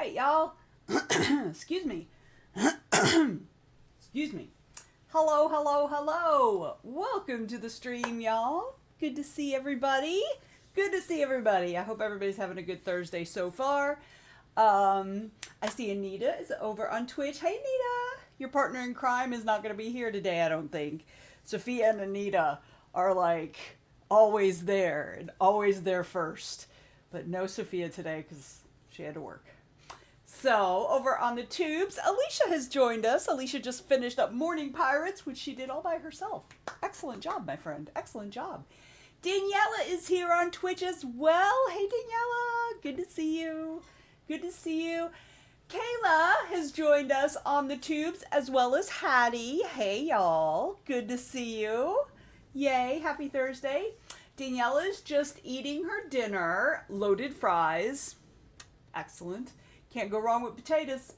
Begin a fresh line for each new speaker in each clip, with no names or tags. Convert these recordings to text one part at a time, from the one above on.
right, y'all. Excuse me. Excuse me. Hello, hello, hello. Welcome to the stream, y'all. Good to see everybody. Good to see everybody. I hope everybody's having a good Thursday so far. I see Anita is over on Twitch. Hey, Anita. Your partner in crime is not going to be here today, I don't think. Sophia and Anita are like always there and always there first. But no Sophia today because she had to work. So, over on the tubes, Alicia has joined us. Alicia just finished up Morning Pirates, which she did all by herself. Excellent job, my friend. Excellent job. Daniela is here on Twitch as well. Hey, Daniela. Good to see you. Good to see you. Kayla has joined us on the tubes, as well as Hattie. Hey, y'all. Good to see you. Yay. Happy Thursday. Daniela is just eating her dinner. Loaded fries. Excellent. Can't go wrong with potatoes.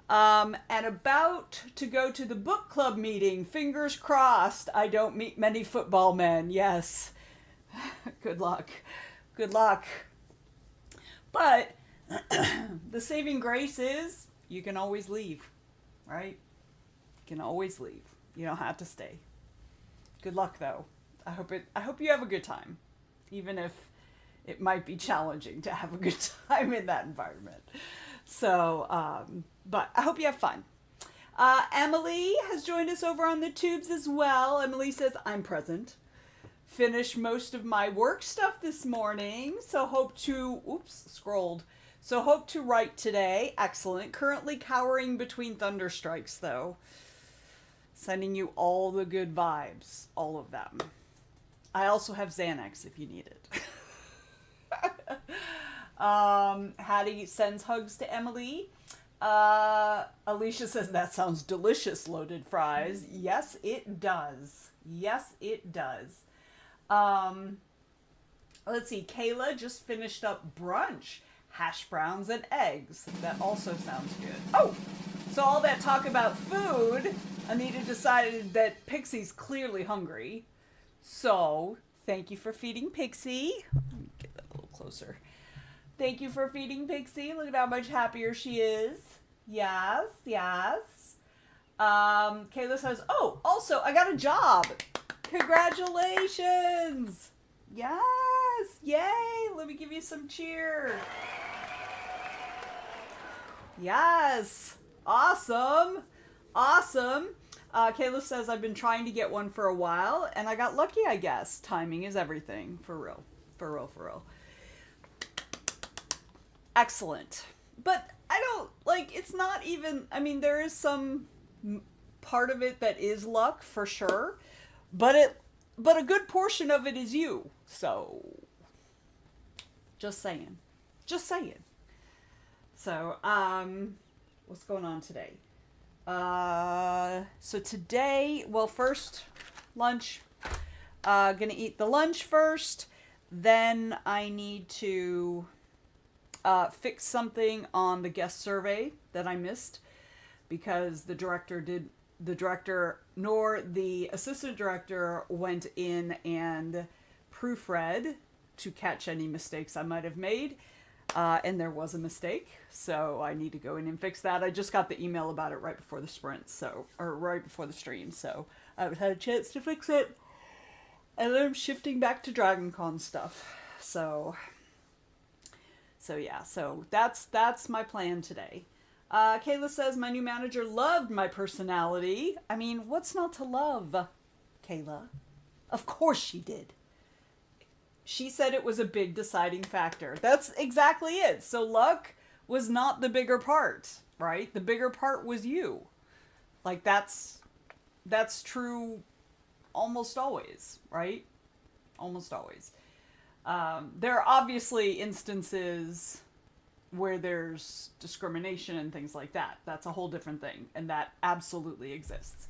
And about to go to the book club meeting. Fingers crossed I don't meet many football men. Yes. Good luck. Good luck. But the saving grace is you can always leave, right? You can always leave. You don't have to stay. Good luck, though. I hope you have a good time, even if it might be challenging to have a good time in that environment. So, but I hope you have fun. Emily has joined us over on the tubes as well. Emily says, I'm present. Finished most of my work stuff this morning. So hope to, So hope to write today. Excellent. Currently cowering between thunderstrikes though. Sending you all the good vibes. All of them. I also have Xanax if you need it. Hattie sends hugs to Emily. Alicia says, that sounds delicious, loaded fries. Yes, it does. Yes, it does. Let's see. Kayla just finished up brunch. Hash browns and eggs. That also sounds good. Oh, so all that talk about food, Anita decided that Pixie's clearly hungry. So, thank you for feeding Pixie. Let me get that a little closer. Thank you for feeding Pixie. Look at how much happier she is. Yes, yes. Kayla says, oh, also, I got a job. Congratulations. Yes. Yay. Let me give you some cheer. Yes. Awesome. Awesome. Kayla says, I've been trying to get one for a while, and I got lucky, I guess. Timing is everything. For real. For real, for real. Excellent. But I don't, it's not even, there is some part of it that is luck, for sure. But a good portion of it is you. So, just saying. Just saying. So, what's going on today? So today, well, first, lunch. Gonna eat the lunch first. Then I need to fix something on the guest survey that I missed because the director nor the assistant director went in and proofread to catch any mistakes I might have made. And there was a mistake, so I need to go in and fix that. I just got the email about it right before the sprint, or right before the stream, so I haven't had a chance to fix it. And then I'm shifting back to DragonCon stuff. So yeah, so that's my plan today. Kayla says, my new manager loved my personality. What's not to love, Kayla? Of course she did. She said it was a big deciding factor. That's exactly it. So luck was not the bigger part, right? The bigger part was you. That's true almost always, right? Almost always. There are obviously instances where there's discrimination and things like that. That's a whole different thing, and that absolutely exists.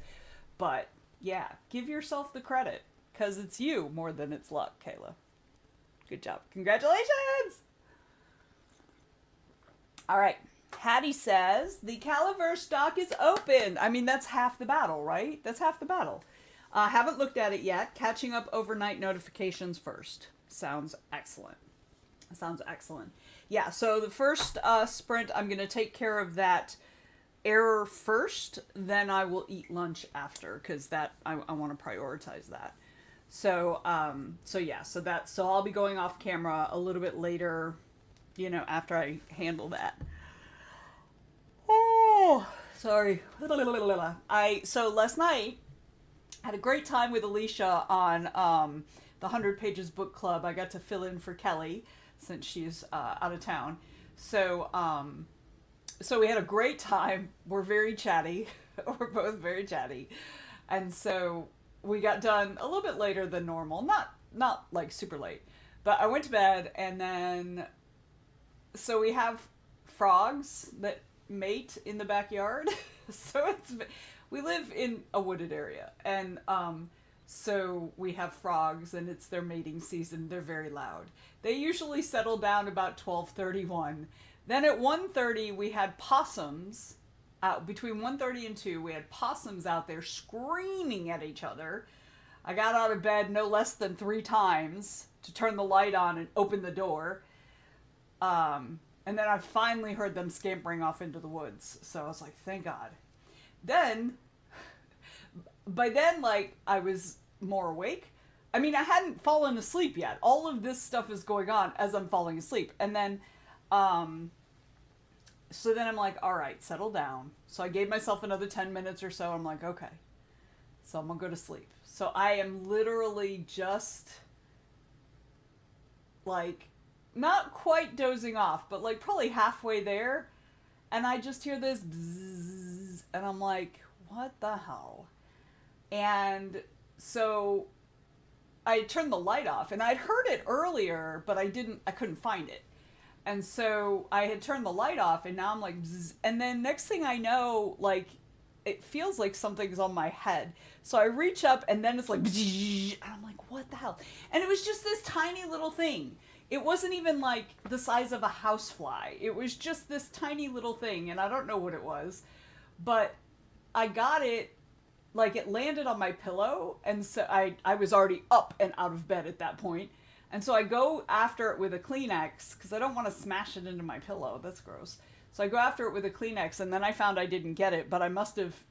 But yeah, give yourself the credit, because it's you more than it's luck, Kayla. Good job. Congratulations! All right. Hattie says, the Caliverse doc is open. That's half the battle, right? That's half the battle. Haven't looked at it yet. Catching up overnight notifications first. Sounds excellent. Sounds excellent. Yeah, so the first sprint, I'm going to take care of that error first, then I will eat lunch after, because that I want to prioritize that. So so I'll be going off camera a little bit later, after I handle that. Oh, sorry. So last night I had a great time with Alicia on the 100 Pages Book Club. I got to fill in for Kelly since she's out of town. So we had a great time. We're very chatty. We're both very chatty. And so we got done a little bit later than normal. Not like super late. But I went to bed, and then so we have frogs that mate in the backyard. So we live in a wooded area, and so we have frogs, and it's their mating season. They're very loud. They usually settle down about 12:31. Then at 1:30 we had possums. Between 1:30 and 2, we had possums out there screaming at each other. I got out of bed no less than 3 times to turn the light on and open the door. And then I finally heard them scampering off into the woods. So I was like, thank God. Then, by then, like, I was more awake. I mean, I hadn't fallen asleep yet. All of this stuff is going on as I'm falling asleep. And then, so then I'm like, all right, settle down. So I gave myself another 10 minutes or so. I'm like, okay. So I'm going to go to sleep. So I am literally just, like, not quite dozing off, but like probably halfway there. And I just hear this bzzz, and I'm like, what the hell? And so I turned the light off, and I'd heard it earlier, but I couldn't find it. And so I had turned the light off, and now I'm like, bzzz, and then next thing I know, like, it feels like something's on my head. So I reach up, and then it's like, bzzz, and I'm like, what the hell? And it was just this tiny little thing. It wasn't even like the size of a housefly. It was just this tiny little thing, and I don't know what it was. But I got it, like it landed on my pillow, and so I was already up and out of bed at that point. And so I go after it with a Kleenex, because I don't want to smash it into my pillow. That's gross. So I go after it with a Kleenex, and then I found I didn't get it, but I must have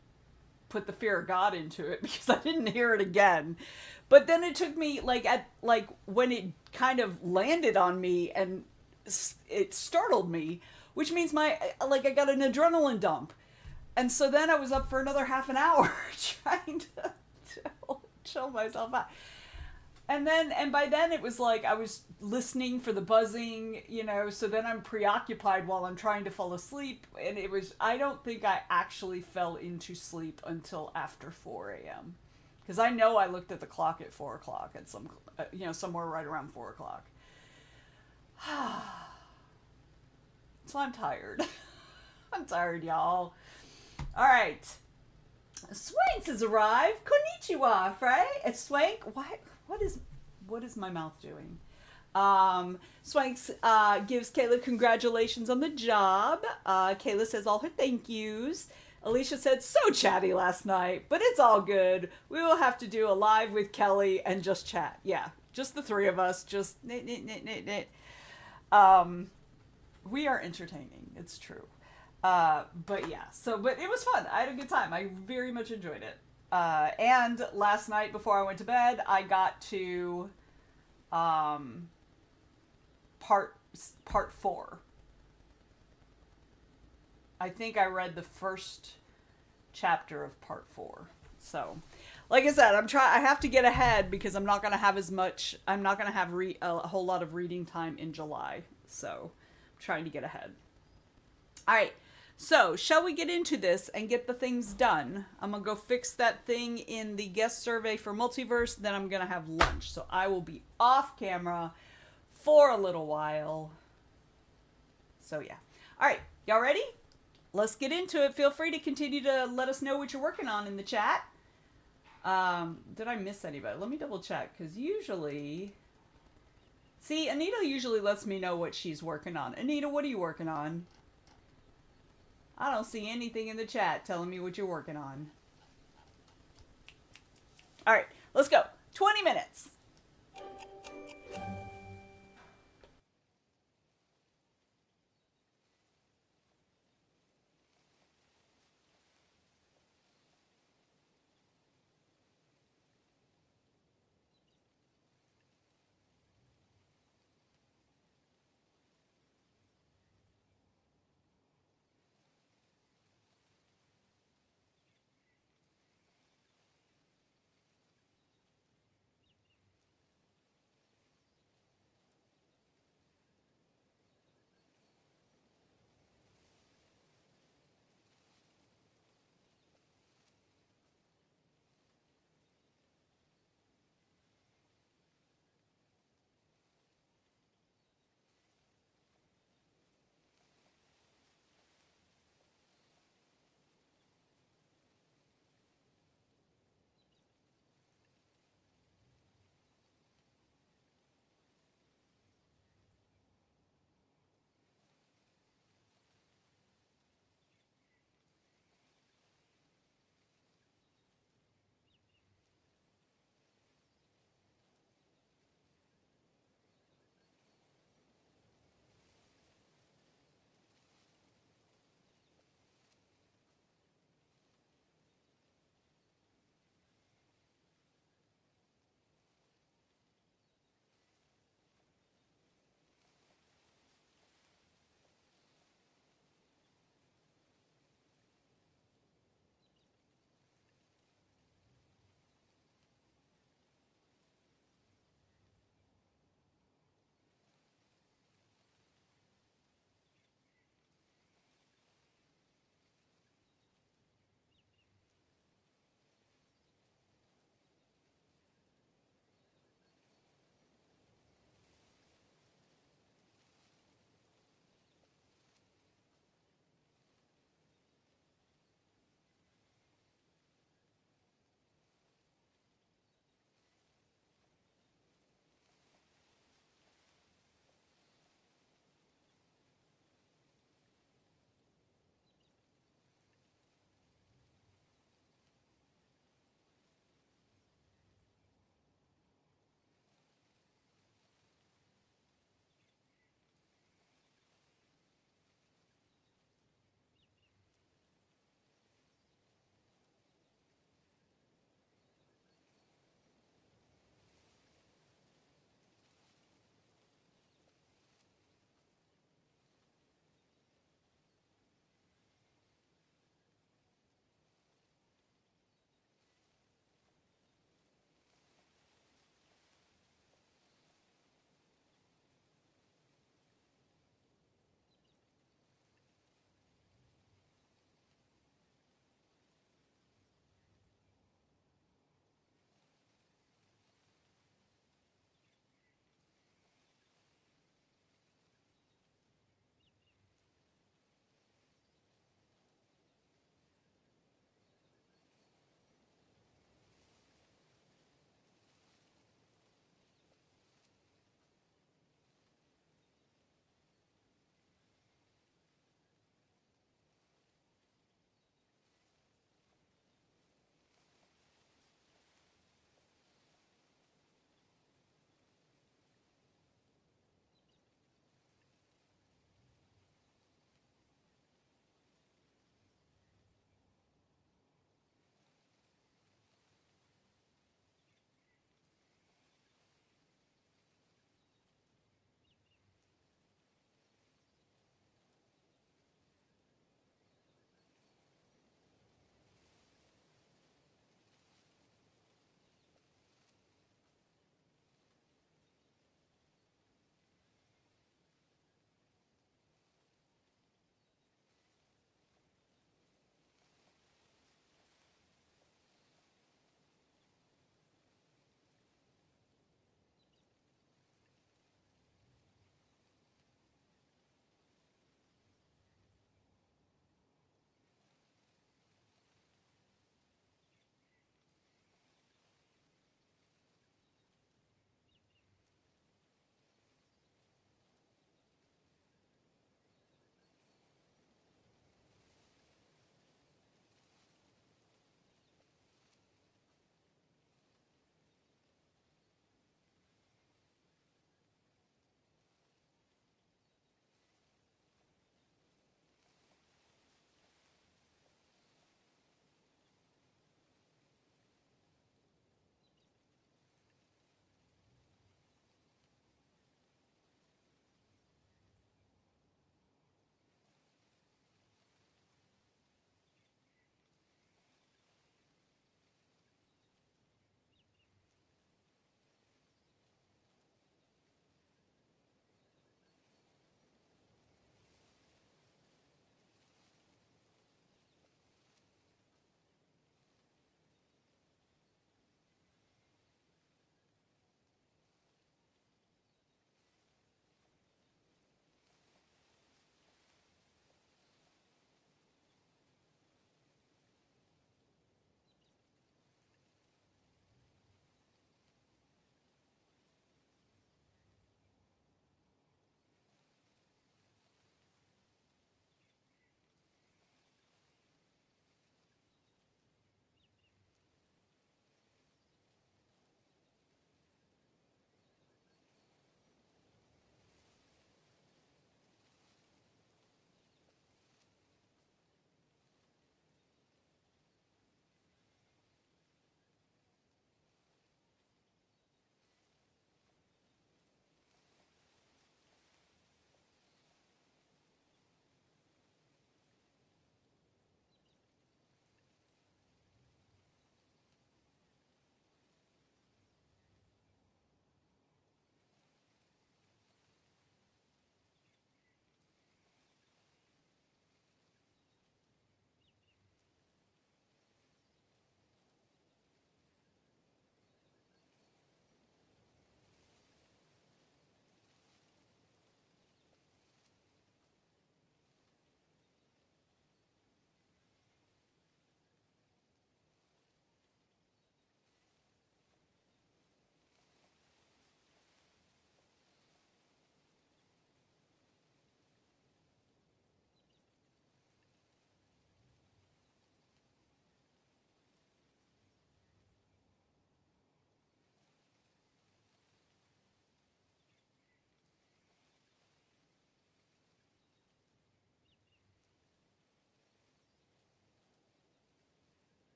put the fear of God into it, because I didn't hear it again. But then it took me, when it kind of landed on me, and it startled me, which means I got an adrenaline dump. And so then I was up for another half an hour trying to chill myself out. And by then it was like I was listening for the buzzing, so then I'm preoccupied while I'm trying to fall asleep. And I don't think I actually fell into sleep until after 4 a.m. Because I know I looked at the clock at 4 o'clock at somewhere right around 4 o'clock. So I'm tired. I'm tired, y'all. All right. Swanks has arrived. Konnichiwa, right? Swank, what is my mouth doing? Swanks gives Kayla congratulations on the job. Kayla says all her thank yous. Alicia said, so chatty last night, but it's all good. We will have to do a live with Kelly and just chat. Yeah, just the 3 of us. Just knit. We are entertaining. It's true. But yeah, but it was fun. I had a good time. I very much enjoyed it. And last night before I went to bed, I got to part 4. I think I read the first chapter of part 4. So, like I said, I have to get ahead because I'm not going to have a whole lot of reading time in July. So, I'm trying to get ahead. All right. So, shall we get into this and get the things done? I'm going to go fix that thing in the guest survey for Multiverse. Then I'm going to have lunch. So, I will be off camera for a little while. So, yeah. All right. Y'all ready? Let's get into it. Feel free to continue to let us know what you're working on in the chat. Did I miss anybody? Let me double check, because usually... See, Anita usually lets me know what she's working on. Anita, what are you working on? I don't see anything in the chat telling me what you're working on. All right, let's go. 20 minutes.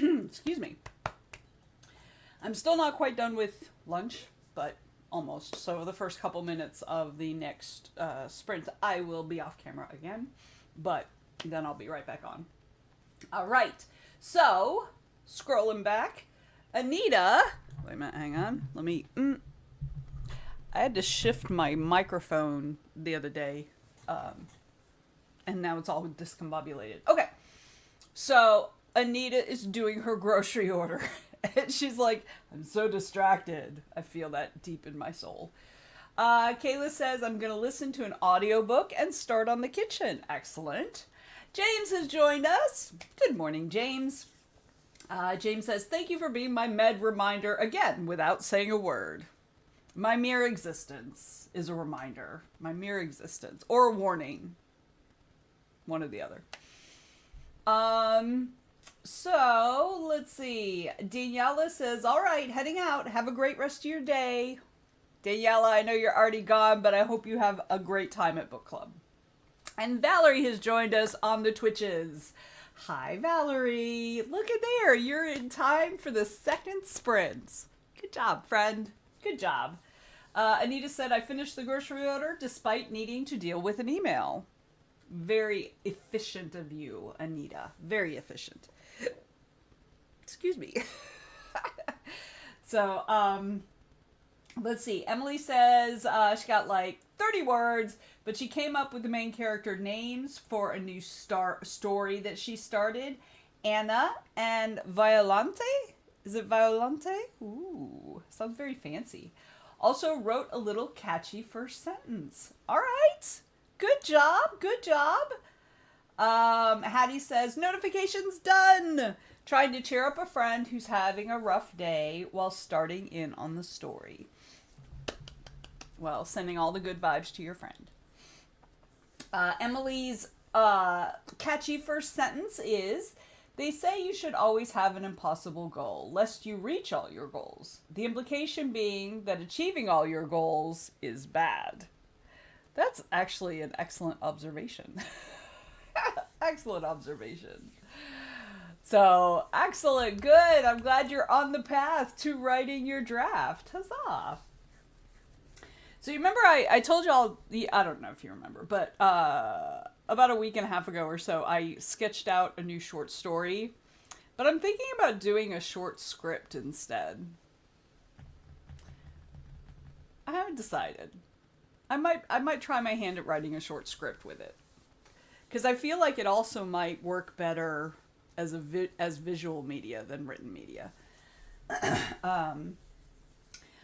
Excuse me. I'm still not quite done with lunch, but almost. So the first couple minutes of the next sprint, I will be off camera again, but then I'll be right back on. All right. So, scrolling back, Anita. Wait a minute, hang on. Let me. I had to shift my microphone the other day, and now it's all discombobulated. Okay. So, Anita is doing her grocery order. And she's like, I'm so distracted. I feel that deep in my soul. Kayla says, I'm going to listen to an audiobook and start on the kitchen. Excellent. James has joined us. Good morning, James. James says, thank you for being my med reminder again without saying a word. My mere existence is a reminder. My mere existence. Or a warning. One or the other. So, let's see. Daniela says, all right, heading out. Have a great rest of your day. Daniela, I know you're already gone, but I hope you have a great time at book club. And Valerie has joined us on the Twitches. Hi, Valerie. Look at there. You're in time for the second sprint. Good job, friend. Good job. Anita said, I finished the grocery order despite needing to deal with an email. Very efficient of you, Anita. Very efficient. Excuse me. So, let's see. Emily says she got like 30 words, but she came up with the main character names for a new story that she started. Anna and Violante. Is it Violante? Ooh, sounds very fancy. Also wrote a little catchy first sentence. All right. Good job. Good job. Hattie says, notifications done. Trying to cheer up a friend who's having a rough day while starting in on the story. Well, sending all the good vibes to your friend. Emily's catchy first sentence is, they say you should always have an impossible goal, lest you reach all your goals. The implication being that achieving all your goals is bad. That's actually an excellent observation. Excellent observation. So, excellent, good. I'm glad you're on the path to writing your draft. Huzzah. So you remember I told y'all, I don't know if you remember, but about a week and a half ago or so, I sketched out a new short story. But I'm thinking about doing a short script instead. I haven't decided. I might try my hand at writing a short script with it. Because I feel like it also might work better as as visual media than written media.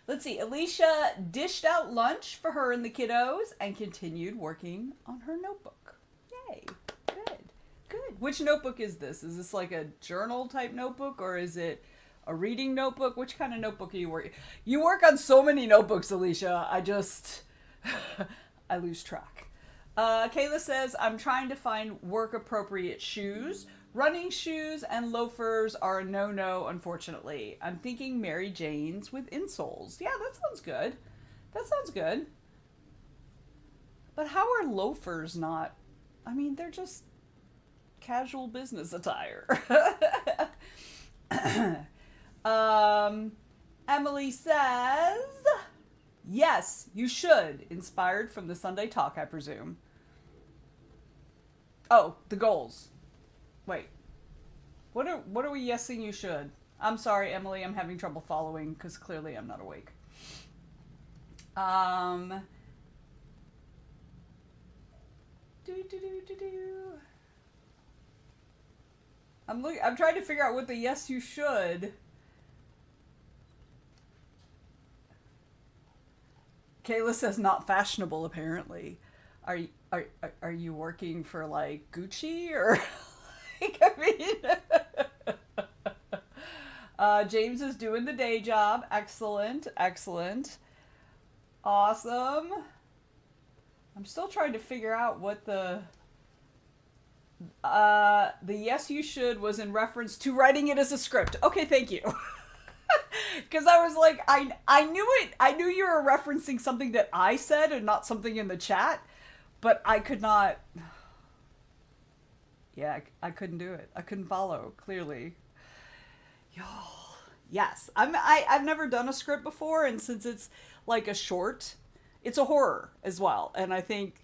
Let's see. Alicia dished out lunch for her and the kiddos and continued working on her notebook. Yay. Good. Good. Which notebook is this? Is this like a journal type notebook or is it a reading notebook? Which kind of notebook are you working? You work on so many notebooks, Alicia. I lose track. Kayla says, I'm trying to find work-appropriate shoes. Running shoes and loafers are a no-no, unfortunately. I'm thinking Mary Jane's with insoles. Yeah, that sounds good. That sounds good. But how are loafers not? I mean, they're just casual business attire. Emily says, yes, you should. Inspired from the Sunday talk, I presume. Oh, the goals. Wait. What are we yesing you should? I'm sorry, Emily, I'm having trouble following because clearly I'm not awake. I'm trying to figure out what the yes you should. Kayla says not fashionable apparently. Are you working for like Gucci or like, I mean James is doing the day job. Excellent, excellent. Awesome. I'm still trying to figure out what the yes you should was in reference to writing it as a script. Okay, thank you. Because I was like, I knew it. I knew you were referencing something that I said and not something in the chat. But I could not. Yeah, I couldn't do it. I couldn't follow, clearly. Y'all, yes. I've never done a script before, and since it's like a short, it's a horror as well. And I think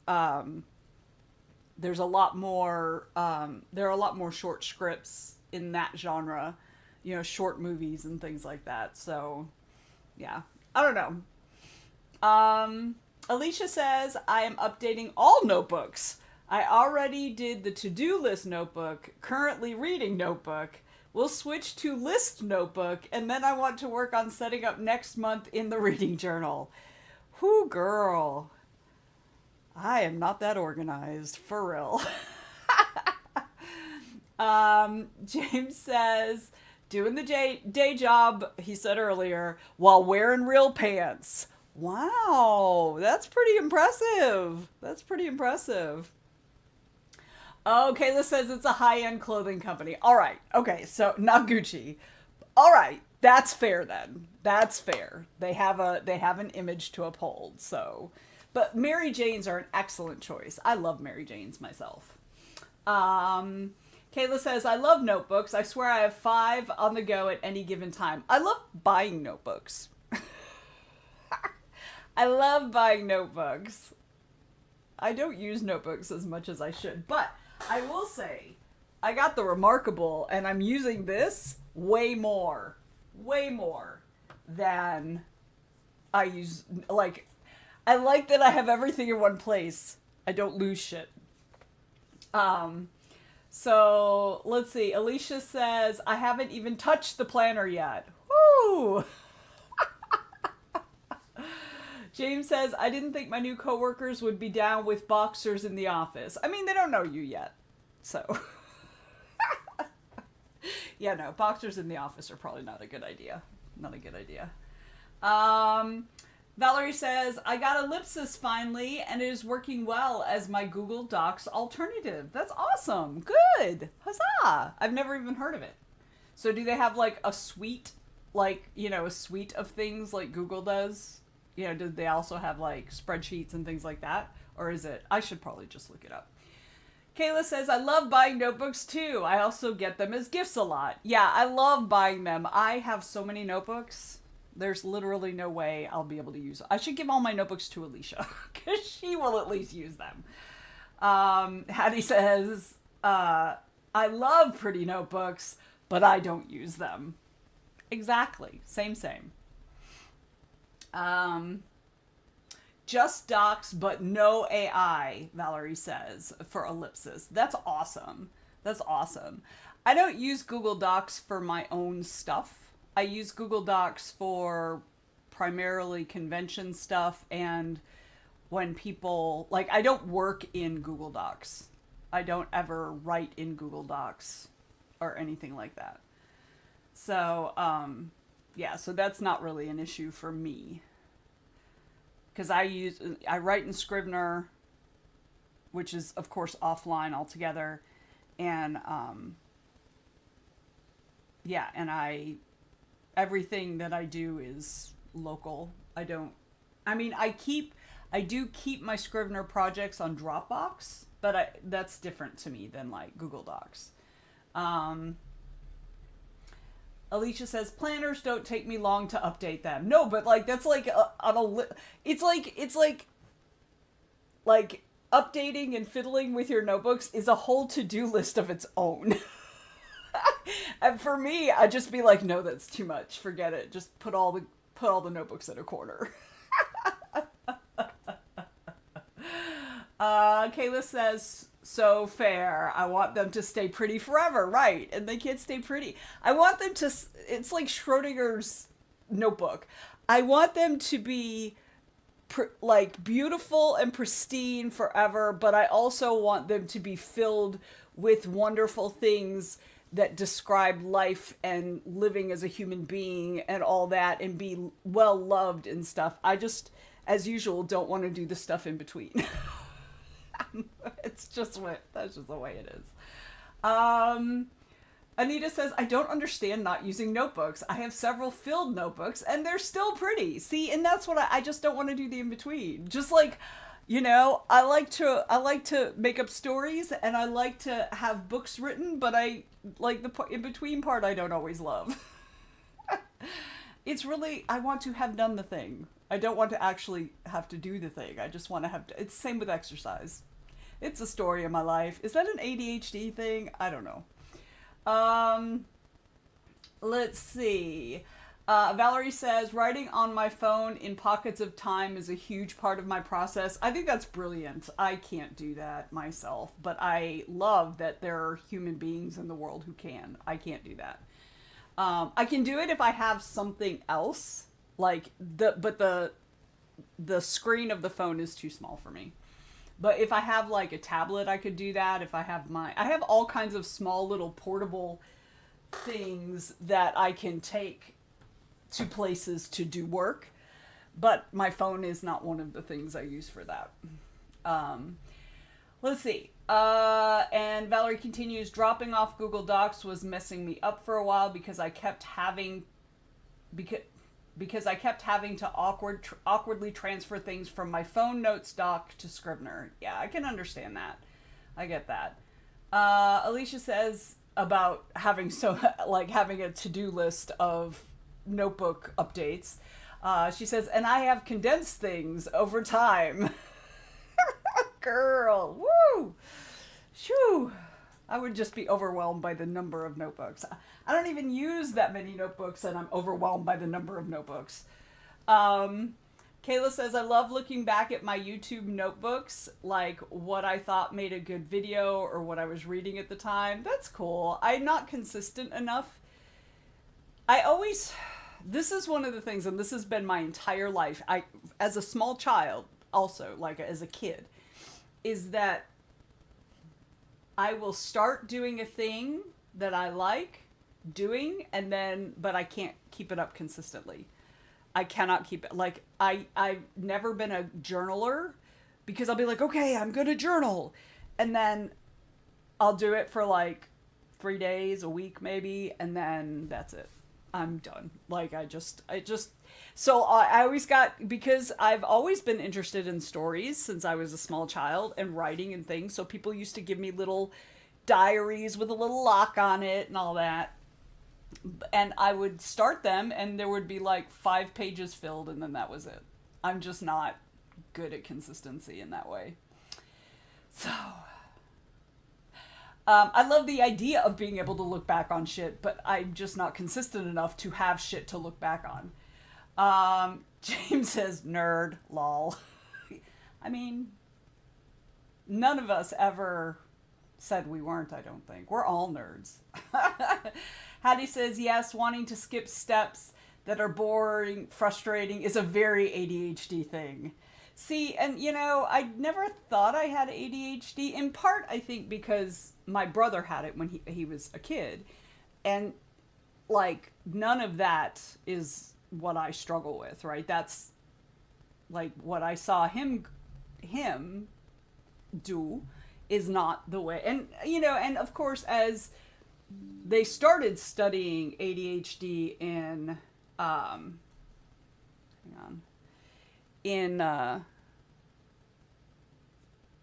there's a lot more there are a lot more short scripts in that genre, short movies and things like that. So yeah, I don't know. Alicia says, I am updating all notebooks. I already did the to-do list notebook, currently reading notebook. We'll switch to list notebook, and then I want to work on setting up next month in the reading journal. Whoo, girl. I am not that organized, for real. James says, doing the day job, he said earlier, while wearing real pants. Wow, that's pretty impressive. That's pretty impressive. Oh, Kayla says it's a high-end clothing company. All right. Okay, so not Gucci. All right, that's fair then. That's fair. They have an image to uphold. So, but Mary Janes are an excellent choice. I love Mary Janes myself. Kayla says, I love notebooks. I swear I have 5 on the go at any given time. I love buying notebooks. I love buying notebooks. I don't use notebooks as much as I should, but I will say I got the Remarkable, and I'm using this way more than I use. Like, I like that I have everything in one place. I don't lose shit. So let's see. Alicia says, I haven't even touched the planner yet. Woo! James says, I didn't think my new coworkers would be down with boxers in the office. I mean, they don't know you yet. So. Yeah, no, boxers in the office are probably not a good idea. Not a good idea. Valerie says, I got Ellipsis finally, and it is working well as my Google Docs alternative. That's awesome. Good. Huzzah. I've never even heard of it. So do they have like a suite, a suite of things like Google does? Did they also have like spreadsheets and things like that? Or is it, I should probably just look it up. Kayla says, I love buying notebooks too. I also get them as gifts a lot. Yeah, I love buying them. I have so many notebooks. There's literally no way I'll be able to use them. I should give all my notebooks to Alicia because she will at least use them. Hattie says, I love pretty notebooks, but I don't use them. Exactly. Same. Just docs, but no AI, Valerie says, for Ellipsis. That's awesome. That's awesome. I don't use Google Docs for my own stuff. I use Google Docs for primarily convention stuff, and when people, I don't work in Google Docs. I don't ever write in Google Docs or anything like that. So, yeah, so that's not really an issue for me. Because I write in Scrivener, which is, of course, offline altogether. And, yeah, and everything that I do is local. I do keep my Scrivener projects on Dropbox, but that's different to me than, Google Docs. Alicia says, planners don't take me long to update them. No, but that's it's like updating and fiddling with your notebooks is a whole to-do list of its own. And for me, I'd just be like, no, that's too much. Forget it. Just put all the notebooks in a corner. Kayla says, so fair. I want them to stay pretty forever, right? And they can't stay pretty. I want them to, it's like Schrodinger's notebook. I want them to be beautiful and pristine forever, but I also want them to be filled with wonderful things that describe life and living as a human being and all that, and be well loved and stuff. I just, as usual, don't want to do the stuff in between. That's just the way it is. Anita says, I don't understand not using notebooks. I have several filled notebooks and they're still pretty. See, and that's what I just don't want to do the in between. Just I like to make up stories, and I like to have books written, but I the in between part I don't always love. It's really, I want to have done the thing. I don't want to actually have to do the thing. I just want to have, it's the same with exercise. It's a story of my life. Is that an ADHD thing? I don't know. Let's see. Valerie says, writing on my phone in pockets of time is a huge part of my process. I think that's brilliant. I can't do that myself, but I love that there are human beings in the world who can. I can't do that. I can do it if I have something else, like the screen of the phone is too small for me. But if I have like a tablet, I could do that. If I have I have all kinds of small little portable things that I can take to places to do work, but my phone is not one of the things I use for that. Let's see. And Valerie continues, dropping off Google Docs was messing me up for a while because I kept having to awkwardly transfer things from my phone notes doc to Scrivener. Yeah, I can understand that. I get that. Alicia says about having having a to-do list of notebook updates. She says, and I have condensed things over time. Girl, woo! Shoo! I would just be overwhelmed by the number of notebooks. I don't even use that many notebooks, and I'm overwhelmed by the number of notebooks. Kayla says, I love looking back at my YouTube notebooks, like what I thought made a good video or what I was reading at the time. That's cool. I'm not consistent enough. This is one of the things, and this has been my entire life, as a small child, also, like as a kid, is that I will start doing a thing that I like doing, but I can't keep it up consistently. I cannot keep it. Like, I've never been a journaler because I'll be like, okay, I'm going to journal. And then I'll do it for like 3 days, a week maybe, and then that's it. I'm done. Like, so I always because I've always been interested in stories since I was a small child and writing and things. So people used to give me little diaries with a little lock on it and all that. And I would start them and there would be like 5 pages filled and then that was it. I'm just not good at consistency in that way. So I love the idea of being able to look back on shit, but I'm just not consistent enough to have shit to look back on. James says, nerd, lol. I mean, none of us ever said we weren't, I don't think. We're all nerds. Hattie says, yes, wanting to skip steps that are boring, frustrating is a very ADHD thing. See, and I never thought I had ADHD, in part, I think, because my brother had it when he was a kid. And, like, none of that is what I struggle with, right? That's, like, what I saw him do is not the way. And, and of course, as they started studying ADHD in, hang on.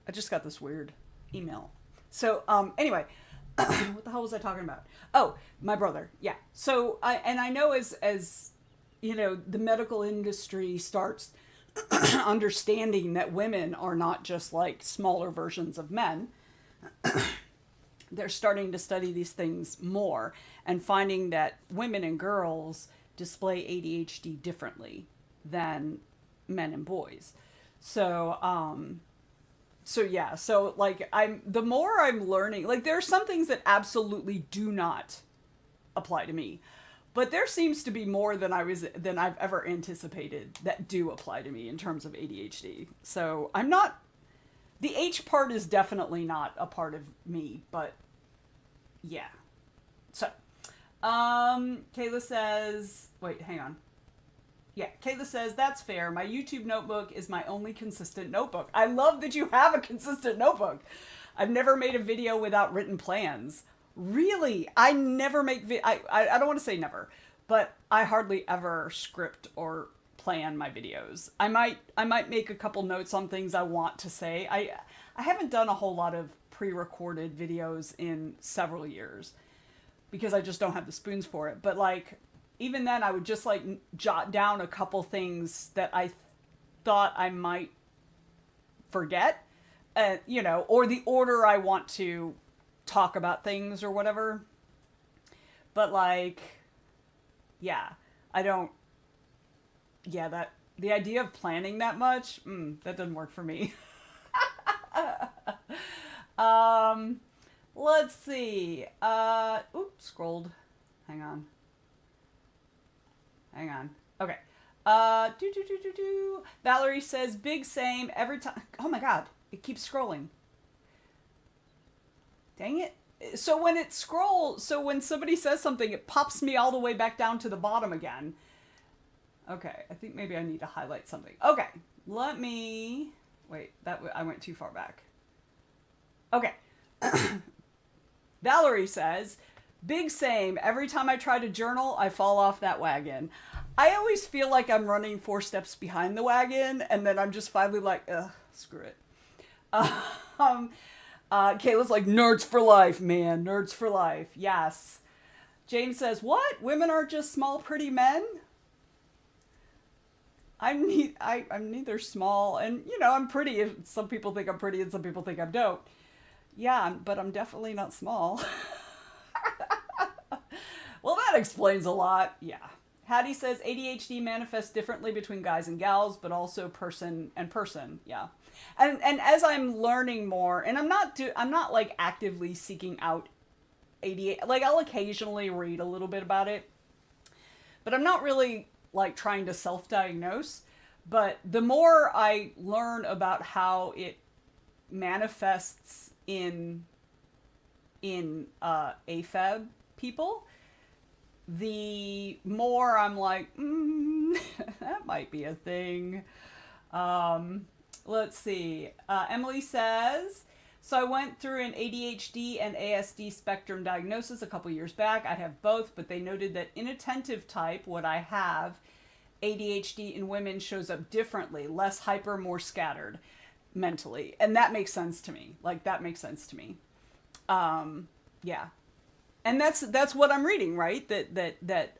I just got this weird email. So, anyway, what the hell was I talking about? Oh, my brother. Yeah. So, I know as the medical industry starts understanding that women are not just like smaller versions of men, they're starting to study these things more and finding that women and girls display ADHD differently than men and boys. So yeah, so like the more I'm learning, like there are some things that absolutely do not apply to me, but there seems to be more than I've ever anticipated that do apply to me in terms of ADHD. So the H part is definitely not a part of me, but yeah. So, Kayla says, wait, hang on. Yeah, Kayla says, that's fair. My YouTube notebook is my only consistent notebook. I love that you have a consistent notebook. I've never made a video without written plans. Really? I never make, I don't want to say never, but I hardly ever script or plan my videos. I might make a couple notes on things I want to say. I haven't done a whole lot of pre-recorded videos in several years because I just don't have the spoons for it. But like, even then I would just like jot down a couple things that I thought I might forget, you know, or the order I want to talk about things or whatever. But like, yeah, I don't, yeah, that, the idea of planning that much, that doesn't work for me. Let's see. Oops, scrolled. Hang on. Okay. Valerie says, big same every time. Oh my God, it keeps scrolling. Dang it. So when it scrolls, so when somebody says something, it pops me all the way back down to the bottom again. Okay, I think maybe I need to highlight something. Okay, let me, wait, I went too far back. Okay. Valerie says, big same. Every time I try to journal, I fall off that wagon. I always feel like I'm running 4 steps behind the wagon, and then I'm just finally like, ugh, screw it. Kayla's like, nerds for life, man. Nerds for life. Yes. James says, what? Women are just small, pretty men? I'm neither small, and, you know, I'm pretty. Some people think I'm pretty, and some people think I'm dope. Yeah, but I'm definitely not small. Well, that explains a lot. Yeah. Hattie says ADHD manifests differently between guys and gals, but also person and person. Yeah. And as I'm learning more, and I'm not like actively seeking out ADHD. Like, I'll occasionally read a little bit about it, but I'm not really like trying to self-diagnose. But the more I learn about how it manifests in AFAB people, the more I'm like, that might be a thing. Let's see. Emily says, so I went through an ADHD and ASD spectrum diagnosis a couple years back. I have both, but they noted that inattentive type, what I have, ADHD in women shows up differently, less hyper, more scattered mentally. And that makes sense to me. Like, that makes sense to me. Yeah. And that's what I'm reading, right? That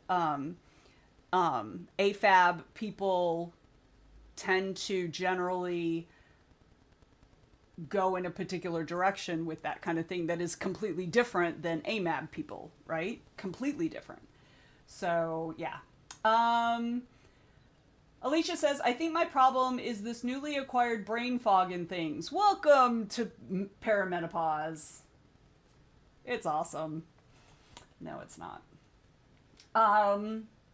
AFAB people tend to generally go in a particular direction with that kind of thing that is completely different than AMAB people, right? Completely different. So, yeah. Alicia says, I think my problem is this newly acquired brain fog and things. Welcome to perimenopause. It's awesome. No, it's not.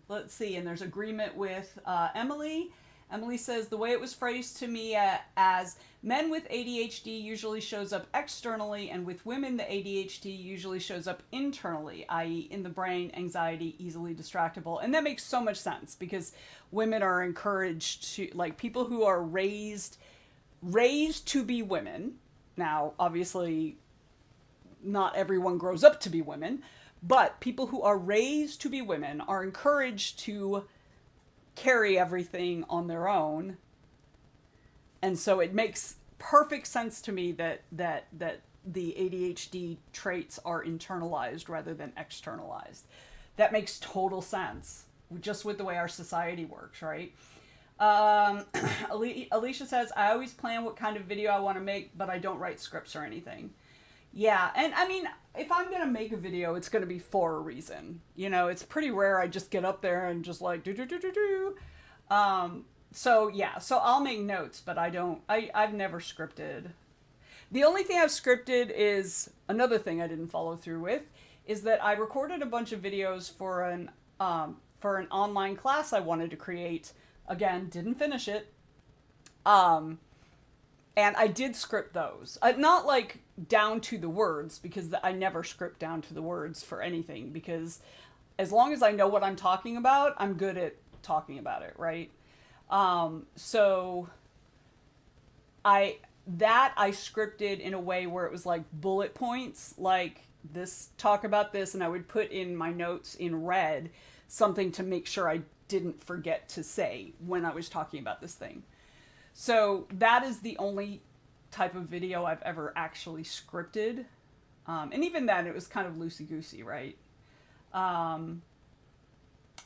Let's see. And there's agreement with Emily. Emily says, the way it was phrased to me as men with ADHD usually shows up externally, and with women, the ADHD usually shows up internally, i.e. in the brain, anxiety, easily distractible. And that makes so much sense because women are encouraged to, like, people who are raised to be women. Now, obviously, not everyone grows up to be women, but people who are raised to be women are encouraged to carry everything on their own. And so it makes perfect sense to me that the ADHD traits are internalized rather than externalized. That makes total sense, just with the way our society works, right? Alicia says, I always plan what kind of video I want to make, but I don't write scripts or anything. Yeah, and I mean, if I'm going to make a video, it's going to be for a reason. You know, it's pretty rare I just get up there and just like do. So yeah, so I'll make notes, but I've never scripted. The only thing I've scripted is, another thing I didn't follow through with, is that I recorded a bunch of videos for an online class I wanted to create. Again, didn't finish it. And I did script those. Not like down to the words, because I never script down to the words for anything, because as long as I know what I'm talking about, I'm good at talking about it, right? So I scripted in a way where it was like bullet points, like this, talk about this, and I would put in my notes in red something to make sure I didn't forget to say when I was talking about this thing. So that is the only type of video I've ever actually scripted. And even then, it was kind of loosey-goosey, right?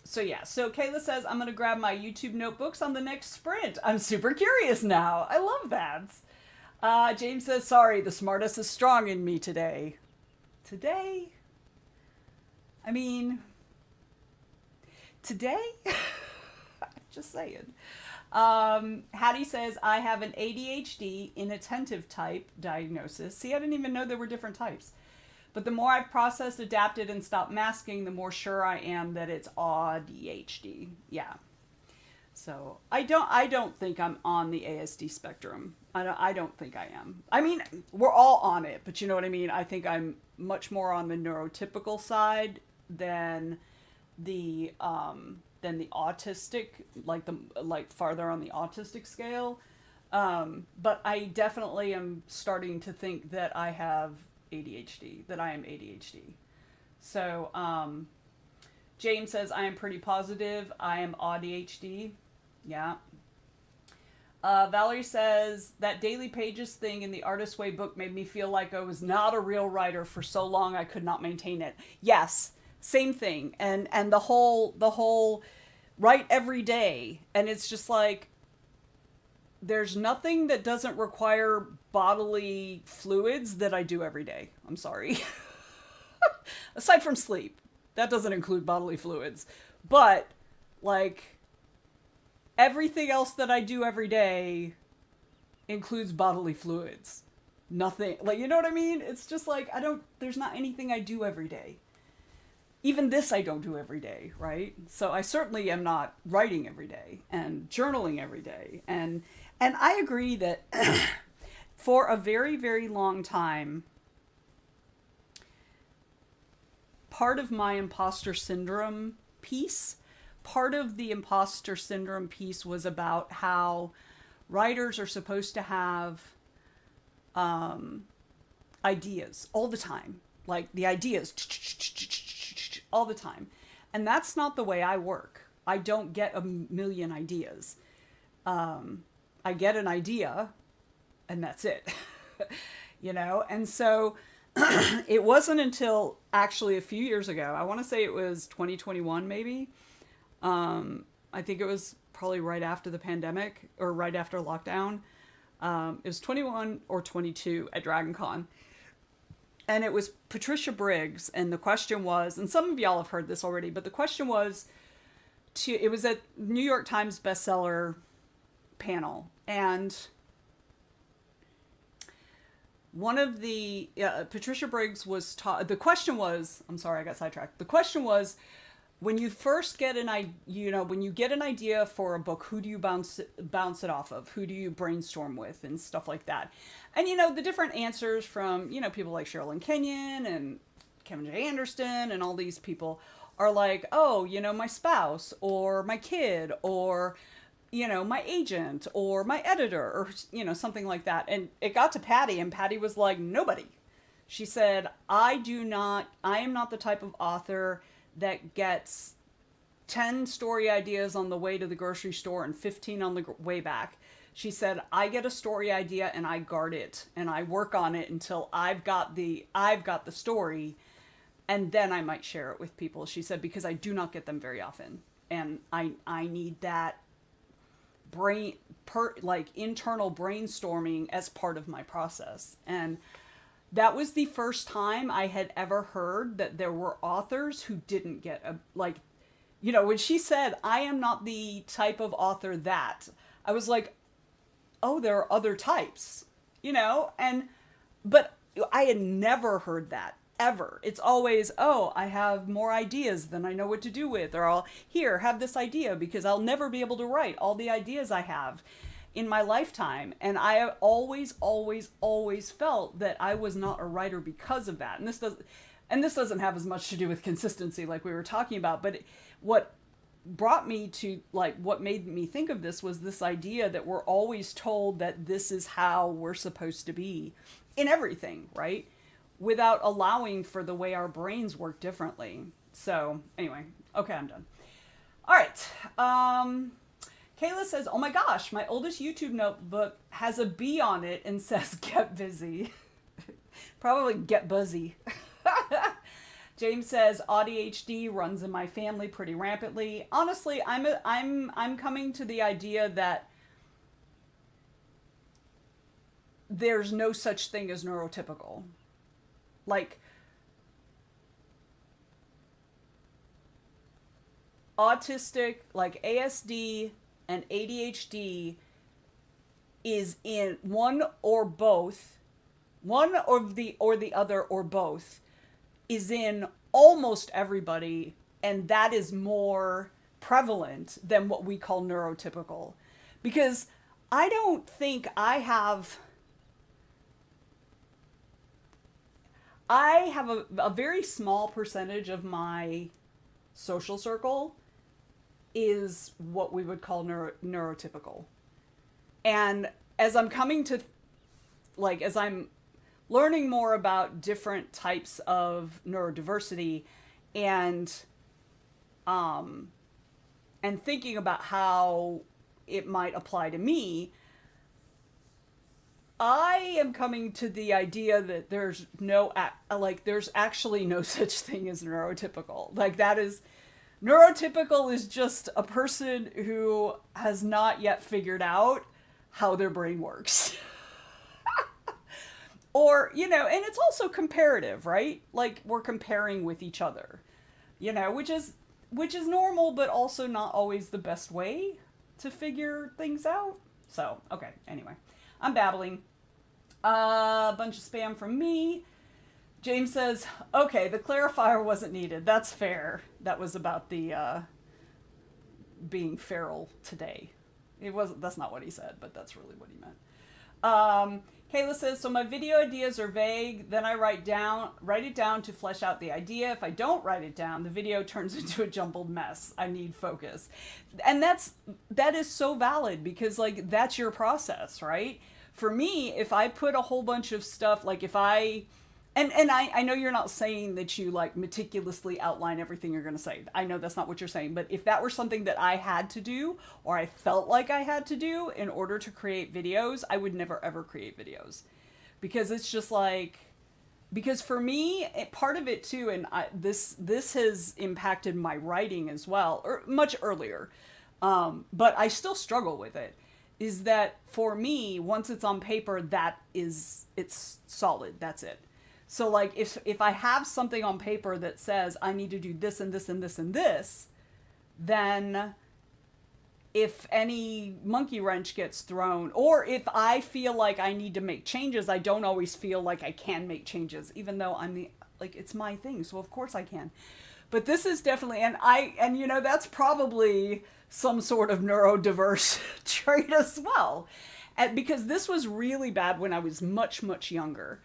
So yeah, so Kayla says, I'm going to grab my YouTube notebooks on the next sprint. I'm super curious now. I love that. James says, sorry, the smartest is strong in me today. Today? I mean, today? Just saying. Hattie says, I have an ADHD inattentive type diagnosis. See, I didn't even know there were different types. But the more I've processed, adapted, and stopped masking, the more sure I am that it's ADHD. Yeah. So I don't think I'm on the ASD spectrum. I don't think I am. I mean, we're all on it, but you know what I mean? I think I'm much more on the neurotypical side than the autistic, like farther on the autistic scale. But I definitely am starting to think that I have ADHD, that I am ADHD. So, James says, I am pretty positive I am ADHD. Yeah. Valerie says, that Daily Pages thing in the Artist's Way book made me feel like I was not a real writer for so long I could not maintain it. Yes, same thing. And the whole write every day. And it's just like, there's nothing that doesn't require bodily fluids that I do every day. I'm sorry. Aside from sleep. That doesn't include bodily fluids. But, like, everything else that I do every day includes bodily fluids. Nothing. Like, you know what I mean? It's just like, there's not anything I do every day. Even this I don't do every day, right? So I certainly am not writing every day and journaling every day. And I agree that for a very, very long time, part of my imposter syndrome piece, part of the imposter syndrome piece was about how writers are supposed to have ideas all the time. Like the ideas all the time. And that's not the way I work. I don't get a million ideas. I get an idea and that's it. You know? And so it wasn't until actually a few years ago, I want to say it was 2021 maybe. I think it was probably right after the pandemic or right after lockdown. It was 21 or 22 at DragonCon. And it was Patricia Briggs. And the question was, and some of y'all have heard this already, but the question was, it was a New York Times bestseller panel. And one of the, Patricia Briggs was taught, the question was, I'm sorry, I got sidetracked. The question was, when you first get when you get an idea for a book, who do you bounce it off of? Who do you brainstorm with and stuff like that? And, the different answers from, people like Sherilyn Kenyon and Kevin J. Anderson and all these people are like, oh, my spouse or my kid or, my agent or my editor or, something like that. And it got to Patty and Patty was like, nobody. She said, I am not the type of author that gets 10 story ideas on the way to the grocery store and 15 on the way back. She said, I get a story idea and I guard it and I work on it until I've got the story, and then I might share it with people. She said, because I do not get them very often. And I need that internal brainstorming as part of my process. And that was the first time I had ever heard that there were authors who didn't get when she said, I am not the type of author that, I was like, oh, there are other types, but I had never heard that ever. It's always, oh, I have more ideas than I know what to do with, or I'll have this idea because I'll never be able to write all the ideas I have in my lifetime. And I always, always, always felt that I was not a writer because of that. And this doesn't have as much to do with consistency like we were talking about, but what brought me to what made me think of this was this idea that we're always told that this is how we're supposed to be in everything, right? Without allowing for the way our brains work differently. So anyway, okay, I'm done. All right. Kayla says, oh my gosh, my oldest YouTube notebook has a B on it and says, get busy. Probably get buzzy. James says ADHD runs in my family pretty rampantly. Honestly, I'm coming to the idea that there's no such thing as neurotypical. Like, autistic, like ASD and ADHD is in one or both, one or the other or both is in almost everybody, and that is more prevalent than what we call neurotypical. Because I don't think I have a very small percentage of my social circle is what we would call neurotypical. And as I'm coming to, like, as I'm learning more about different types of neurodiversity and thinking about how it might apply to me, I am coming to the idea that there's there's actually no such thing as neurotypical. Like, that is, neurotypical is just a person who has not yet figured out how their brain works. Or, and it's also comparative, right? Like, we're comparing with each other, which is normal, but also not always the best way to figure things out. So, okay, anyway, I'm babbling. A bunch of spam from me. James says, okay, the clarifier wasn't needed. That's fair. That was about the being feral today. That's not what he said, but that's really what he meant. Kayla says, so my video ideas are vague, then I write it down to flesh out the idea. If I don't write it down, the video turns into a jumbled mess. I need focus. And that is so valid, because, like, that's your process, right? For me, if I put a whole bunch of stuff, like, if I, and I know you're not saying that you, like, meticulously outline everything you're going to say. I know that's not what you're saying, but if that were something that I had to do, or I felt like I had to do in order to create videos, I would never ever create videos. Because it's just like, because for me, part of it too, and this has impacted my writing as well, or much earlier, but I still struggle with it, is that for me, once it's on paper, it's solid, that's it. So, like, if I have something on paper that says I need to do this and this and this and this, then if any monkey wrench gets thrown, or if I feel like I need to make changes, I don't always feel like I can make changes, even though it's my thing, so of course I can. But this is definitely, and that's probably some sort of neurodiverse trait as well. Because this was really bad when I was much, much younger.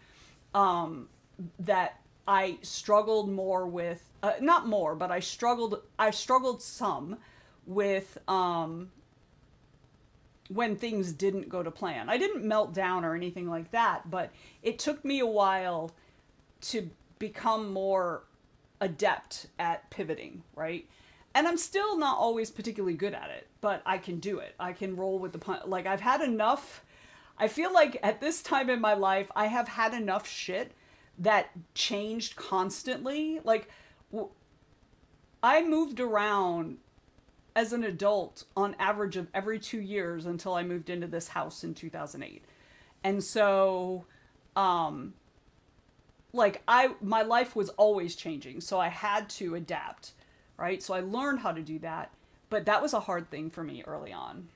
That I struggled more with, not more, but I struggled some with when things didn't go to plan. I didn't melt down or anything like that, but it took me a while to become more adept at pivoting, right? And I'm still not always particularly good at it, but I can do it. I can roll with the punch. Like, I've had enough, I feel like at this time in my life, I have had enough shit that changed constantly. Like, I moved around as an adult on average of every 2 years until I moved into this house in 2008. And so, my life was always changing, so I had to adapt, right? So I learned how to do that, but that was a hard thing for me early on.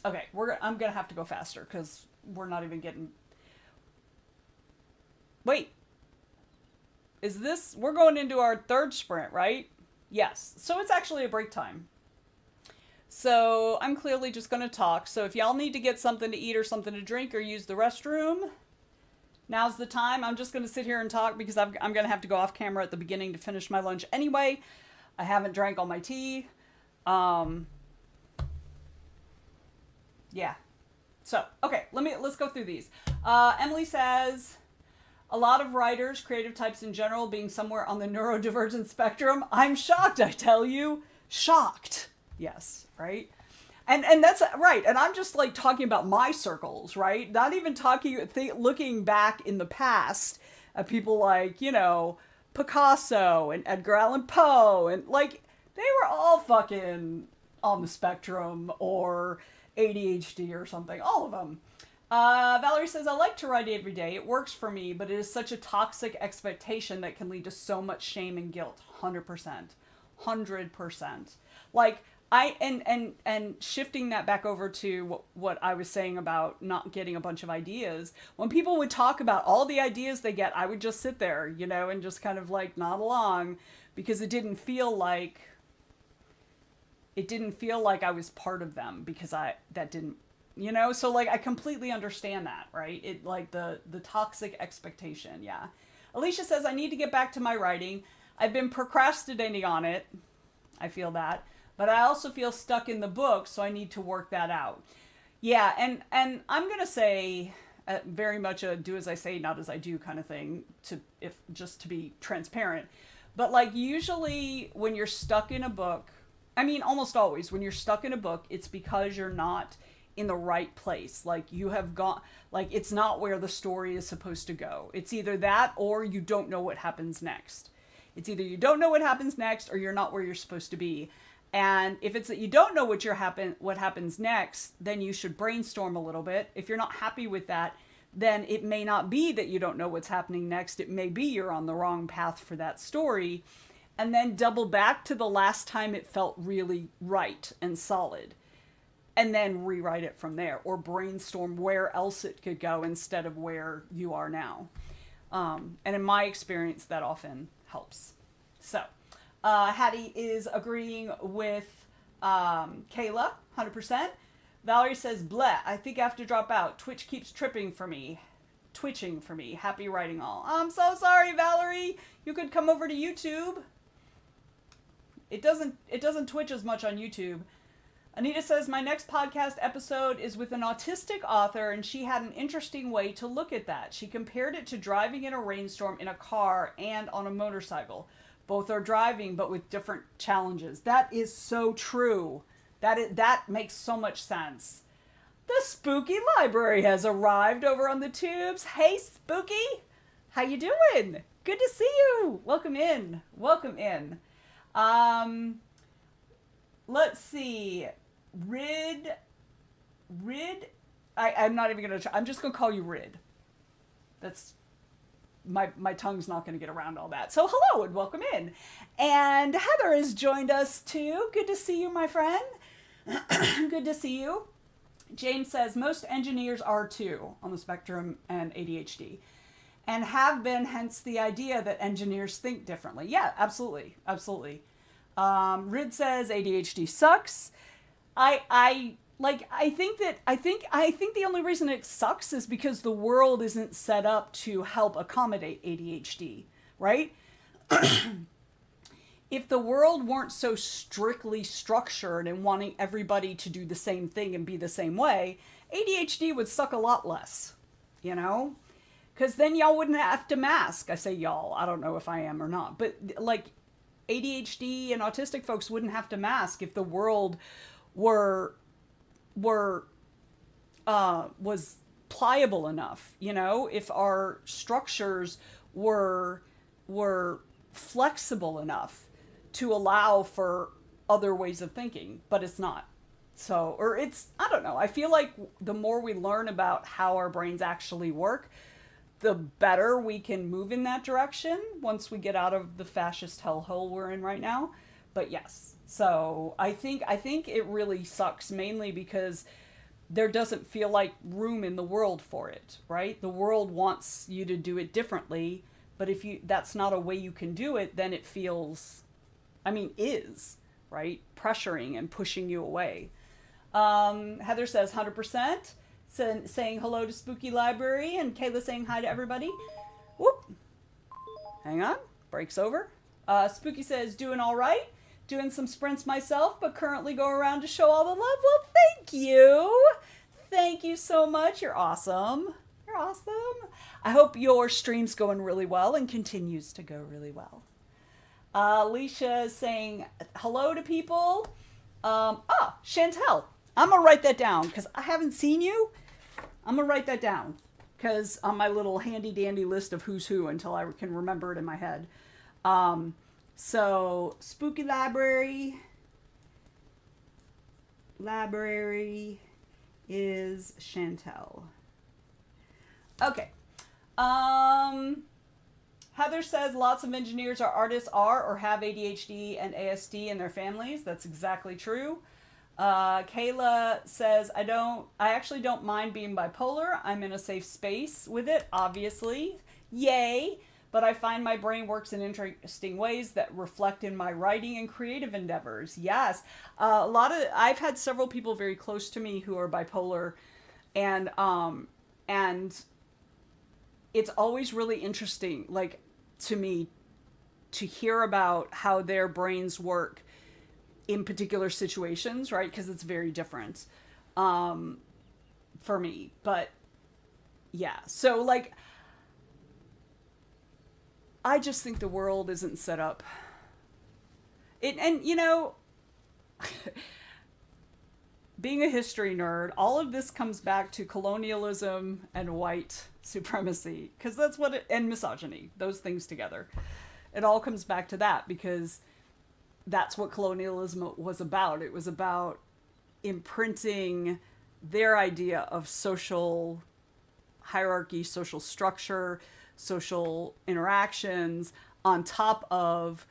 Okay, I'm gonna have to go faster because we're not even getting. Wait, we're going into our third sprint, right? Yes, so it's actually a break time. So I'm clearly just gonna talk. So if y'all need to get something to eat or something to drink or use the restroom, now's the time. I'm just going to sit here and talk because I'm going to have to go off camera at the beginning to finish my lunch anyway. I haven't drank all my tea. Yeah. So, okay, let's go through these. Emily says, a lot of writers, creative types in general, being somewhere on the neurodivergent spectrum. I'm shocked, I tell you. Shocked. Yes, right? And that's right. And I'm just like talking about my circles, right? Not even looking back in the past at people like, Picasso and Edgar Allan Poe, and like they were all fucking on the spectrum or ADHD or something. All of them. Valerie says, I like to write every day. It works for me, but it is such a toxic expectation that can lead to so much shame and guilt. 100%. 100%. Like, and shifting that back over to what I was saying about not getting a bunch of ideas. When people would talk about all the ideas they get, I would just sit there, you know, and just kind of like nod along, because it didn't feel like I was part of them, because that didn't, you know, so like I completely understand that, right? It like the toxic expectation. Yeah. Alicia says, I need to get back to my writing. I've been procrastinating on it. I feel that, but I also feel stuck in the book, so I need to work that out. Yeah. And I'm going to say very much a do as I say, not as I do kind of thing, just to be transparent. But like usually when you're stuck in a book, I mean, almost always when you're stuck in a book, it's because you're not in the right place. Like you have gone, like it's not where the story is supposed to go. It's either that or you don't know what happens next. It's either you don't know what happens next or you're not where you're supposed to be. And if it's that you don't know what happens next, then you should brainstorm a little bit. If you're not happy with that, then it may not be that you don't know what's happening next. It may be you're on the wrong path for that story. And then double back to the last time it felt really right and solid. And then rewrite it from there, or brainstorm where else it could go instead of where you are now. And in my experience, that often helps. So, Hattie is agreeing with Kayla, 100%. Valerie says, bleh, I think I have to drop out. Twitch keeps twitching for me. Happy writing all. I'm so sorry, Valerie. You could come over to YouTube. It doesn't twitch as much on YouTube. Anita says, my next podcast episode is with an autistic author, and she had an interesting way to look at that. She compared it to driving in a rainstorm in a car and on a motorcycle. Both are driving, but with different challenges. That is so true. That makes so much sense. The Spooky Library has arrived over on the tubes. Hey, Spooky. How you doing? Good to see you. Welcome in. Let's see. Rid, I'm not even going to try. I'm just going to call you Rid. That's, my tongue's not going to get around all that. So hello and welcome in. And Heather has joined us too. Good to see you, my friend. Good to see you. James says, most engineers are too on the spectrum and ADHD. And have been, hence the idea that engineers think differently. Yeah, absolutely. Absolutely. Rid says ADHD sucks. I think the only reason it sucks is because the world isn't set up to help accommodate ADHD, right? If the world weren't so strictly structured and wanting everybody to do the same thing and be the same way, ADHD would suck a lot less, you know? Because then y'all wouldn't have to mask. I say y'all, I don't know if I am or not, but like ADHD and autistic folks wouldn't have to mask if the world was pliable enough, you know, if our structures were flexible enough to allow for other ways of thinking, but it's not. So, or it's, I don't know. I feel like the more we learn about how our brains actually work, the better we can move in that direction once we get out of the fascist hellhole we're in right now. But yes, so I think it really sucks mainly because there doesn't feel like room in the world for it, right? The world wants you to do it differently, but if that's not a way you can do it, then it feels, is, right? Pressuring and pushing you away. Heather says 100%. Saying hello to Spooky Library, and Kayla saying hi to everybody. Whoop. Hang on. Breaks over. Spooky says, doing all right. Doing some sprints myself, but currently go around to show all the love. Well, thank you. Thank you so much. You're awesome. You're awesome. I hope your stream's going really well and continues to go really well. Alicia is saying hello to people. Chantel. I'm going to write that down because I haven't seen you. I'm going to write that down because on my little handy dandy list of who's who until I can remember it in my head. So spooky library is Chantel. Okay. Um, Heather says lots of engineers or artists are or have ADHD and ASD in their families. That's exactly true. Kayla says I actually don't mind being bipolar. I'm in a safe space with it, obviously. Yay. But I find my brain works in interesting ways that reflect in my writing and creative endeavors. Yes. I've had several people very close to me who are bipolar, and it's always really interesting, like, to me, to hear about how their brains work in particular situations, right? Because it's very different for me. But yeah, so like, I just think the world isn't set up. And being a history nerd, all of this comes back to colonialism and white supremacy, because that's what and misogyny, those things together. It all comes back to that, because that's what colonialism was about. It was about imprinting their idea of social hierarchy, social structure, social interactions on top of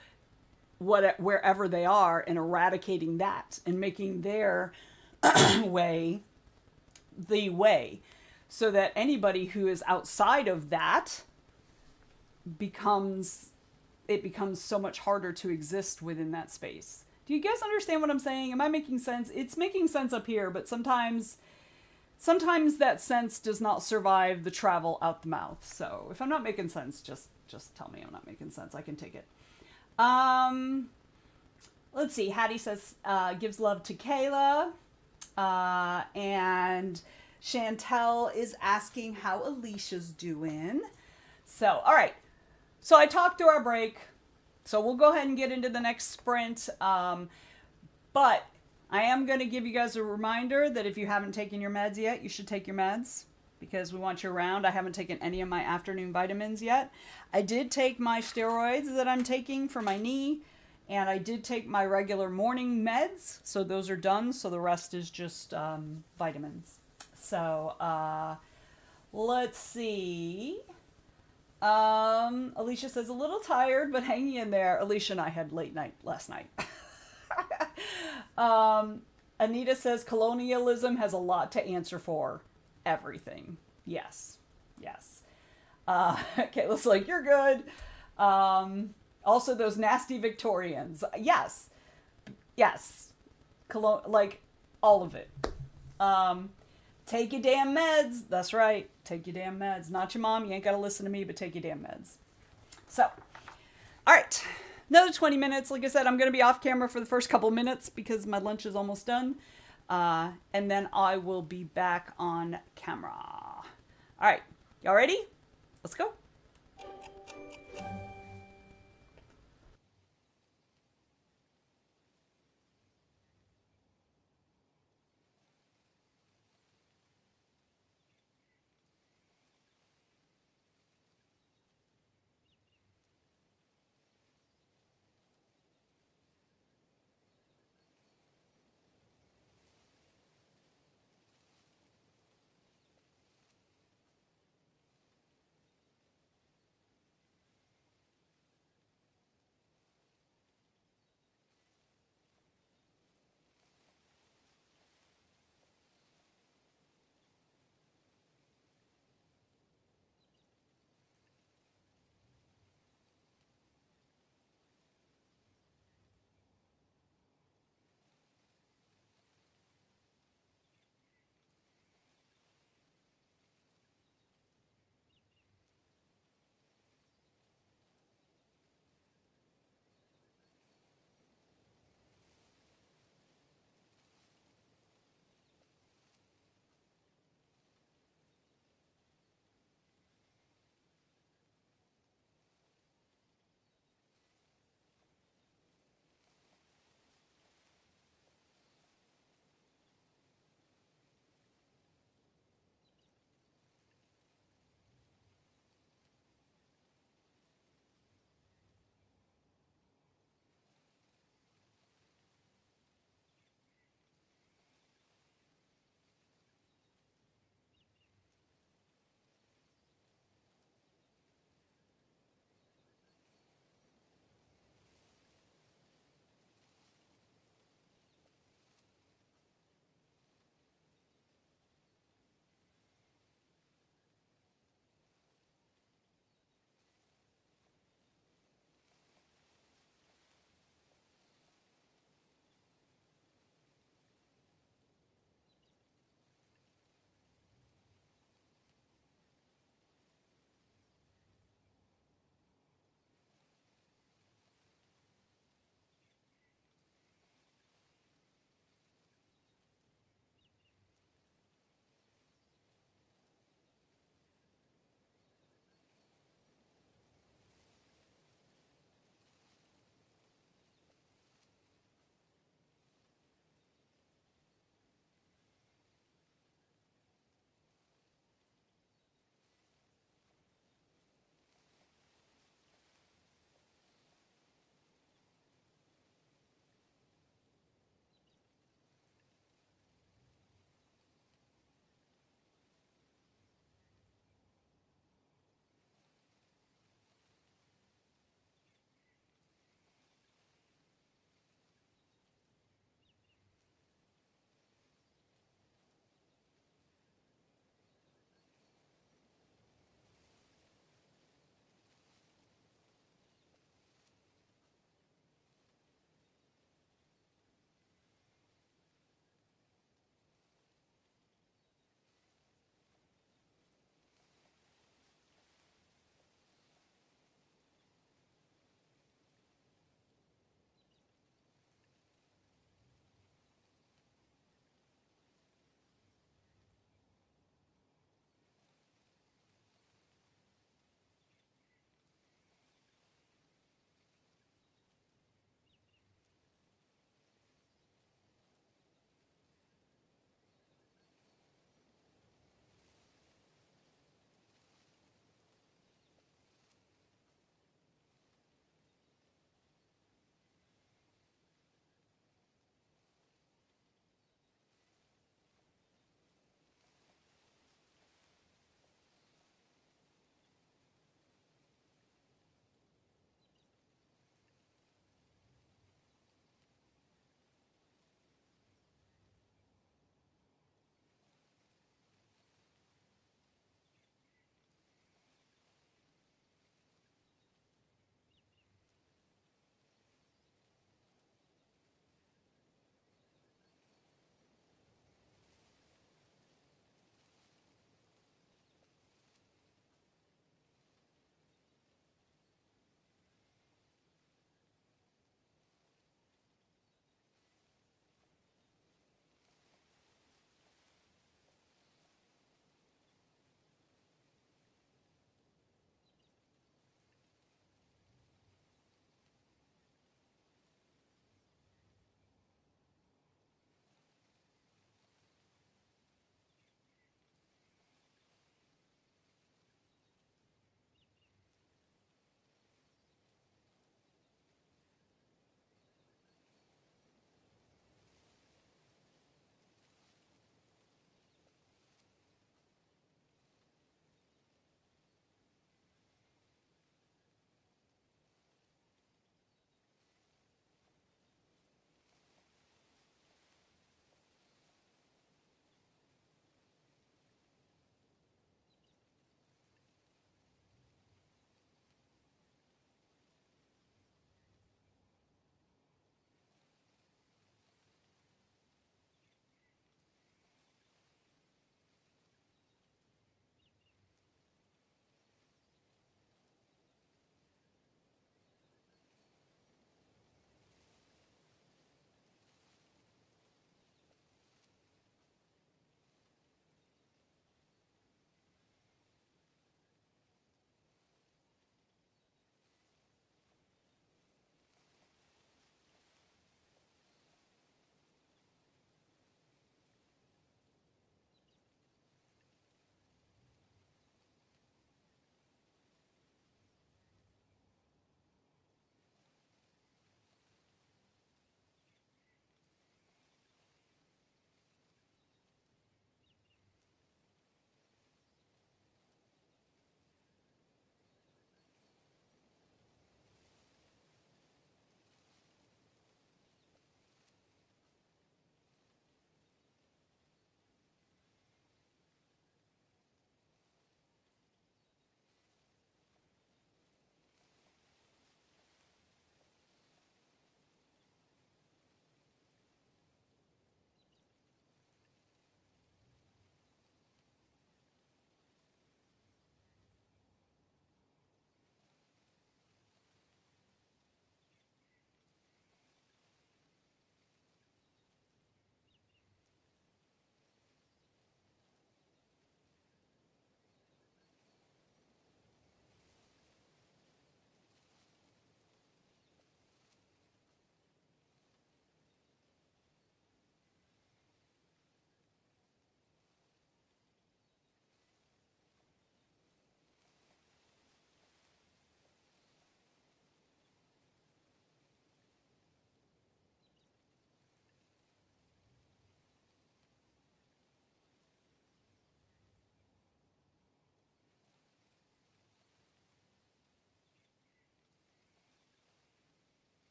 wherever they are, and eradicating that and making their way the way, so that anybody who is outside of that becomes so much harder to exist within that space. Do you guys understand what I'm saying? Am I making sense? It's making sense up here, but sometimes that sense does not survive the travel out the mouth. So if I'm not making sense, just tell me I'm not making sense. I can take it. Let's see. Hattie says, gives love to Kayla. And Chantel is asking how Alicia's doing. So, all right. So I talked through our break. So we'll go ahead and get into the next sprint. But I am going to give you guys a reminder that if you haven't taken your meds yet, you should take your meds, because we want you around. I haven't taken any of my afternoon vitamins yet. I did take my steroids that I'm taking for my knee, and I did take my regular morning meds. So those are done. So the rest is just vitamins. So let's see. Alicia says, a little tired, but hanging in there. Alicia and I had late night last night. Anita says, colonialism has a lot to answer for. Everything. Yes. Yes. Kayla's like, you're good. Also, those nasty Victorians. Yes. Yes. Like, all of it. Take your damn meds. That's right. Take your damn meds. Not your mom. You ain't got to listen to me, but take your damn meds. So, all right. Another 20 minutes. Like I said, I'm going to be off camera for the first couple minutes because my lunch is almost done. And then I will be back on camera. All right. Y'all ready? Let's go.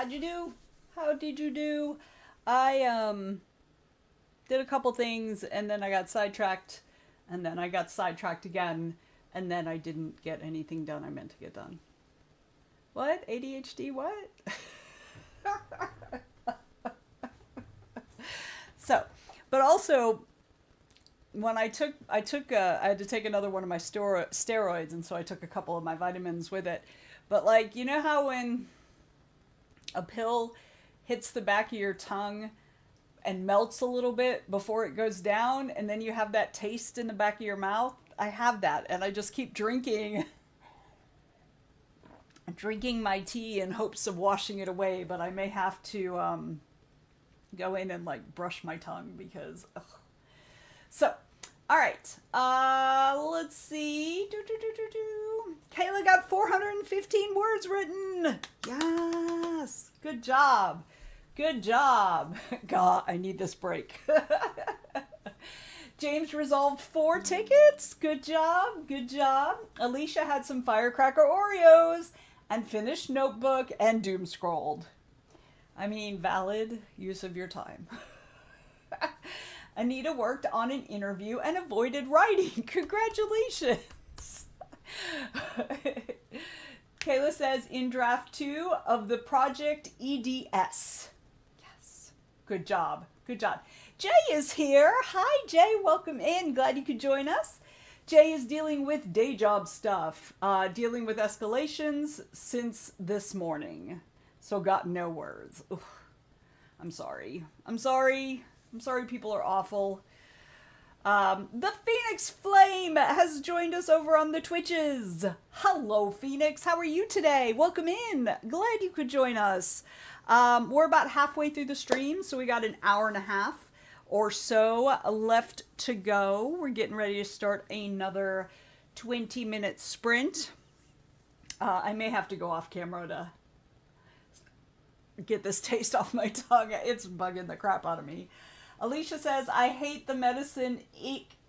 How'd you do? How did you do? I did a couple things and then I got sidetracked and then I got sidetracked again and then I didn't get anything done I meant to get done. What? ADHD what? So, but also when I had to take another one of my steroids, and so I took a couple of my vitamins with it. But like, you know how when a pill hits the back of your tongue and melts a little bit before it goes down, and then you have that taste in the back of your mouth? I have that, and I just keep drinking my tea in hopes of washing it away, but I may have to go in and like brush my tongue because ugh. So all right, let's see. Kayla got 415 words written. Yes, good job, God, I need this break. James resolved 4 tickets. Good job. Alicia had some firecracker Oreos and finished Notebook and doom scrolled. I mean, valid use of your time. Anita worked on an interview and avoided writing. Congratulations. Kayla says in draft 2 of the project EDS. Yes. Good job. Jay is here. Hi, Jay. Welcome in. Glad you could join us. Jay is dealing with day job stuff, dealing with escalations since this morning. So got no words. Oof. I'm sorry. People are awful. The Phoenix Flame has joined us over on the Twitches. Hello, Phoenix. How are you today? Welcome in. Glad you could join us. We're about halfway through the stream, so we got an hour and a half or so left to go. We're getting ready to start another 20-minute sprint. I may have to go off camera to get this taste off my tongue. It's bugging the crap out of me. Alicia says, I hate the medicine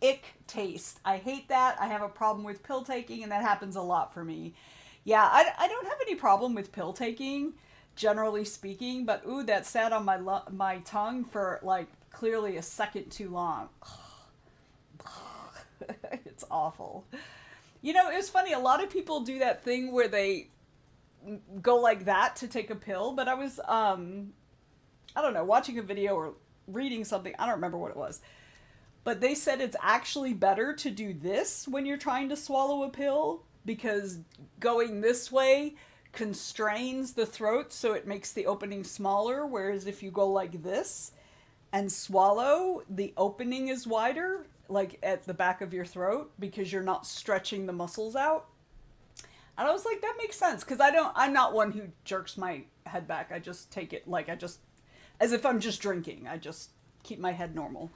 ick taste. I hate that. I have a problem with pill taking, and that happens a lot for me. Yeah, I don't have any problem with pill taking, generally speaking, but ooh, that sat on my tongue for like clearly a second too long. It's awful. You know, it was funny. A lot of people do that thing where they go like that to take a pill, but I was, I don't know, watching a video or reading something, I don't remember what it was, but they said it's actually better to do this when you're trying to swallow a pill because going this way constrains the throat so it makes the opening smaller, whereas if you go like this and swallow, the opening is wider, like at the back of your throat, because you're not stretching the muscles out. And I was like, that makes sense, because I'm not one who jerks my head back. I just take it like as if I'm just drinking. I just keep my head normal.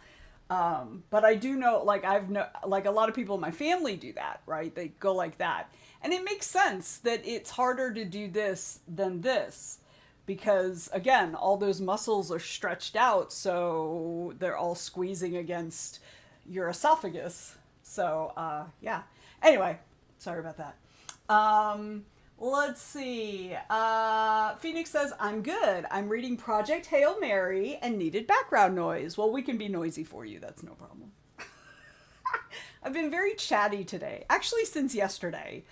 But I do know, like a lot of people in my family do that, right? They go like that. And it makes sense that it's harder to do this than this. Because, again, all those muscles are stretched out, so they're all squeezing against your esophagus. So, yeah. Anyway, sorry about that. Let's see. Phoenix says, I'm good. I'm reading Project Hail Mary and needed background noise. Well, we can be noisy for you. That's no problem. I've been very chatty today. Actually, since yesterday.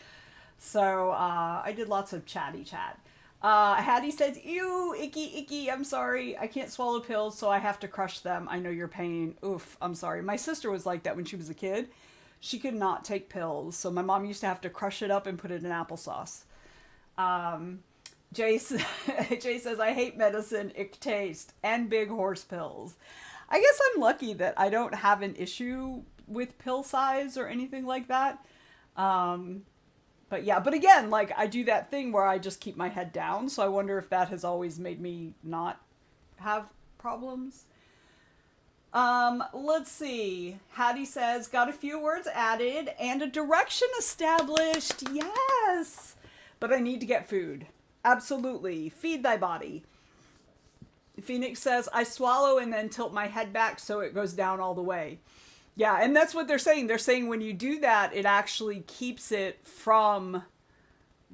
So, I did lots of chatty chat. Hattie says, ew, icky, I'm sorry. I can't swallow pills, so I have to crush them. I know your pain. Oof, I'm sorry. My sister was like that when she was a kid. She could not take pills, so my mom used to have to crush it up and put it in applesauce. Jay says, I hate medicine, ick taste, and big horse pills. I guess I'm lucky that I don't have an issue with pill size or anything like that. But yeah, but again, like I do that thing where I just keep my head down, so I wonder if that has always made me not have problems. Let's see. Hattie says, got a few words added and a direction established. Yes. But I need to get food. Absolutely. Feed thy body. Phoenix says, I swallow and then tilt my head back so it goes down all the way. Yeah, and that's what they're saying. They're saying when you do that, it actually keeps it from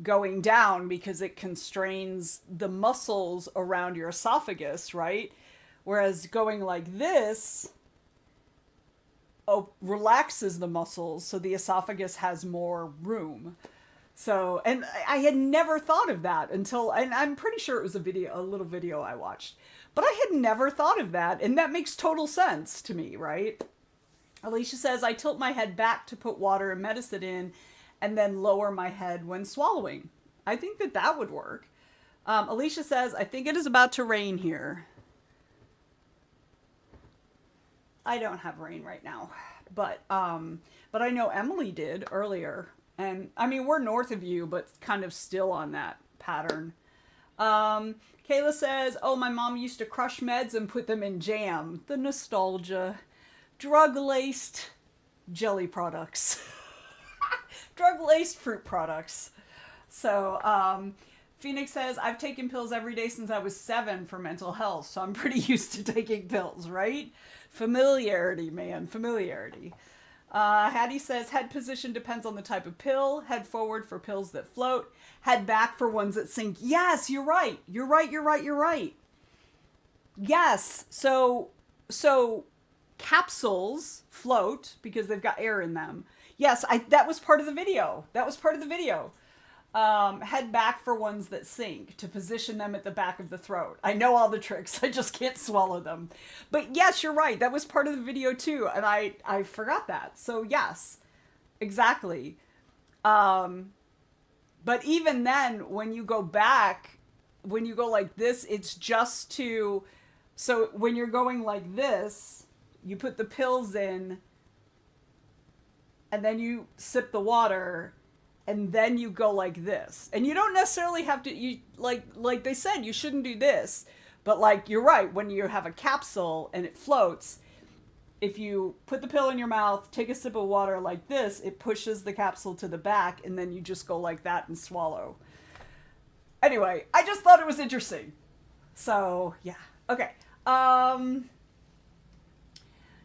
going down because it constrains the muscles around your esophagus, right? Whereas going like this relaxes the muscles, so the esophagus has more room. So, and I had never thought of that until, and I'm pretty sure it was a little video I watched, but I had never thought of that, and that makes total sense to me, right? Alicia says, I tilt my head back to put water and medicine in, and then lower my head when swallowing. I think that that would work. Alicia says, I think it is about to rain here. I don't have rain right now, but I know Emily did earlier. And I mean, we're north of you, but kind of still on that pattern. Kayla says, oh, my mom used to crush meds and put them in jam. The nostalgia. Drug-laced jelly products. Drug-laced fruit products. So, Phoenix says, I've taken pills every day since I was 7 for mental health, so I'm pretty used to taking pills, right? Familiarity, man. Familiarity. Hattie says, head position depends on the type of pill. Head forward for pills that float. Head back for ones that sink. Yes, you're right. You're right. Yes. So capsules float because they've got air in them. Yes, that was part of the video. Head back for ones that sink to position them at the back of the throat. I know all the tricks. I just can't swallow them. But yes, you're right. That was part of the video too. And I forgot that. So yes, exactly. But even then, when you go back, when you go like this, it's just to, so when you're going like this, you put the pills in and then you sip the water. And then you go like this. And you don't necessarily have to, you like they said, you shouldn't do this. But like, you're right, when you have a capsule and it floats, if you put the pill in your mouth, take a sip of water like this, it pushes the capsule to the back, and then you just go like that and swallow. Anyway, I just thought it was interesting. So, yeah. Okay.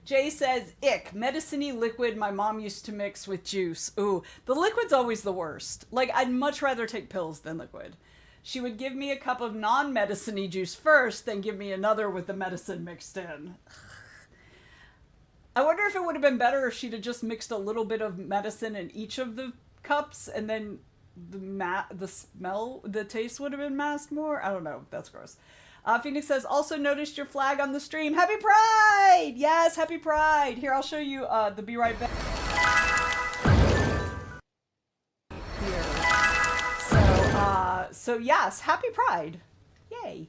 Jay says, ick, medicine-y liquid my mom used to mix with juice. Ooh, the liquid's always the worst. Like, I'd much rather take pills than liquid. She would give me a cup of non-medicine-y juice first, then give me another with the medicine mixed in. I wonder if it would have been better if she'd have just mixed a little bit of medicine in each of the cups, and then the taste would have been masked more? I don't know. That's gross. Phoenix says, also noticed your flag on the stream. Happy Pride! Yes, happy Pride. Here, I'll show you the Be Right Back. Here. So yes, happy Pride. Yay.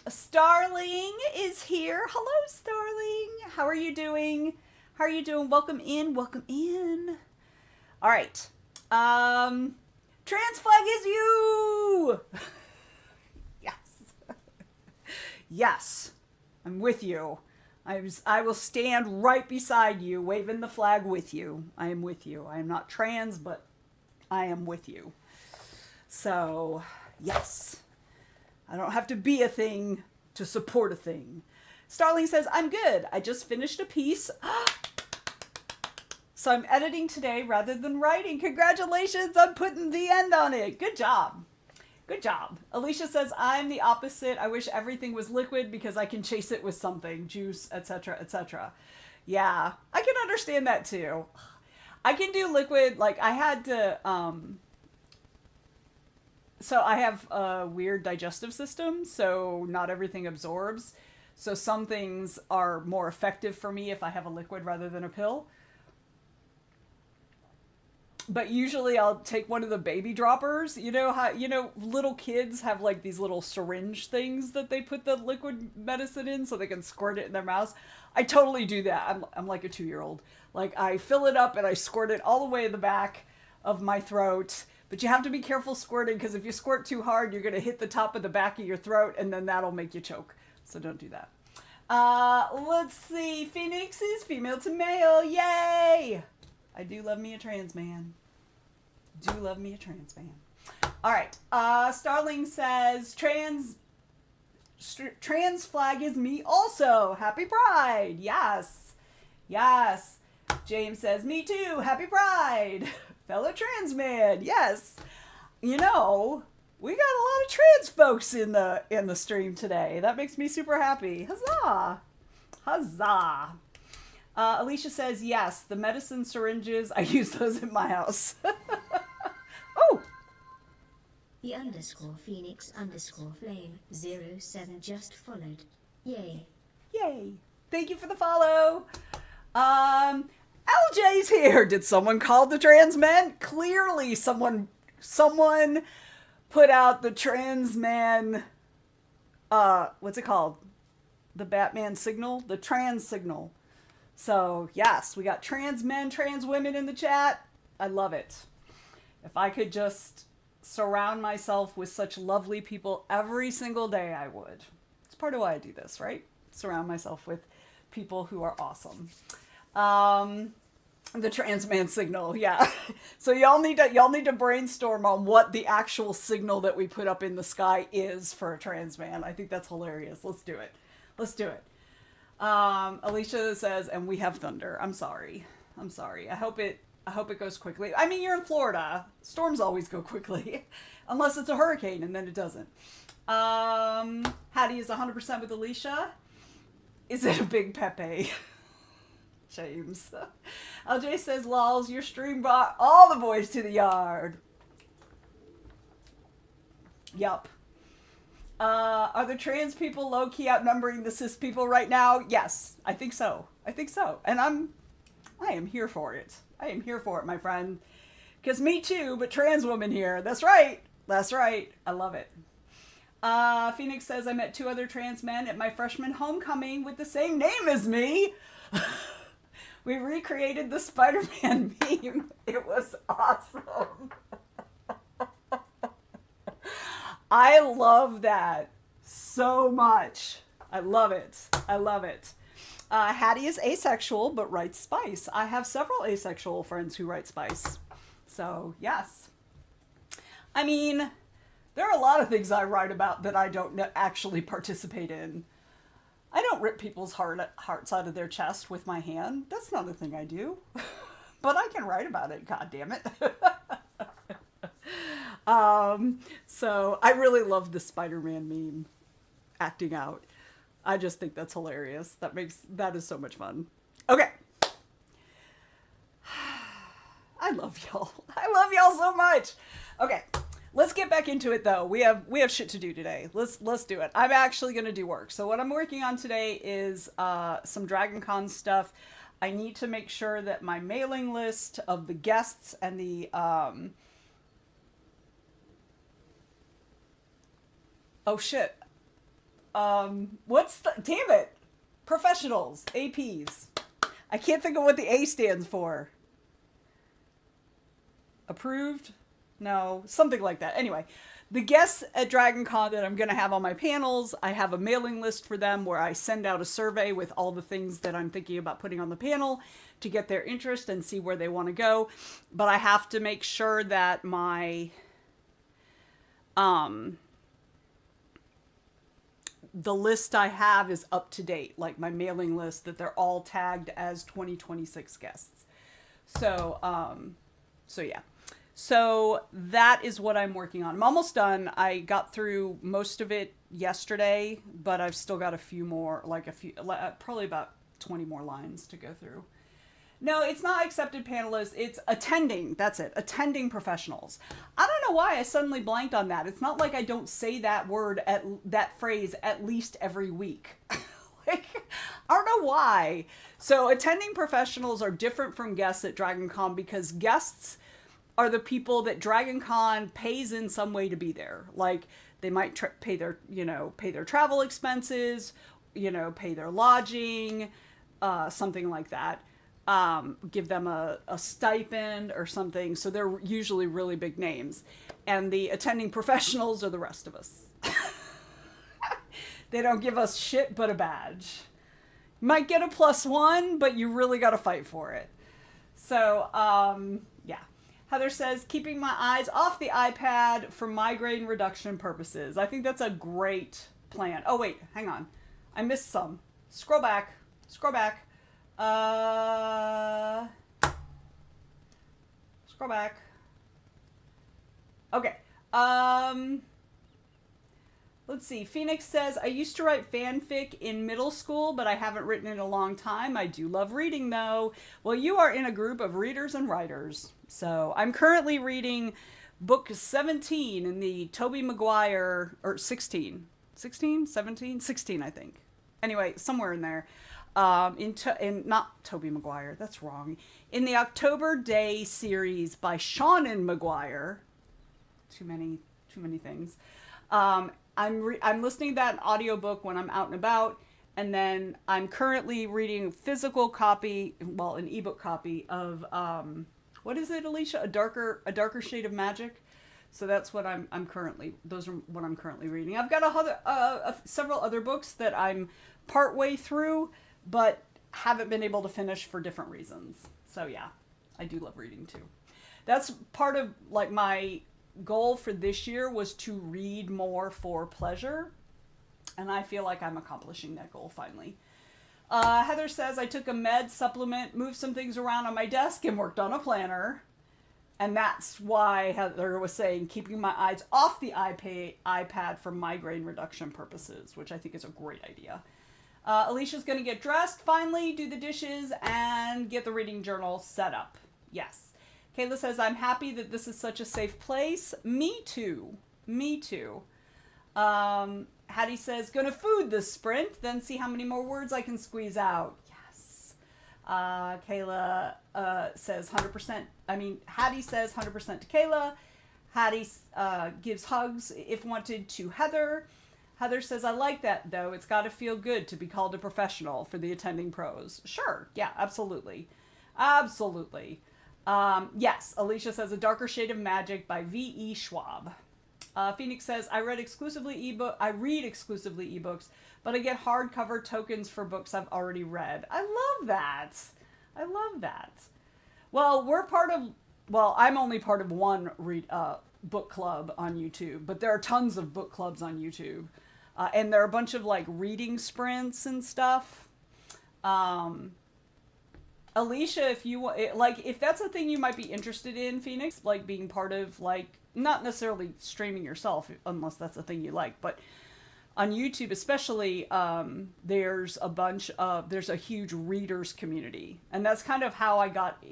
Starling is here. Hello, Starling. How are you doing? Welcome in. All right. Trans flag is you! Yes, I'm with you. I will stand right beside you, waving the flag with you. I am with you. I am not trans, but I am with you. So, yes. I don't have to be a thing to support a thing. Starling says, I'm good. I just finished a piece. So I'm editing today rather than writing. Congratulations on putting the end on it. Good job. Good job. Alicia says, I'm the opposite. I wish everything was liquid because I can chase it with something, juice, etc., etc. Yeah, I can understand that too. I can do liquid, like I had to, so I have a weird digestive system, so not everything absorbs. So some things are more effective for me if I have a liquid rather than a pill. But usually I'll take one of the baby droppers. You know how, little kids have like these little syringe things that they put the liquid medicine in so they can squirt it in their mouths. I totally do that. I'm like a 2-year-old. Like I fill it up and I squirt it all the way in the back of my throat. But you have to be careful squirting because if you squirt too hard, you're going to hit the top of the back of your throat and then that'll make you choke. So don't do that. Let's see. Phoenix is female to male. Yay! I do love me a trans man. All right. Starling says, trans flag is me also. Happy Pride. Yes. James says, me too. Happy Pride. Fellow trans man. Yes. you know, we got a lot of trans folks in the stream today. That makes me super happy. Huzzah! Huzzah! Alicia says, yes, the medicine syringes, I use those in my house. Oh!
The _Phoenix_Flame 07 just followed. Yay.
Yay. Thank you for the follow. LJ's here. Did someone call the trans men? Clearly someone put out the trans man, what's it called? The Batman signal? The trans signal. So, yes, we got trans men, trans women in the chat. I love it. If I could just surround myself with such lovely people every single day, I would. It's part of why I do this, right? Surround myself with people who are awesome. The trans man signal, yeah. So y'all need to brainstorm on what the actual signal that we put up in the sky is for a trans man. I think that's hilarious. Let's do it. Let's do it. Alicia says, and we have thunder. I'm sorry. I hope it goes quickly. I mean, you're in Florida. Storms always go quickly. Unless it's a hurricane, and then it doesn't. Hattie is 100% with Alicia. Is it a big Pepe? James. LJ says, lols, your stream brought all the boys to the yard. Yup. Are the trans people low-key outnumbering the cis people right now? Yes, I think so. And I am here for it. I am here for it, my friend. Because me too, but trans woman here. That's right. I love it. Phoenix says, I met 2 other trans men at my freshman homecoming with the same name as me. We recreated the Spider-Man meme. It was awesome. I love that so much. I love it. Hattie is asexual, but writes spice. I have several asexual friends who write spice. So, yes. I mean, there are a lot of things I write about that I don't actually participate in. I don't rip people's hearts out of their chest with my hand. That's not a thing I do. But I can write about it, god damn it. So I really love the Spider-Man meme acting out. I just think that's hilarious. That is so much fun. Okay. I love y'all. I love y'all so much. Okay. Let's get back into it though. We have shit to do today. Let's do it. I'm actually going to do work. So what I'm working on today is some Dragon Con stuff. I need to make sure that my mailing list of the guests and the oh shit. What's the damn it? Professionals, APs. I can't think of what the A stands for. Approved? No, something like that. Anyway, the guests at Dragon Con that I'm going to have on my panels, I have a mailing list for them where I send out a survey with all the things that I'm thinking about putting on the panel to get their interest and see where they want to go. But I have to make sure that my the list I have is up to date, like my mailing list, that they're all tagged as 2026 guests. So yeah. So that is what I'm working on. I'm almost done. I got through most of it yesterday, but I've still got a few more, probably about 20 more lines to go through. No, it's not accepted panelists. It's attending. That's it. Attending professionals. I don't know why I suddenly blanked on that. It's not like I don't say that that phrase at least every week. I don't know why. So attending professionals are different from guests at Dragon Con because guests are the people that Dragon Con pays in some way to be there. Like they might pay their travel expenses, pay their lodging, something like that. Give them a stipend or something. So they're usually really big names. And the attending professionals are the rest of us. They don't give us shit but a badge. You might get a +1, but you really got to fight for it. So, yeah. Heather says, keeping my eyes off the iPad for migraine reduction purposes. I think that's a great plan. Oh, wait, hang on. I missed some. Scroll back. Scroll back. Scroll back. Okay. Um, let's see. Phoenix says, I used to write fanfic in middle school, but I haven't written in a long time. I do love reading, though. Well, you are in a group of readers and writers. So I'm currently reading book 17 in the Tobey Maguire, or 16, 16, 17, 16, I think. Anyway, somewhere in there. In not Tobey Maguire, that's wrong. In the October Day series by Seanan Maguire. Too many things. I'm listening to that audiobook when I'm out and about, and then I'm currently reading physical copy, well, an ebook copy of what is it, Alicia? A darker shade of magic. So that's what I'm currently. Those are what I'm currently reading. I've got several other books that I'm partway through, but haven't been able to finish for different reasons. So yeah, I do love reading too. That's part of like my goal for this year was to read more for pleasure, and I feel like I'm accomplishing that goal finally. Heather says, I took a med supplement, moved some things around on my desk, and worked on a planner. And that's why Heather was saying keeping my eyes off the iPad for migraine reduction purposes, which I think is a great idea. Alicia's going to get dressed, finally, do the dishes, and get the reading journal set up. Yes. Kayla says, I'm happy that this is such a safe place. Me too. Me too. Hattie says, gonna food this sprint, then see how many more words I can squeeze out. Yes. Kayla says 100%. Hattie says 100% to Kayla. Hattie gives hugs, if wanted, to Heather. Heather says, I like that, though. It's got to feel good to be called a professional for the attending pros. Sure. Yeah, absolutely. Absolutely. Yes, Alicia says, A Darker Shade of Magic by V.E. Schwab. Phoenix says, I read exclusively ebooks, but I get hardcover tokens for books I've already read. I love that. I love that. Well, I'm only part of one book club on YouTube, but there are tons of book clubs on YouTube. And there are a bunch of like reading sprints and stuff. Alicia, if that's a thing you might be interested in, Phoenix, like being part of, like, not necessarily streaming yourself, unless that's a thing you like, but on YouTube especially, there's a huge readers community. And that's kind of how I got,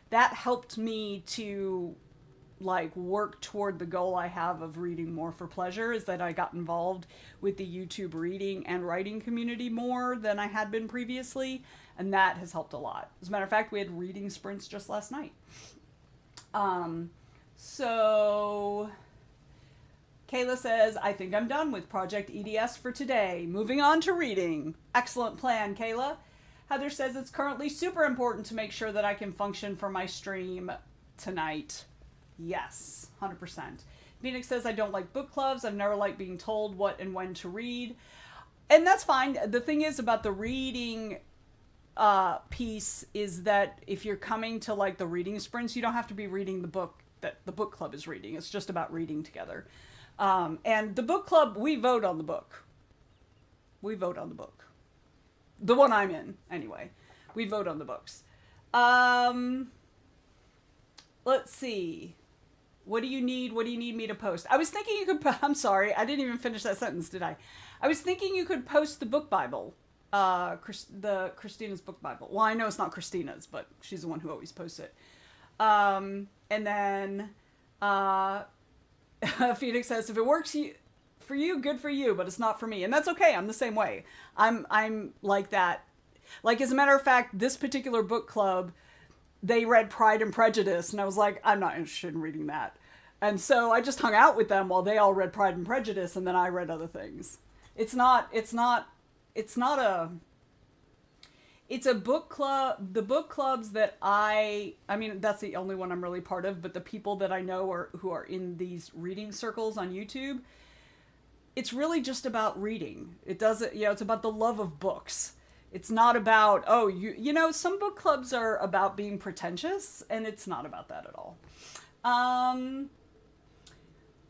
that helped me to, like, work toward the goal I have of reading more for pleasure, is that I got involved with the YouTube reading and writing community more than I had been previously, and that has helped a lot. As a matter of fact, we had reading sprints just last night. So Kayla says, I think I'm done with Project EDS for today.Moving on to reading. Excellent plan, Kayla. Heather says, it's currently super important to make sure that I can function for my stream tonight. Yes, 100%. Phoenix says, I don't like book clubs. I've never liked being told what and when to read. And that's fine. The thing is about the reading piece is that if you're coming to like the reading sprints, you don't have to be reading the book that the book club is reading. It's just about reading together. And the book club, we vote on the book. We vote on the book. The one I'm in, anyway. We vote on the books. Let's see. What do you need? What do you need me to post? I was thinking you could... I'm sorry. I didn't even finish that sentence, did I? I was thinking you could post the book Bible. Christina's book Bible. Well, I know it's not Christina's, but she's the one who always posts it. And then Phoenix says, if it works for you, good for you, but it's not for me. And that's okay. I'm the same way. I'm like that. Like, as a matter of fact, this particular book club, they read Pride and Prejudice, and I was like, I'm not interested in reading that. And so I just hung out with them while they all read Pride and Prejudice, and then I read other things. It's a book club. The book clubs that I mean, that's the only one I'm really part of, but the people that I know who are in these reading circles on YouTube, it's really just about reading. It doesn't, it's about the love of books. It's not about, some book clubs are about being pretentious, and it's not about that at all.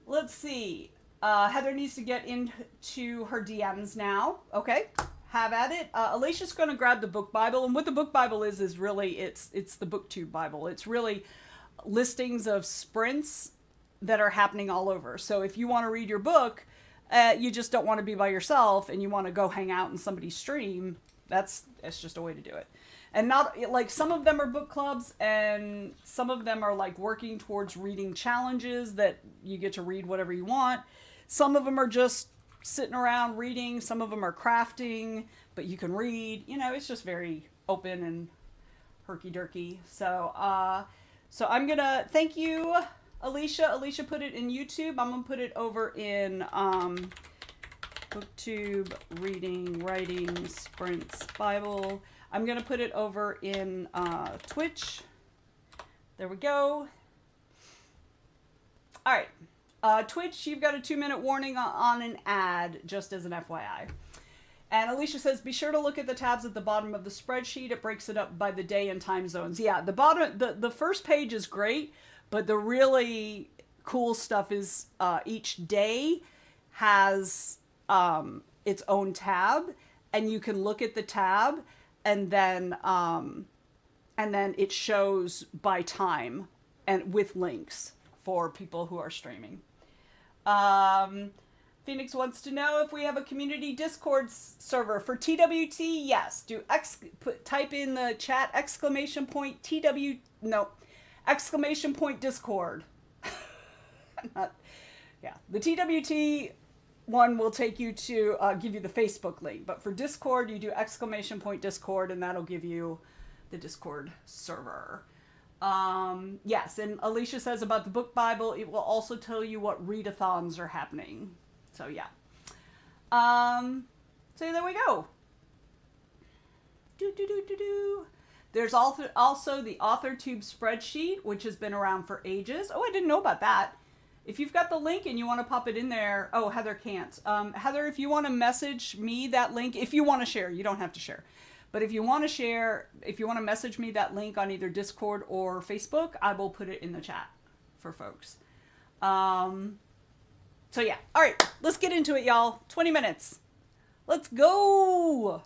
Let's see. Heather needs to get into her DMs now. Okay, have at it. Alicia's going to grab the book Bible, and what the book Bible is really, it's the BookTube Bible. It's really listings of sprints that are happening all over. So if you want to read your book, you just don't want to be by yourself and you want to go hang out in somebody's stream, it's just a way to do it. And not like some of them are book clubs and some of them are like working towards reading challenges that you get to read whatever you want. Some of them are just sitting around reading. Some of them are crafting, but you can read. You know, it's just very open and herky-jerky. So I'm gonna thank you, Alicia. Alicia put it in YouTube. I'm gonna put it over in BookTube, Reading, Writing, Sprints, Bible. I'm gonna put it over in Twitch. There we go. All right. Twitch, you've got a 2-minute warning on an ad, just as an FYI. And Alicia says, be sure to look at the tabs at the bottom of the spreadsheet. It breaks it up by the day and time zones. Yeah, the first page is great, but the really cool stuff is each day has its own tab, and you can look at the tab, and then it shows by time and with links for people who are streaming. Phoenix wants to know if we have a community Discord server for TWT. Yes. Type in the chat !Discord. Yeah. The TWT one will take you to give you the Facebook link, but for Discord you do !Discord and that'll give you the Discord server. Yes, and Alicia says about the book Bible, it will also tell you what readathons are happening. So yeah. So there we go. There's also the AuthorTube spreadsheet, which has been around for ages. Oh, I didn't know about that. If you've got the link and you want to pop it in there, oh, Heather can't. Heather, if you want to message me that link, if you want to share, you don't have to share. But if you want to share, if you want to message me that link on either Discord or Facebook, I will put it in the chat for folks. So yeah. All right, let's get into it, y'all. 20 minutes. Let's go.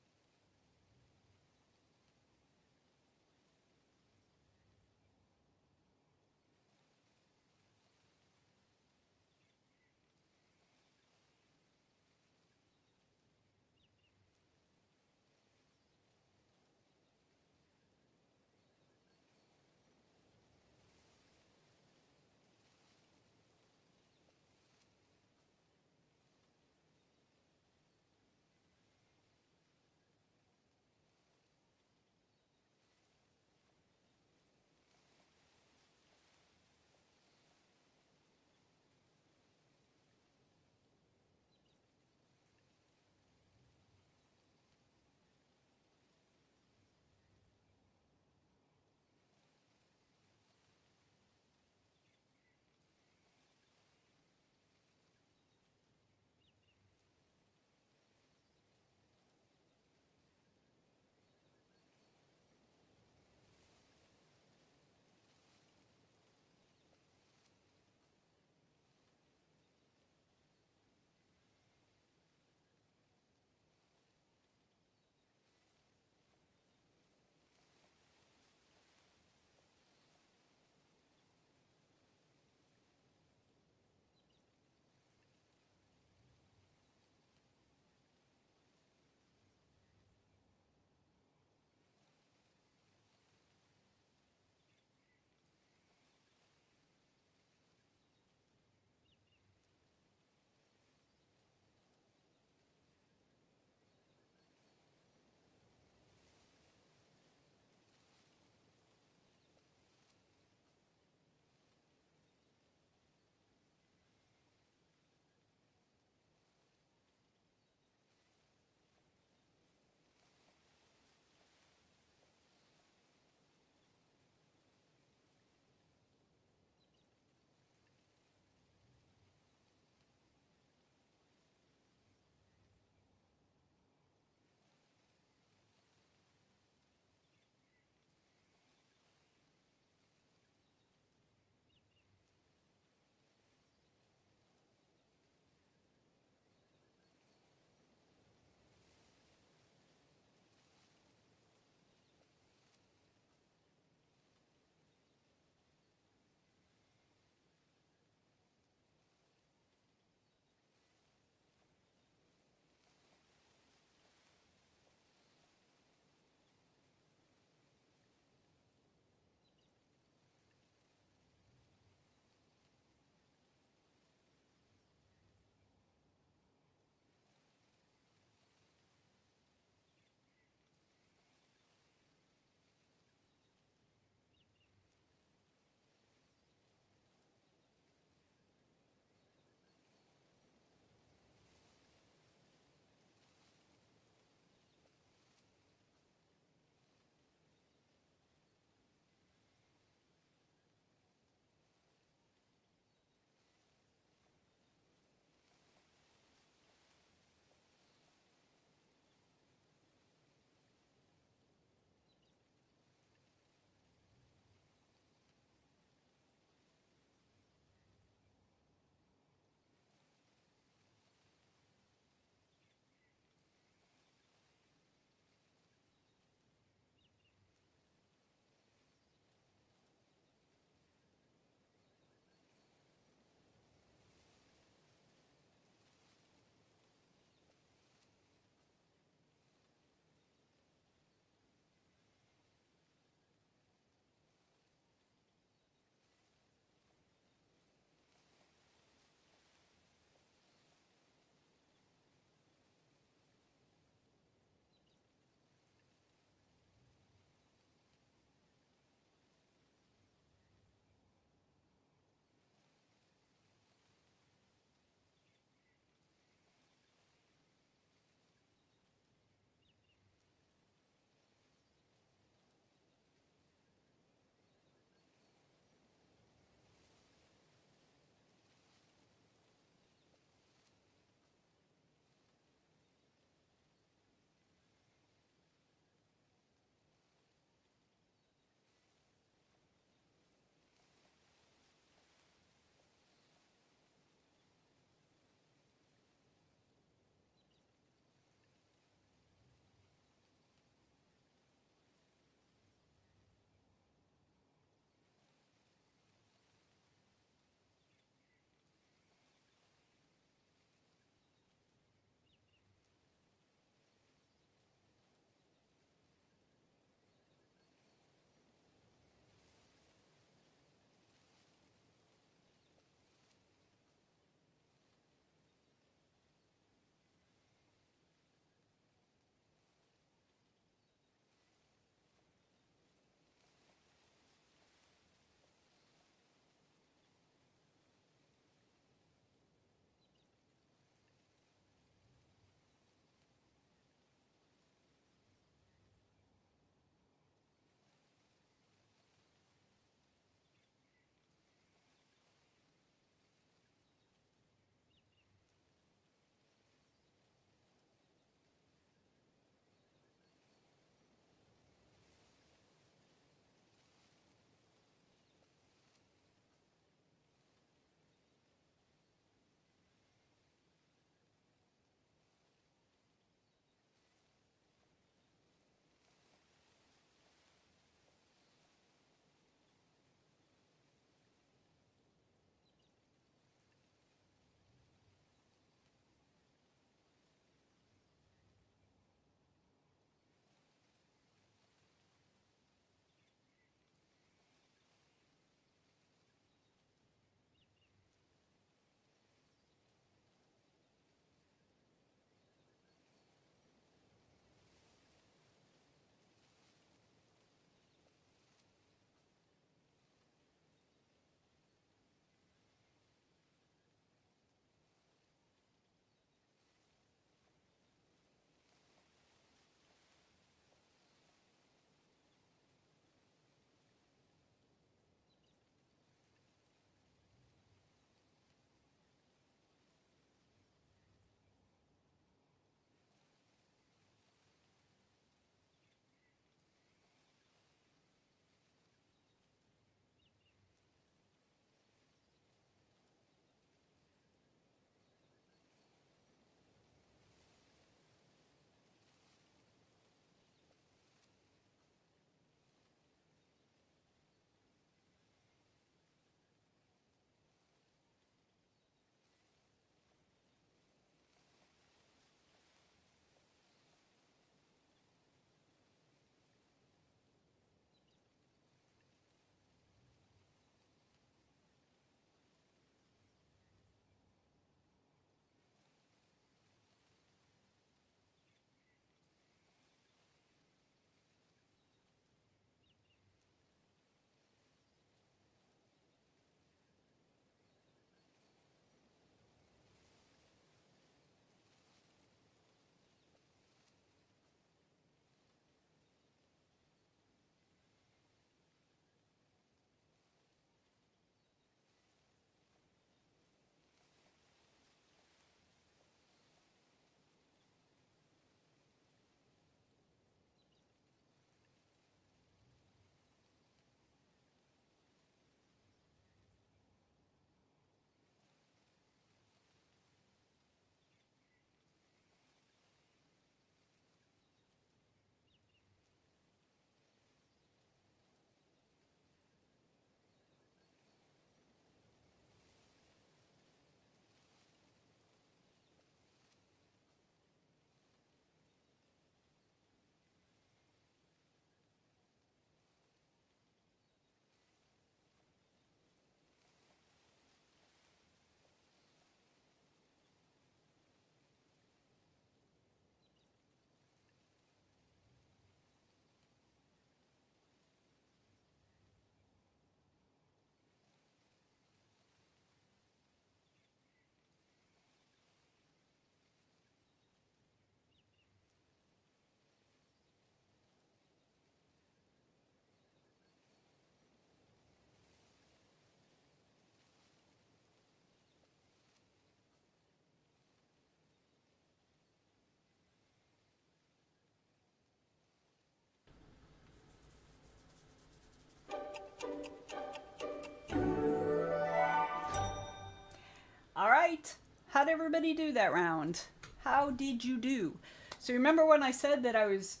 How'd everybody do that round? How did you do? So remember when I said that I was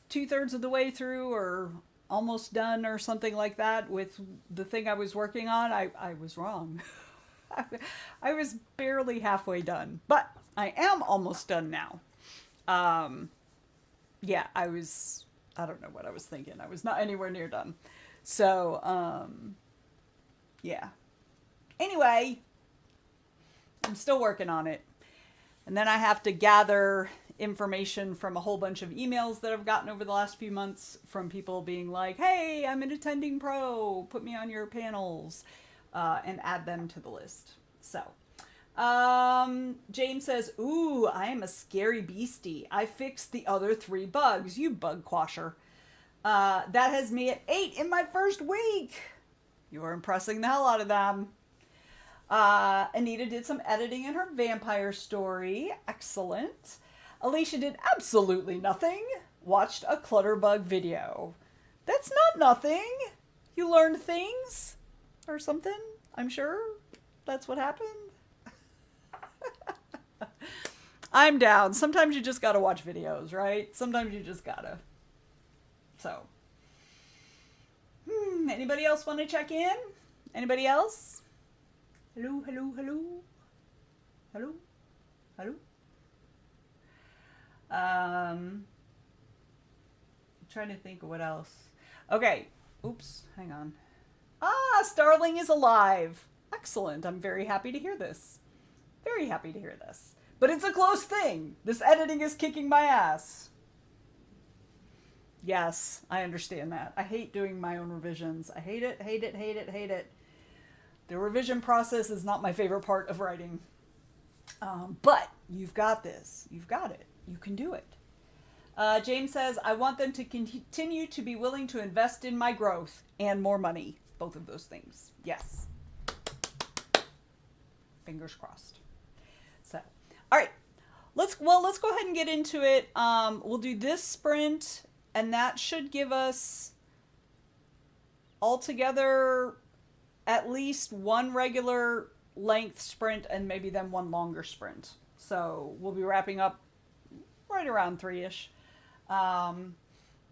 2/3 of the way through or almost done or something like that with the thing I was working on? I was wrong. I was barely halfway done, but I am almost done now. Yeah, I don't know what I was thinking. I was not anywhere near done. So, yeah. Anyway, I'm still working on it. And then I have to gather information from a whole bunch of emails that I've gotten over the last few months from people being like, hey, I'm an attending pro, put me on your panels, and add them to the list. So, James says, ooh, I am a scary beastie. I fixed the other 3 bugs, you bug quasher. That has me at 8 in my first week. You are impressing the hell out of them. Anita did some editing in her vampire story. Excellent. Alicia did absolutely nothing. Watched a Clutterbug video. That's not nothing. You learned things or something, I'm sure. That's what happened. I'm down. Sometimes you just gotta watch videos, right? Sometimes you just gotta. So. Anybody else want to check in? Anybody else? Hello, hello, hello. Hello? Hello? I'm trying to think of what else. Okay. Oops, hang on. Starling is alive. Excellent. I'm very happy to hear this. Very happy to hear this. But it's a close thing. This editing is kicking my ass. Yes, I understand that. I hate doing my own revisions. I hate it, hate it, hate it, hate it. The revision process is not my favorite part of writing. But you've got this. You've got it. You can do it. James says, I want them to continue to be willing to invest in my growth and more money. Both of those things. Yes. Fingers crossed. So, all right. Let's go ahead and get into it. We'll do this sprint, and that should give us altogether at least one regular length sprint and maybe then one longer sprint. So we'll be wrapping up right around 3-ish.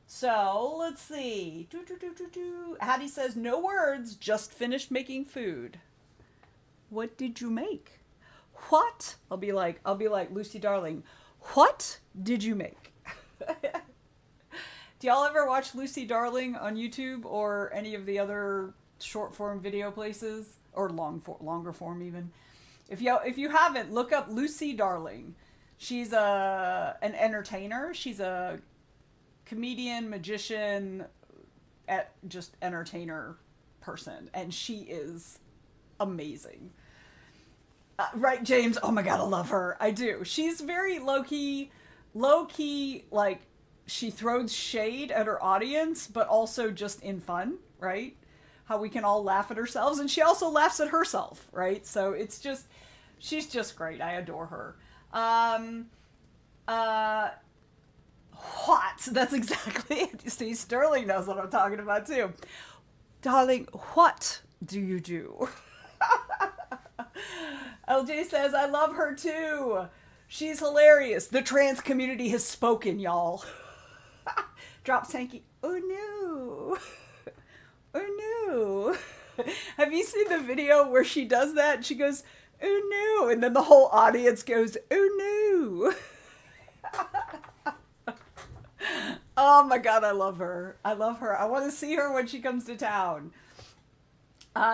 So let's see. Hattie says, no words, just finished making food. What did you make? What? I'll be like, Lucy Darling, what did you make? Do y'all ever watch Lucy Darling on YouTube or any of the other short form video places, or longer form even? If you haven't, look up Lucy Darling. She's an entertainer. She's a comedian, magician, just entertainer person, and she is amazing. Right, James? Oh my god, I love her. I do. She's very low-key, like, she throws shade at her audience, but also just in fun, right? How we can all laugh at ourselves, and she also laughs at herself, right? So it's just, she's just great. I adore her. What? That's exactly it. You see, Sterling knows what I'm talking about too. Darling, what do you do? LJ says, I love her too. She's hilarious. The trans community has spoken, y'all. Drop Tanky. Oh no. Oh no. Have you seen the video where she does that? She goes, oh no. And then the whole audience goes, oh no. Oh my god, I love her. I love her. I want to see her when she comes to town.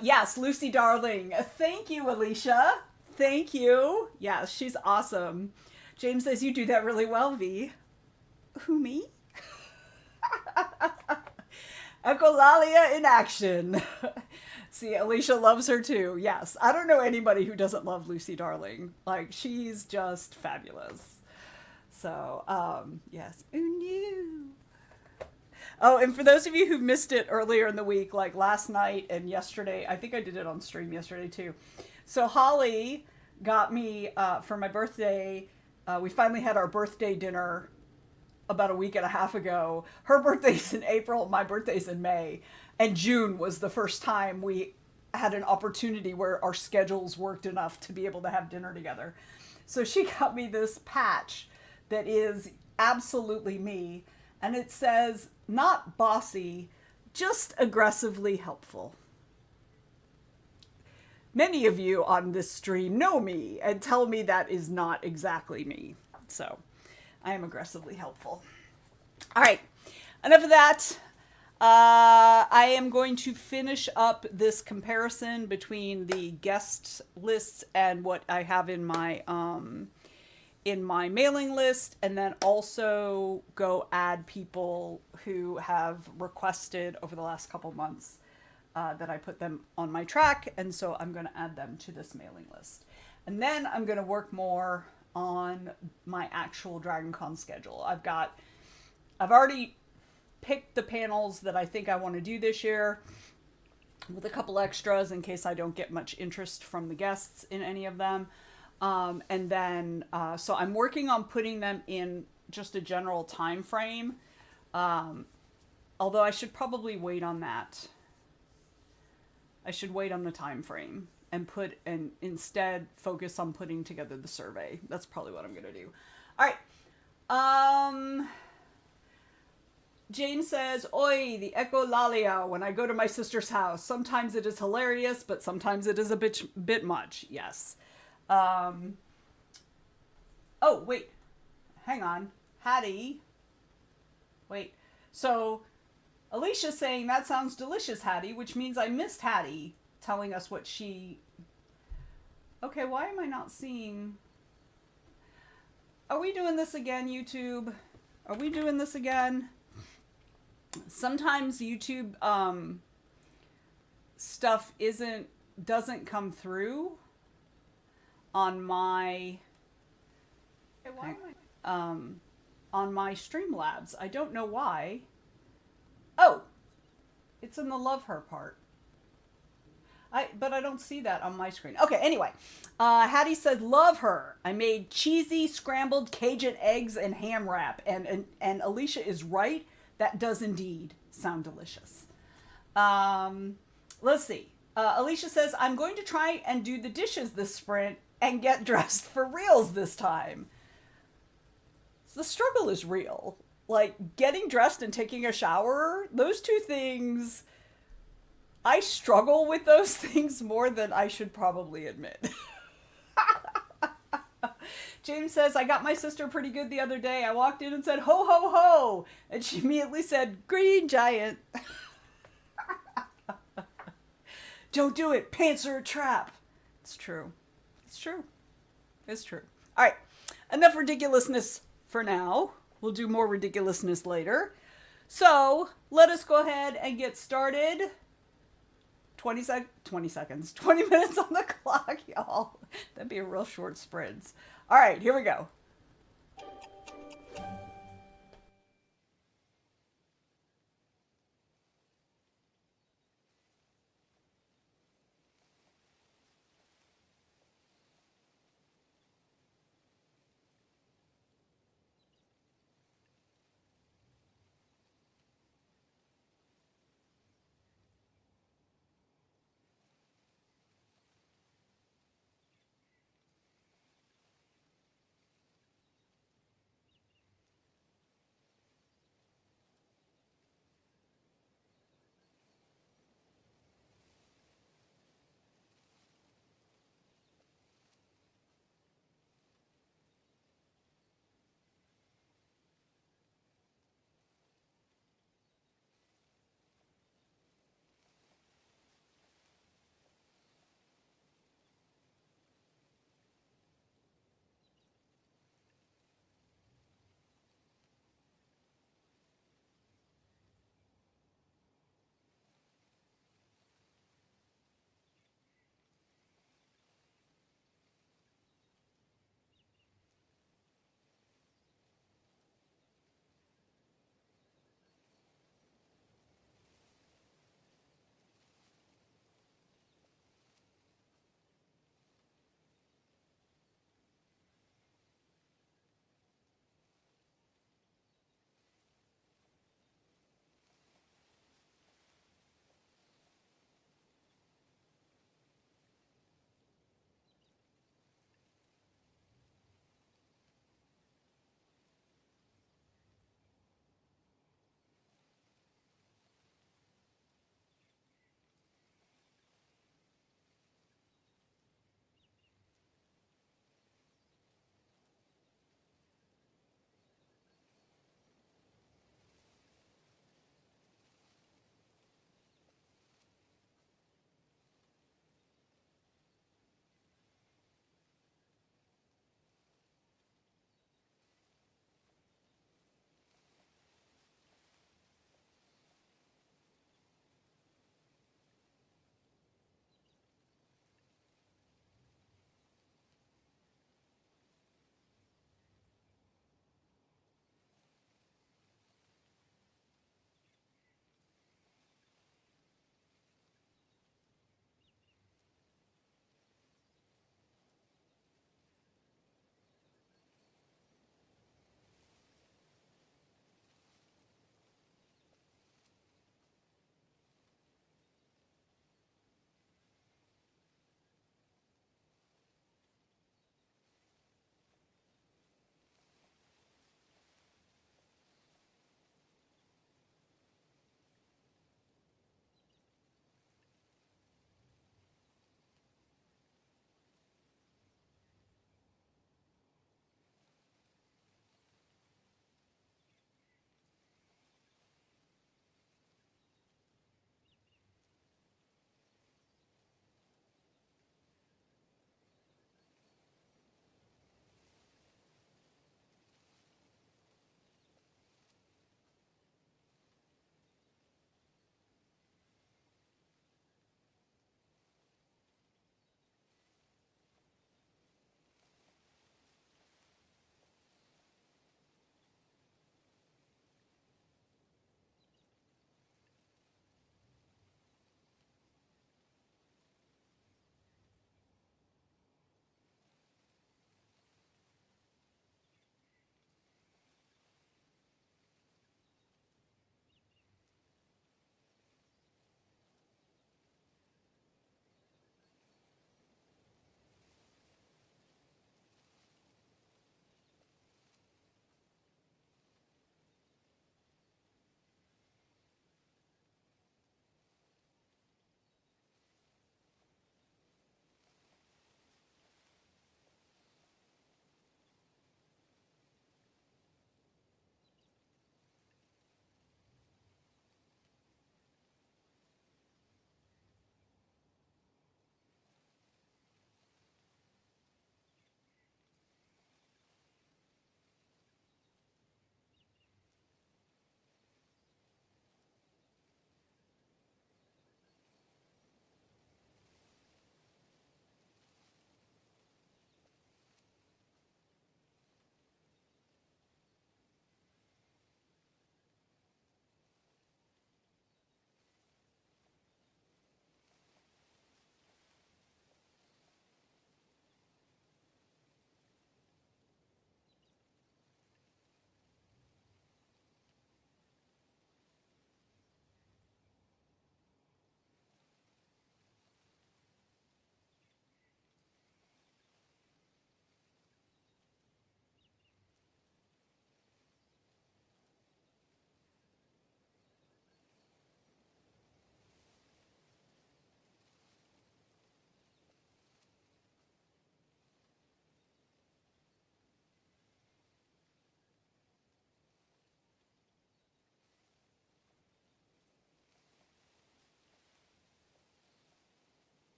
Yes, Lucy Darling. Thank you, Alicia. Thank you. Yeah, she's awesome. James says, you do that really well, V. Who, me? Echolalia in action. See, Alicia loves her too. Yes. I don't know anybody who doesn't love Lucy Darling. Like, she's just fabulous. So, yes. Ooh, no. Oh, and for those of you who missed it earlier in the week, like last night and yesterday, I think I did it on stream yesterday too. So Holly got me, for my birthday, we finally had our birthday dinner about a week and a half ago. Her birthday's in April, my birthday's in May. And June was the first time we had an opportunity where our schedules worked enough to be able to have dinner together. So she got me this patch that is absolutely me, and it says, not bossy, just aggressively helpful. Many of you on this stream know me and tell me that is not exactly me. So I am aggressively helpful. All right, enough of that. I am going to finish up this comparison between the guest lists and what I have in my mailing list, and then also go add people who have requested over the last couple months that I put them on my track, and so I'm going to add them to this mailing list. And then I'm going to work more on my actual DragonCon schedule. I've already picked the panels that I think I want to do this year, with a couple extras in case I don't get much interest from the guests in any of them. And then, so I'm working on putting them in just a general time frame. Although I should probably wait on that. I should wait on the time frame and instead focus on putting together the survey. That's probably what I'm going to do. All right. James says, oi, the echolalia when I go to my sister's house. Sometimes it is hilarious, but sometimes it is a bit much. Yes. Oh, wait. Hang on. Hattie. Wait. So, Alicia's saying, that sounds delicious, Hattie, which means I missed Hattie telling us what she... Okay, why am I not seeing... Are we doing this again, YouTube? Are we doing this again? Sometimes YouTube stuff doesn't come through on my on my Streamlabs. I don't know why. Oh, it's in the love her part. But I don't see that on my screen. Okay, anyway. Hattie says, love her. I made cheesy scrambled Cajun eggs and ham wrap. And Alicia is right. That does indeed sound delicious. Let's see. Alicia says, I'm going to try and do the dishes this sprint and get dressed for reals this time. So the struggle is real. Like, getting dressed and taking a shower, those two things, I struggle with those things more than I should probably admit. James says, I got my sister pretty good the other day. I walked in and said, ho, ho, ho. And she immediately said, green giant. Don't do it. Pants are a trap. It's true. It's true. It's true. All right. Enough ridiculousness for now. We'll do more ridiculousness later. So let us go ahead and get started. 20 seconds. 20 minutes on the clock, y'all. That'd be a real short sprint. All right, here we go.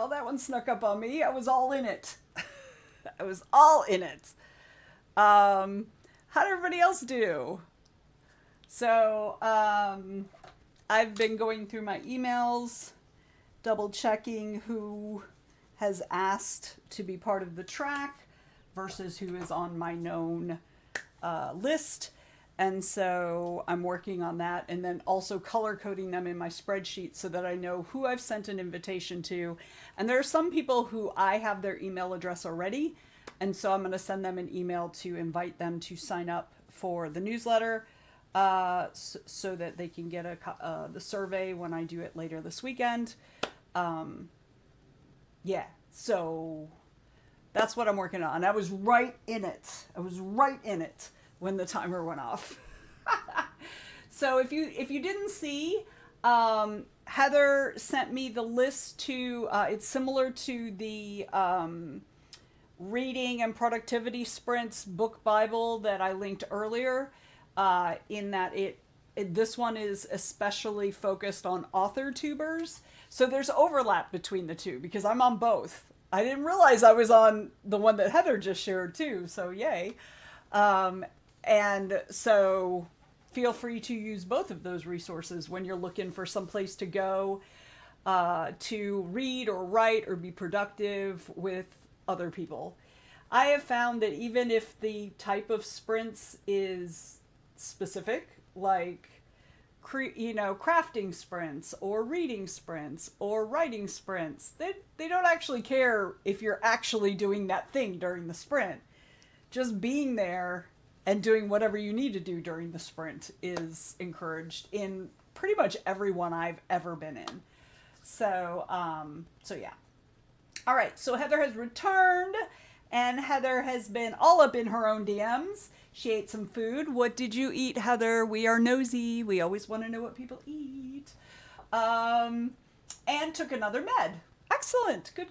Oh, that one snuck up on me. I was all in it. I was all in it. How did everybody else do? So, I've been going through my emails, double checking who has asked to be part of the track versus who is on my known list. And so I'm working on that, and then also color coding them in my spreadsheet so that I know who I've sent an invitation to. And there are some people who I have their email address already, and so I'm going to send them an email to invite them to sign up for the newsletter so that they can get the survey when I do it later this weekend. Yeah, so that's what I'm working on. I was right in it. When the timer went off. So if you didn't see, Heather sent me the list to, it's similar to the reading and productivity sprints book Bible that I linked earlier, in that this one is especially focused on author tubers. So there's overlap between the two because I'm on both. I didn't realize I was on the one that Heather just shared too, so yay. And so feel free to use both of those resources when you're looking for some place to go to read or write or be productive with other people. I have found that even if the type of sprints is specific, like crafting sprints or reading sprints or writing sprints, they don't actually care if you're actually doing that thing during the sprint. Just being there and doing whatever you need to do during the sprint is encouraged in pretty much every one I've ever been in. So yeah. All right, so Heather has returned, and Heather has been all up in her own DMs. She ate some food. What did you eat, Heather? We are nosy. We always want to know what people eat. And took another med. Excellent. Good.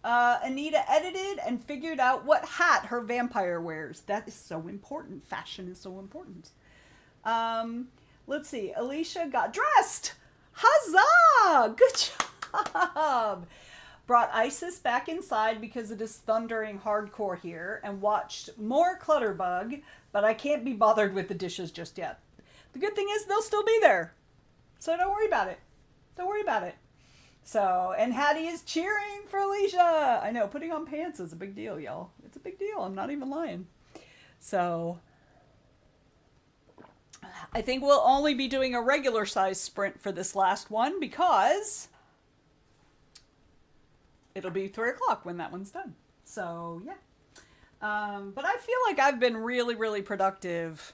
Anita edited and figured out what hat her vampire wears. That is so important. Fashion is so important. Let's see. Alicia got dressed. Huzzah! Good job. Brought Isis back inside because it is thundering hardcore here, and watched more Clutterbug, but I can't be bothered with the dishes just yet. The good thing is they'll still be there. So don't worry about it. So, and Hattie is cheering for Alicia. I know, putting on pants is a big deal, y'all. It's a big deal. I'm not even lying. So, I think we'll only be doing a regular size sprint for this last one because it'll be 3 o'clock when that one's done. So, yeah. But I feel like I've been really, really productive.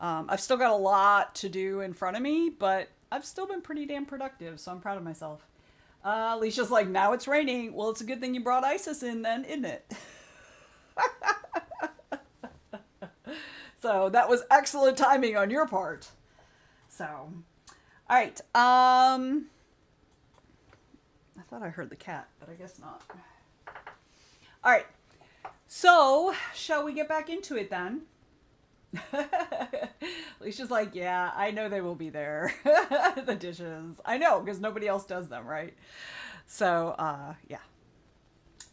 I've still got a lot to do in front of me, but I've still been pretty damn productive, so I'm proud of myself. Alicia's like, now it's raining. Well, it's a good thing you brought Isis in then, isn't it? So that was excellent timing on your part. So, all right. I thought I heard the cat, but I guess not. All right. So, shall we get back into it then? Alicia's like, yeah, I know they will be there. The dishes. I know, because nobody else does them, right? So, yeah.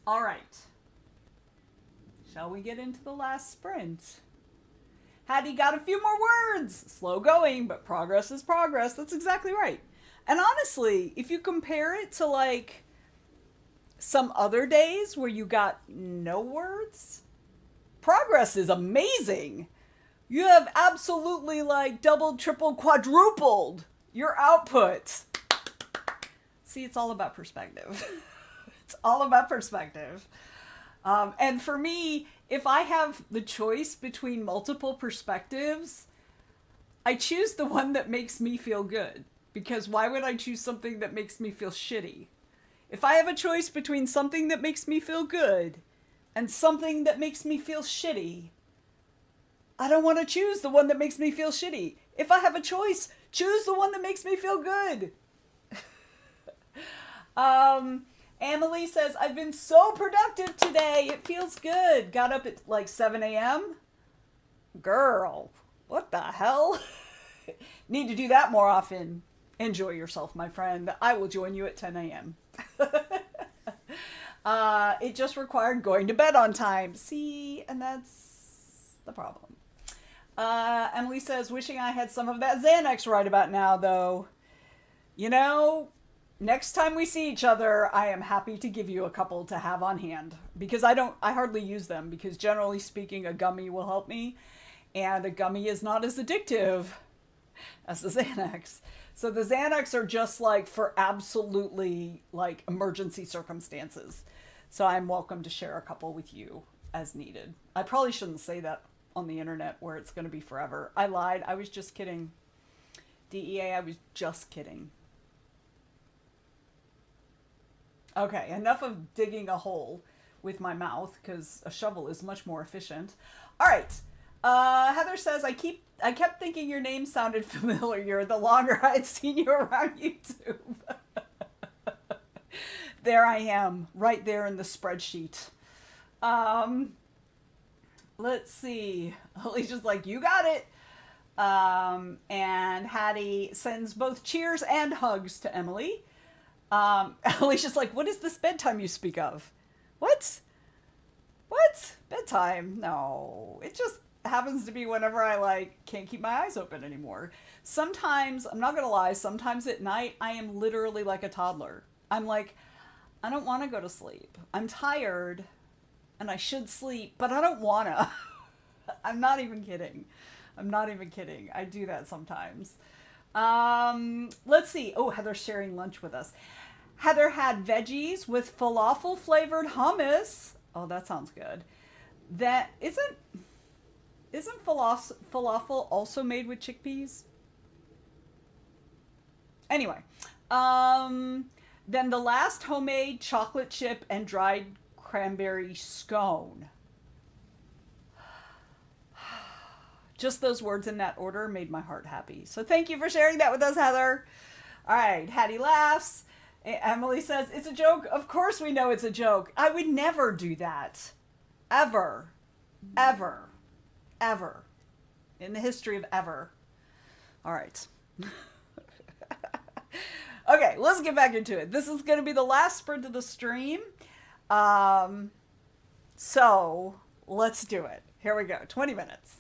All right. Shall we get into the last sprint? Hattie got a few more words. Slow going, but progress is progress. That's exactly right. And honestly, if you compare it to like some other days where you got no words, progress is amazing. You have absolutely like doubled, tripled, quadrupled your output. See, it's all about perspective. It's all about perspective. And for me, if I have the choice between multiple perspectives, I choose the one that makes me feel good. Because why would I choose something that makes me feel shitty? If I have a choice between something that makes me feel good and something that makes me feel shitty, I don't want to choose the one that makes me feel shitty. If I have a choice, choose the one that makes me feel good. Emily says, I've been so productive today. It feels good. Got up at like 7 a.m. Girl, what the hell? Need to do that more often. Enjoy yourself, my friend. I will join you at 10 a.m. It just required going to bed on time. See, and that's the problem. Emily says, wishing I had some of that Xanax right about now, though. You know, next time we see each other, I am happy to give you a couple to have on hand. Because I hardly use them, because generally speaking, a gummy will help me. And a gummy is not as addictive as the Xanax. So the Xanax are just like for absolutely like emergency circumstances. So I'm welcome to share a couple with you as needed. I probably shouldn't say that on the internet where it's going to be forever. I lied. I was just kidding. DEA, I was just kidding. Okay, enough of digging a hole with my mouth because a shovel is much more efficient. All right. Heather says, I kept thinking your name sounded familiar the longer I'd seen you around YouTube. There I am, right there in the spreadsheet. Let's see. Alicia's like, you got it. And Hattie sends both cheers and hugs to Emily. Alicia's like, what is this bedtime you speak of? What? What? Bedtime? No. It just happens to be whenever I like can't keep my eyes open anymore. Sometimes, I'm not gonna lie, sometimes at night I am literally like a toddler. I'm like, I don't want to go to sleep. I'm tired and I should sleep, but I don't wanna. I'm not even kidding. I'm not even kidding. I do that sometimes. Let's see. Oh, Heather's sharing lunch with us. Heather had veggies with falafel flavored hummus. Oh, that sounds good. That isn't falafel also made with chickpeas? Anyway, then the last homemade chocolate chip and dried cranberry scone. Just those words in that order made my heart happy. So thank you for sharing that with us, Heather. All right, Hattie laughs. Emily says, it's a joke. Of course we know it's a joke. I would never do that. Ever. Ever. Ever. In the history of ever. All right. Okay, let's get back into it. This is going to be the last sprint of the stream. So let's do it. Here we go. 20 minutes.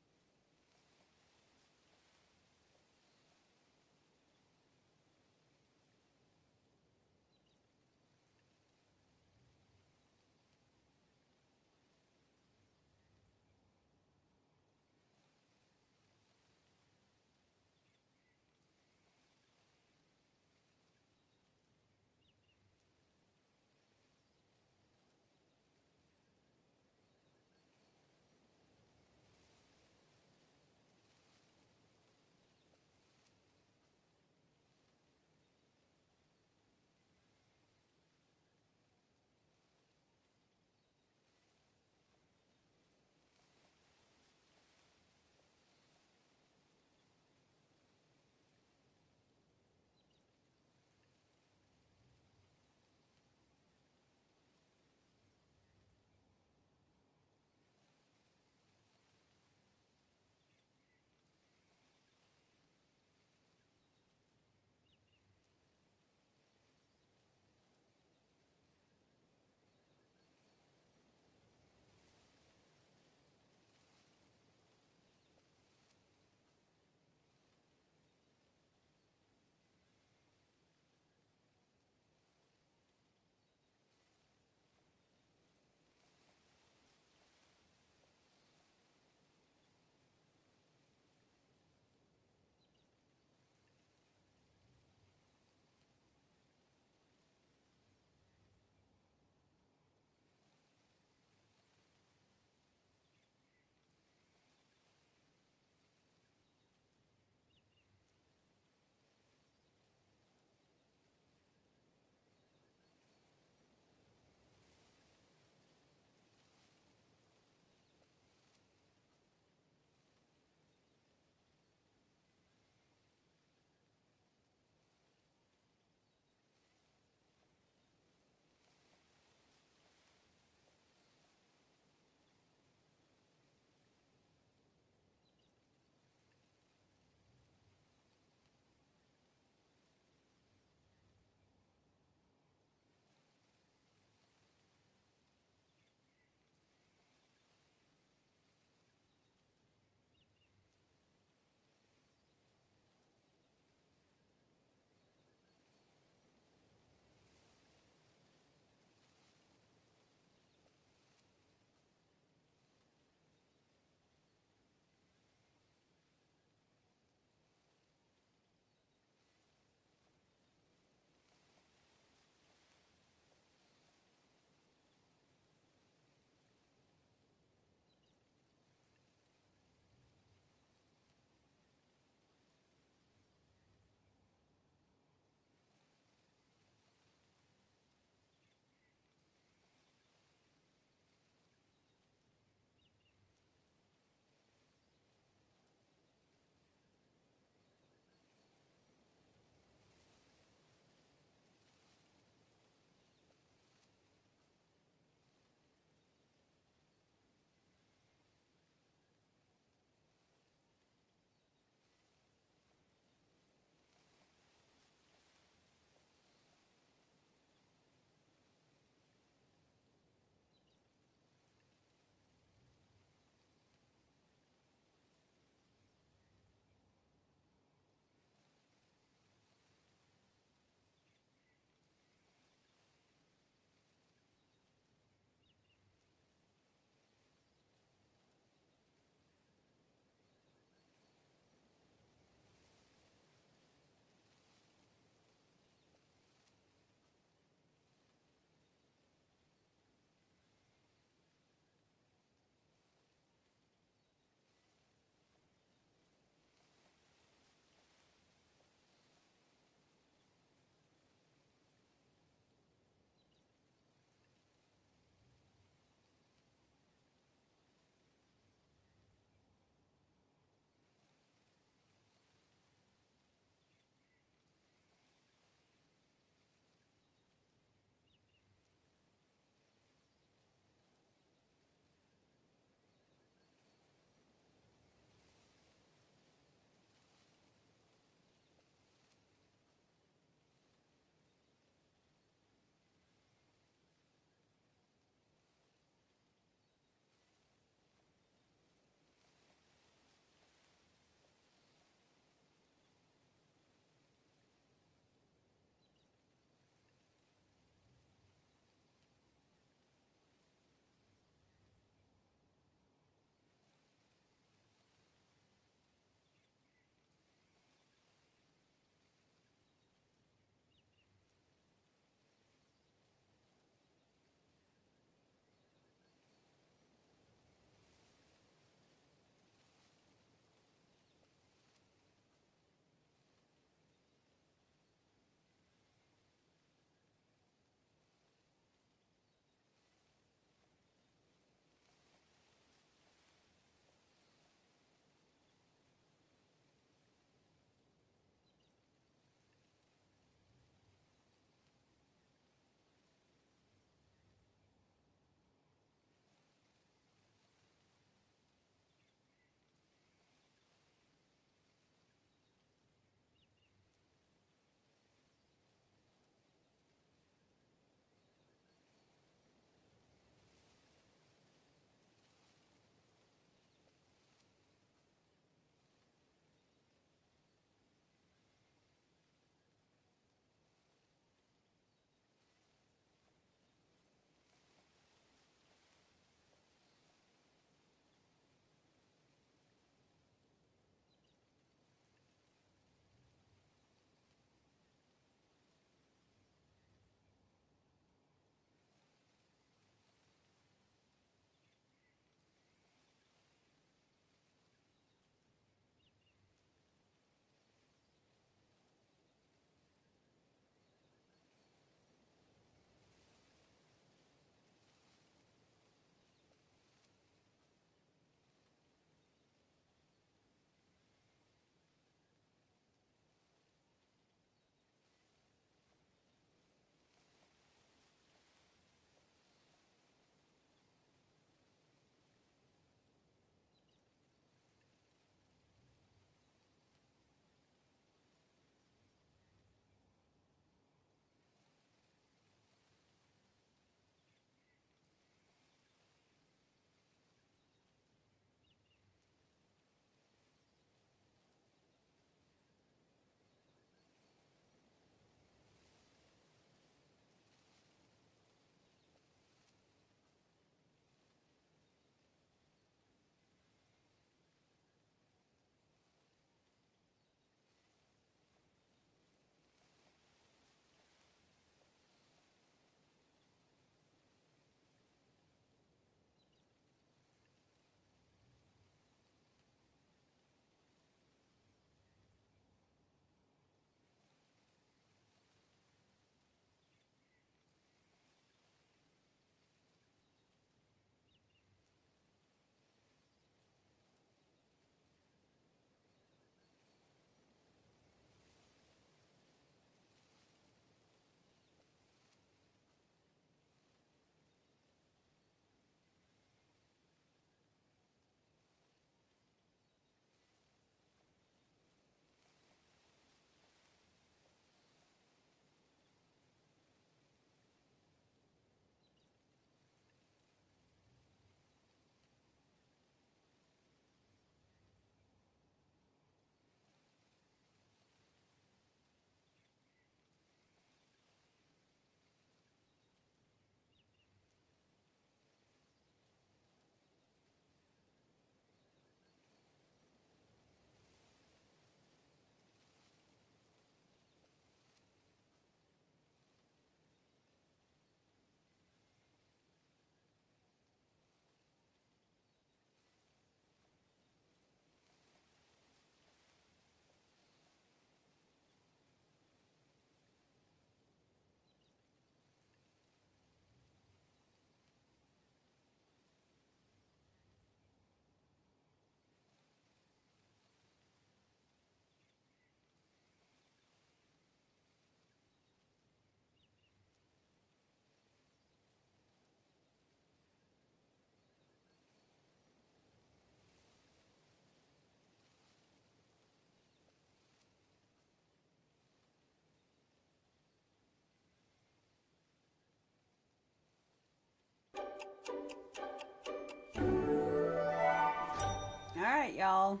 internet, y'all.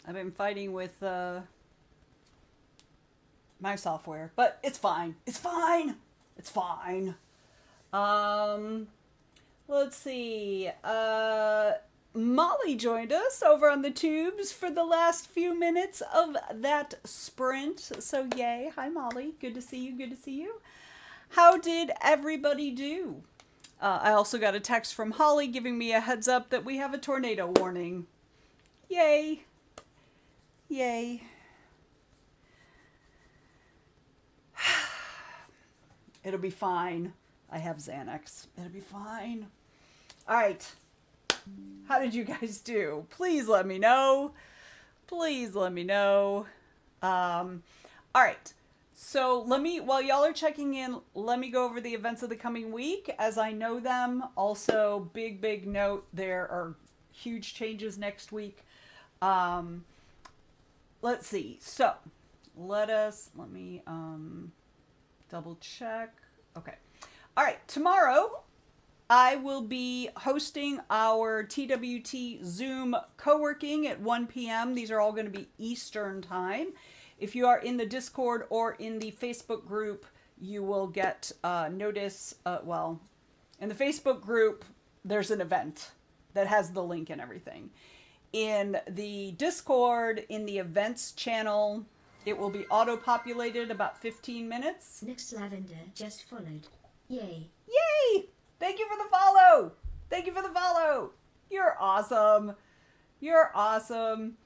I've been fighting with my software, but it's fine. It's fine. It's fine. Let's see. Molly joined us over on the tubes for the last few minutes of that sprint. So yay. Hi, Molly. Good to see you. Good to see you. How did everybody do? I also got a text from Holly giving me a heads up that we have a tornado warning. Yay. Yay. It'll be fine. I have Xanax. It'll be fine. All right. How did you guys do? Please let me know. Please let me know. All right. So while y'all are checking in, let me go over the events of the coming week as I know them. Also, big note, there are huge changes next week. Let's see. So, let me double check. Okay. All right. Tomorrow, I will be hosting our TWT Zoom co-working at 1 p.m. These are all going to be Eastern time. If you are in the Discord or in the Facebook group, you will get notice. In the Facebook group, there's an event that has the link and everything. In the Discord, in the events channel, it will be auto-populated about 15 minutes.
Next Lavender just followed. Yay.
Yay! Thank you for the follow! Thank you for the follow! You're awesome. You're awesome.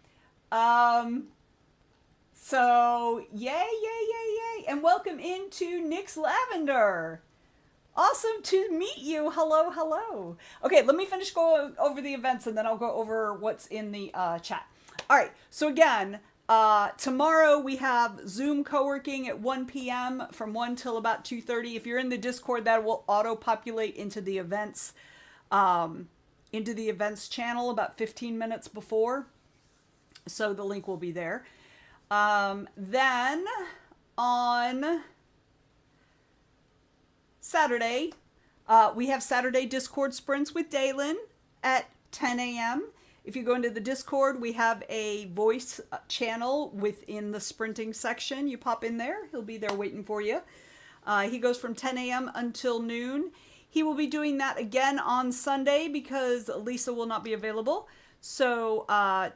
So, yay. And welcome into Nick's Lavender. Awesome to meet you. Hello. Okay, let me finish going over the events and then I'll go over what's in the chat. All right, so again, tomorrow we have Zoom co-working at 1 p.m. from 1 till about 2:30. If you're in the Discord, that will auto-populate into the events channel about 15 minutes before. So the link will be there. Then on Saturday, we have Saturday Discord sprints with Dalen at 10 a.m. If you go into the Discord, we have a voice channel within the sprinting section. You pop in there. He'll be there waiting for you. He goes from 10 a.m. until noon. He will be doing that again on Sunday because Lisa will not be available. So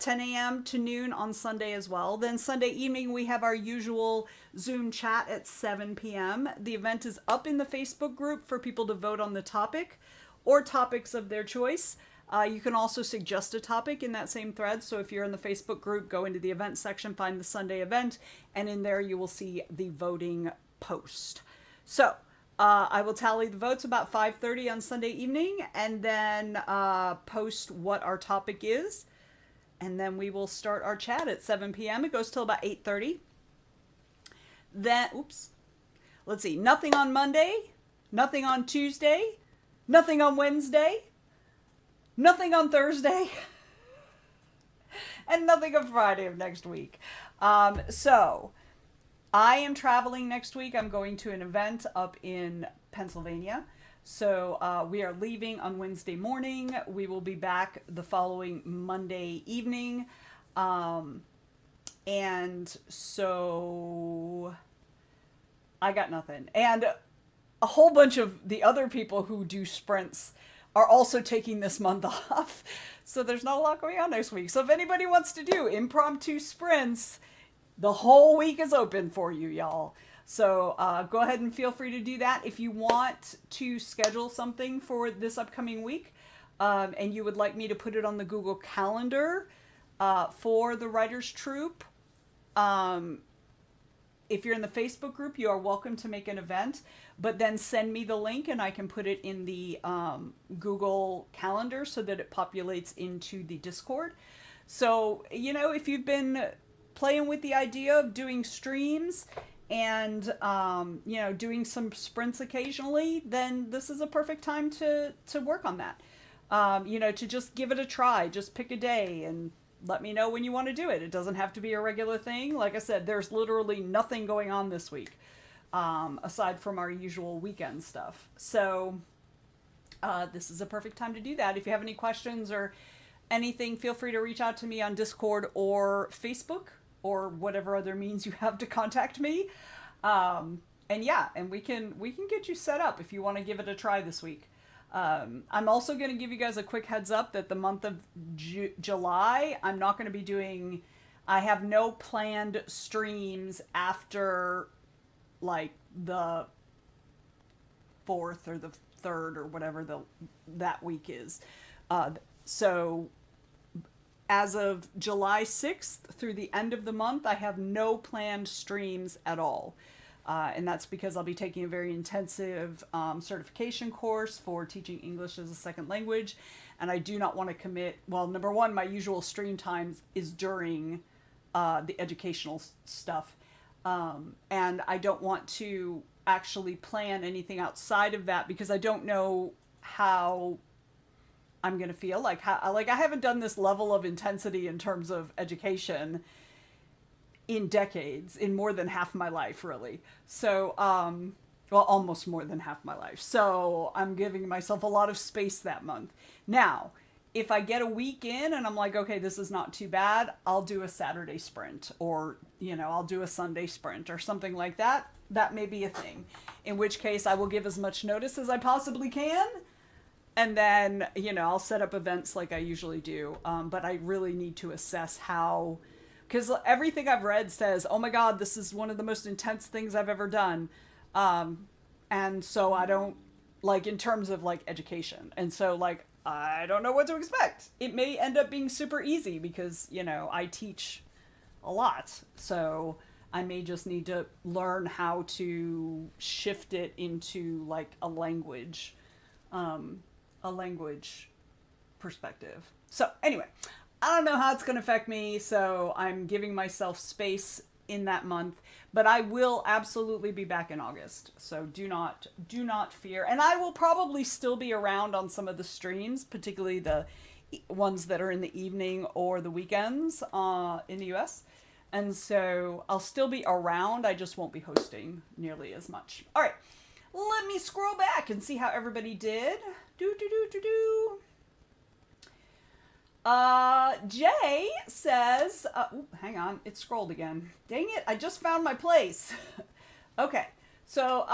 10 a.m. to noon on Sunday as well. Then Sunday evening, we have our usual Zoom chat at 7 p.m. The event is up in the Facebook group for people to vote on the topic or topics of their choice. You can also suggest a topic in that same thread. So if you're in the Facebook group, go into the event section, find the Sunday event, and in there you will see the voting post. So I will tally the votes about 5:30 on Sunday evening and then post what our topic is. And then we will start our chat at 7 p.m. It goes till about 8:30. Then, let's see, nothing on Monday, nothing on Tuesday, nothing on Wednesday, nothing on Thursday, and nothing on Friday of next week. So I am traveling next week. I'm going to an event up in Pennsylvania. So we are leaving on Wednesday morning. We will be back the following Monday evening. And so I got nothing. And a whole bunch of the other people who do sprints are also taking this month off. So there's not a lot going on next week. So if anybody wants to do impromptu sprints, the whole week is open for you, y'all. So go ahead and feel free to do that. If you want to schedule something for this upcoming week and you would like me to put it on the Google Calendar for the Writers Troupe, if you're in the Facebook group, you are welcome to make an event, but then send me the link and I can put it in the Google Calendar so that it populates into the Discord. So, you know, if you've been playing with the idea of doing streams and, you know, doing some sprints occasionally, then this is a perfect time to work on that. You know, to just give it a try. Just pick a day and let me know when you want to do it. It doesn't have to be a regular thing. Like I said, there's literally nothing going on this week, aside from our usual weekend stuff. So this is a perfect time to do that. If you have any questions or anything, feel free to reach out to me on Discord or Facebook or whatever other means you have to contact me. And yeah, and we can get you set up if you want to give it a try this week. I'm also going to give you guys a quick heads up that the month of July, I'm not going to be doing, I have no planned streams after like the 4th or the 3rd or whatever that week is. So as of July 6th through the end of the month, I have no planned streams at all. And that's because I'll be taking a very intensive certification course for teaching English as a second language. And I do not want to commit, well, number one, my usual stream times is during the educational stuff. And I don't want to actually plan anything outside of that because I don't know how I'm going to feel. Like I haven't done this level of intensity in terms of education in decades, in more than half my life, really. So, well, almost more than half my life. So I'm giving myself a lot of space that month. Now, if I get a week in and I'm like, okay, this is not too bad, I'll do a Saturday sprint, or, I'll do a Sunday sprint or something like that. That may be a thing, in which case I will give as much notice as I possibly can. And then, I'll set up events like I usually do. But I really need to assess how, because everything I've read says, oh my God, this is one of the most intense things I've ever done. And so I don't, like, in terms of, like, education. And so, like, I don't know what to expect. It may end up being super easy because, I teach a lot. So I may just need to learn how to shift it into, like, a language perspective. So anyway, I don't know how it's going to affect me, so I'm giving myself space in that month, but I will absolutely be back in August. So do not fear. And I will probably still be around on some of the streams, particularly the ones that are in the evening or the weekends in the US. And so I'll still be around. I just won't be hosting nearly as much. All right, let me scroll back and see how everybody did. Jay says, hang on, it scrolled again. Dang it, I just found my place. Okay, so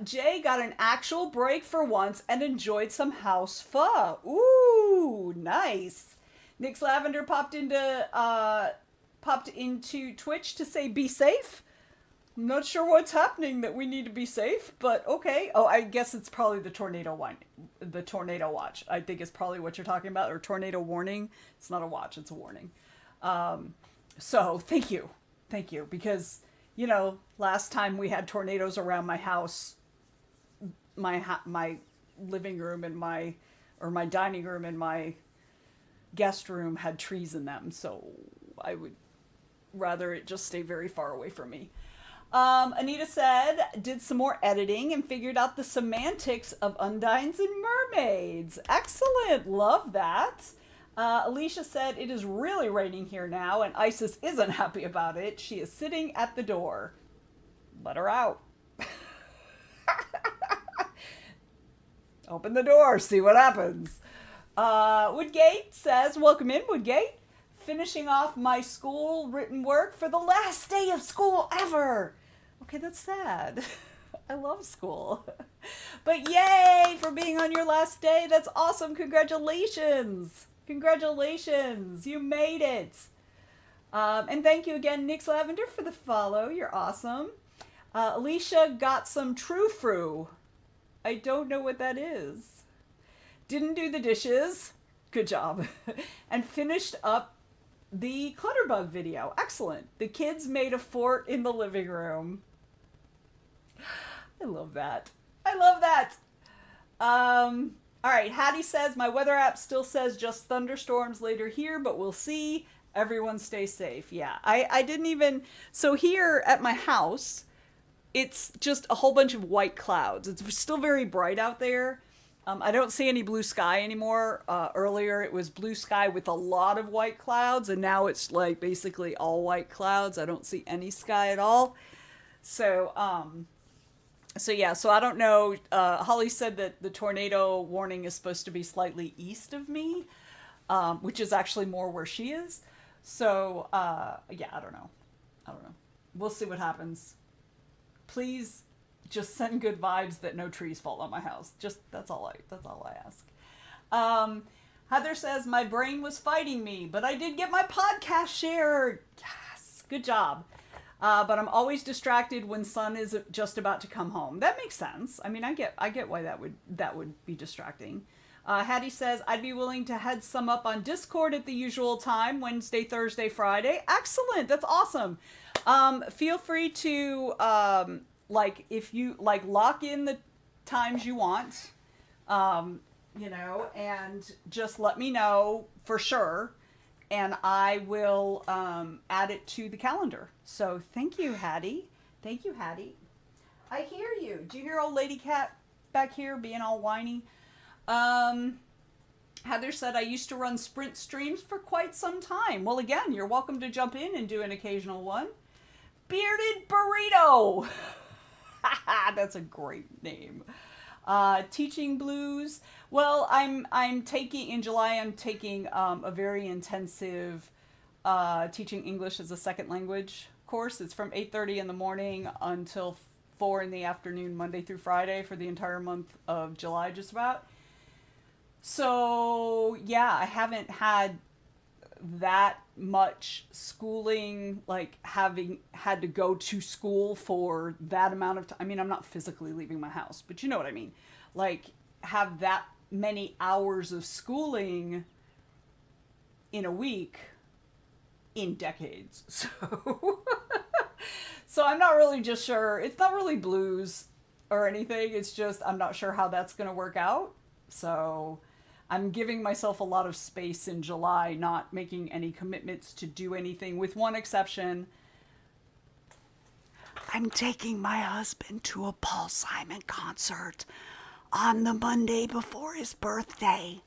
Jay got an actual break for once and enjoyed some house pho. Ooh, nice. Nix Lavender popped into Twitch to say be safe. I'm not sure what's happening that we need to be safe, but okay. Oh, I guess it's probably the tornado watch. I think is probably what you're talking about, or tornado warning. It's not a watch, it's a warning. So thank you, because last time we had tornadoes around my house, my living room and my dining room and my guest room had trees in them, so I would rather it just stay very far away from me. Anita said, did some more editing and figured out the semantics of undines and mermaids. Excellent. Love that. Alicia said, it is really raining here now and Isis isn't happy about it. She is sitting at the door. Let her out. Open the door. See what happens. Woodgate says, welcome in, Woodgate. Finishing off my school written work for the last day of school ever. Okay, that's sad. I love school. But yay for being on your last day. That's awesome. Congratulations. Congratulations. You made it. And thank you again, Nix Lavender, for the follow. You're awesome. Alicia got some true frou. I don't know what that is. Didn't do the dishes. Good job. And finished up the Clutterbug video. Excellent. The kids made a fort in the living room. I love that. I love that. All right. Hattie says, my weather app still says just thunderstorms later here, but we'll see. Everyone stay safe. Yeah. I didn't even, so here at my house, it's just a whole bunch of white clouds. It's still very bright out there. I don't see any blue sky anymore. Earlier it was blue sky with a lot of white clouds, and now it's like basically all white clouds. I don't see any sky at all. So yeah, so I don't know. Holly said that the tornado warning is supposed to be slightly east of me. which is actually more where she is. So, yeah, I don't know. We'll see what happens. Please just send good vibes that no trees fall on my house. Just, that's all I ask. Heather says, my brain was fighting me, but I did get my podcast shared. Yes, good job. But I'm always distracted when Son is just about to come home. That makes sense. I mean, I get why that would be distracting. Hattie says, I'd be willing to head some up on Discord at the usual time, Wednesday, Thursday, Friday. Excellent. That's awesome. Feel free to, if you, lock in the times you want, and just let me know for sure. And I will add it to the calendar. So thank you, Hattie. Thank you, Hattie. I hear you. Do you hear old lady cat back here being all whiny? Heather said, I used to run sprint streams for quite some time. Well, again, you're welcome to jump in and do an occasional one. Bearded Burrito. That's a great name. Teaching blues. Well, I'm taking, in July, I'm taking a very intensive teaching English as a second language course. It's from 8:30 in the morning until 4 in the afternoon, Monday through Friday, for the entire month of July, just about. So, yeah, I haven't had that much schooling, like having had to go to school for that amount of time. I mean, I'm not physically leaving my house, but you know what I mean. Like, have that many hours of schooling in a week in decades. So I'm not really just sure. It's not really blues or anything. It's just I'm not sure how that's going to work out. So I'm giving myself a lot of space in July, not making any commitments to do anything, with one exception. I'm taking my husband to a Paul Simon concert on the Monday before his birthday.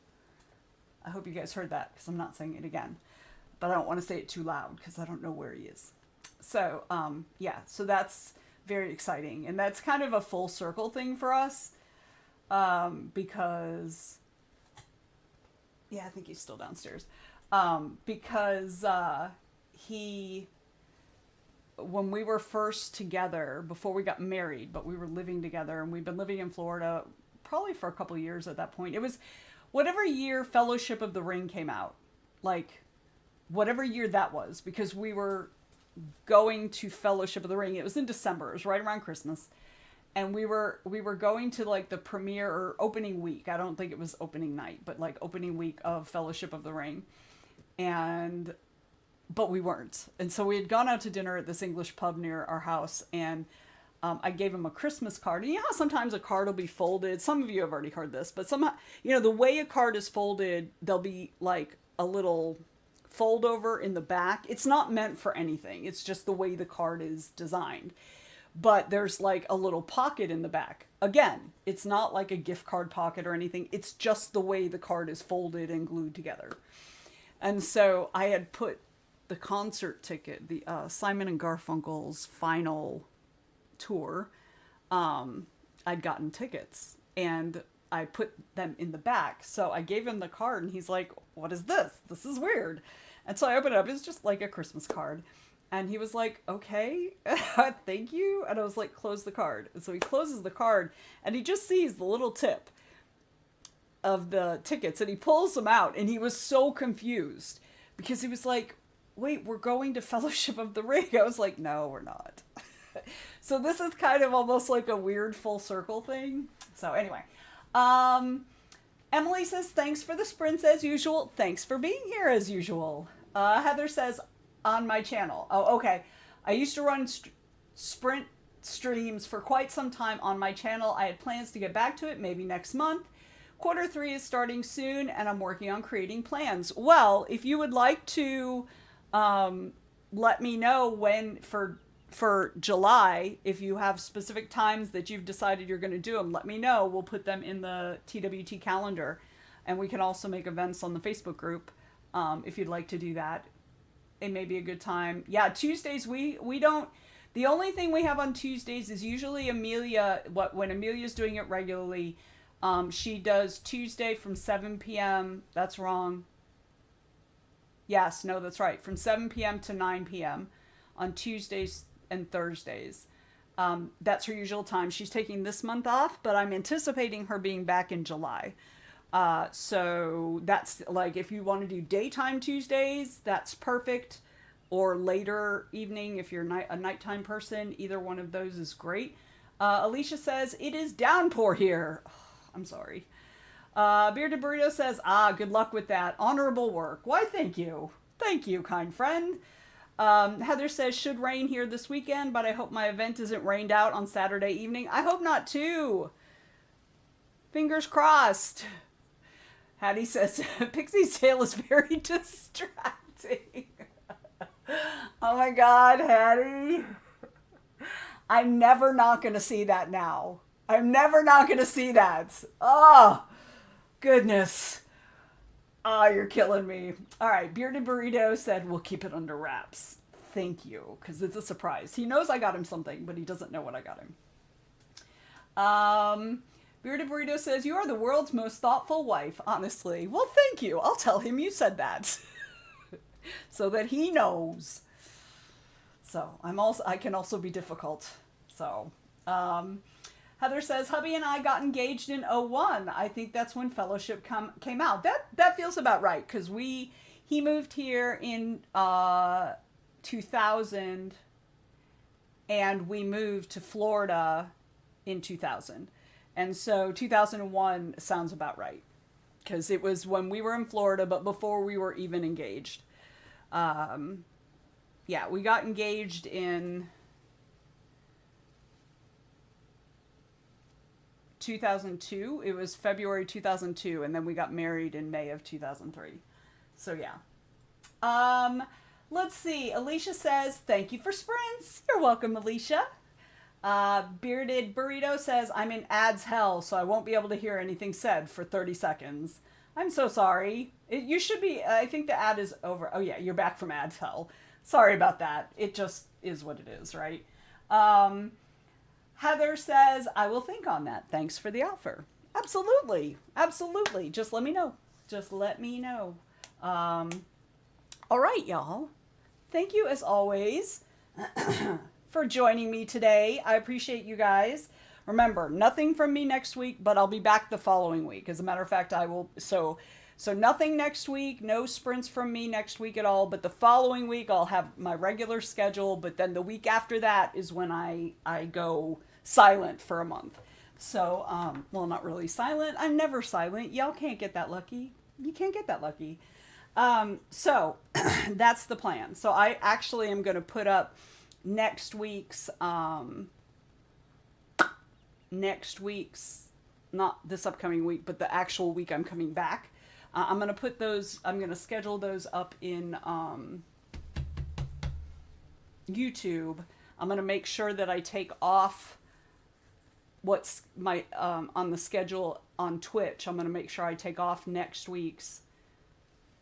I hope you guys heard that, because I'm not saying it again. But I don't want to say it too loud, because I don't know where he is. So, yeah, so that's very exciting. And that's kind of a full circle thing for us, because... Yeah, I think he's still downstairs. Because when we were first together, before we got married, but we were living together, and we've been living in Florida probably for a couple of years at that point. It was whatever year Fellowship of the Ring came out. Like, whatever year that was, because we were going to Fellowship of the Ring. It was in December. It was right around Christmas. And we were going to, like, the premiere or opening week. I don't think it was opening night, but, like, opening week of Fellowship of the Ring. But we weren't. And so we had gone out to dinner at this English pub near our house, and I gave him a Christmas card. And you know how sometimes a card will be folded? Some of you have already heard this, but somehow, the way a card is folded, there'll be, like, a little fold over in the back. It's not meant for anything. It's just the way the card is designed. But there's like a little pocket in the back. Again, it's not like a gift card pocket or anything. It's just the way the card is folded and glued together. And so I had put the concert ticket, the Simon and Garfunkel's final tour. I'd gotten tickets and I put them in the back. So I gave him the card and he's like, what is this? This is weird. And so I opened it up. It's just like a Christmas card. And he was like, okay, thank you. And I was like, close the card. And so he closes the card and he just sees the little tip of the tickets and he pulls them out. And he was so confused because he was like, wait, we're going to Fellowship of the Ring. I was like, no, we're not. So this is kind of almost like a weird full circle thing. So anyway, Emily says, thanks for the sprints as usual. Thanks for being here as usual. Heather says, on my channel. Oh, okay. I used to run sprint streams for quite some time on my channel. I had plans to get back to it maybe next month. Q3 is starting soon and I'm working on creating plans. Well, if you would like to let me know when for July, if you have specific times that you've decided you're going to do them, let me know. We'll put them in the TWT calendar, and we can also make events on the Facebook group if you'd like to do that. It may be a good time. Yeah, Tuesdays, we don't... The only thing we have on Tuesdays is usually Amelia, when Amelia's doing it regularly, she does Tuesday from 7 p.m. That's wrong. Yes, no, that's right. From 7 p.m. to 9 p.m. on Tuesdays and Thursdays. That's her usual time. She's taking this month off, but I'm anticipating her being back in July. So that's like, if you want to do daytime Tuesdays, that's perfect. Or later evening, if you're a nighttime person, either one of those is great. Alicia says, it is downpour here. Oh, I'm sorry. Bearded Burrito says, good luck with that. Honorable work. Why, thank you. Thank you, kind friend. Heather says, should rain here this weekend, but I hope my event isn't rained out on Saturday evening. I hope not, too. Fingers crossed. Hattie says, Pixie's tail is very distracting. Oh my God, Hattie. I'm never not going to see that now. I'm never not going to see that. Oh, goodness. Oh, you're killing me. All right, Bearded Burrito said we'll keep it under wraps. Thank you, because it's a surprise. He knows I got him something, but he doesn't know what I got him. Bearded Burrito says, you are the world's most thoughtful wife, honestly. Well, thank you. I'll tell him you said that. So that he knows. So I can also be difficult. So, Heather says, hubby and I got engaged in 01. I think that's when Fellowship came out. That feels about right, because he moved here in 2000, and we moved to Florida in 2000. And so 2001 sounds about right, because it was when we were in Florida, but before we were even engaged. Yeah, we got engaged in 2002. It was February 2002, and then we got married in May of 2003. So yeah. Let's see. Alicia says, thank you for sprints. You're welcome, Alicia. Bearded Burrito says, I'm in ads hell, so I won't be able to hear anything said for 30 seconds. I'm so sorry. You should be, I think the ad is over. Oh yeah, you're back from ads hell. Sorry about that. It just is what it is, right? Heather says, I will think on that. Thanks for the offer. Absolutely. Absolutely. Just let me know. Just let me know. All right, y'all. Thank you as always for joining me today. I appreciate you guys. Remember, nothing from me next week, but I'll be back the following week. As a matter of fact, I will. So nothing next week, no sprints from me next week at all, but the following week I'll have my regular schedule, but then the week after that is when I go silent for a month. So, well, not really silent. I'm never silent. Y'all can't get that lucky. You can't get that lucky. So that's the plan. So I actually am going to put up next week's, not this upcoming week, but the actual week I'm coming back. I'm going to put those, I'm going to schedule those up in YouTube. I'm going to make sure that I take off what's my, on the schedule on Twitch. I'm going to make sure I take off next week's,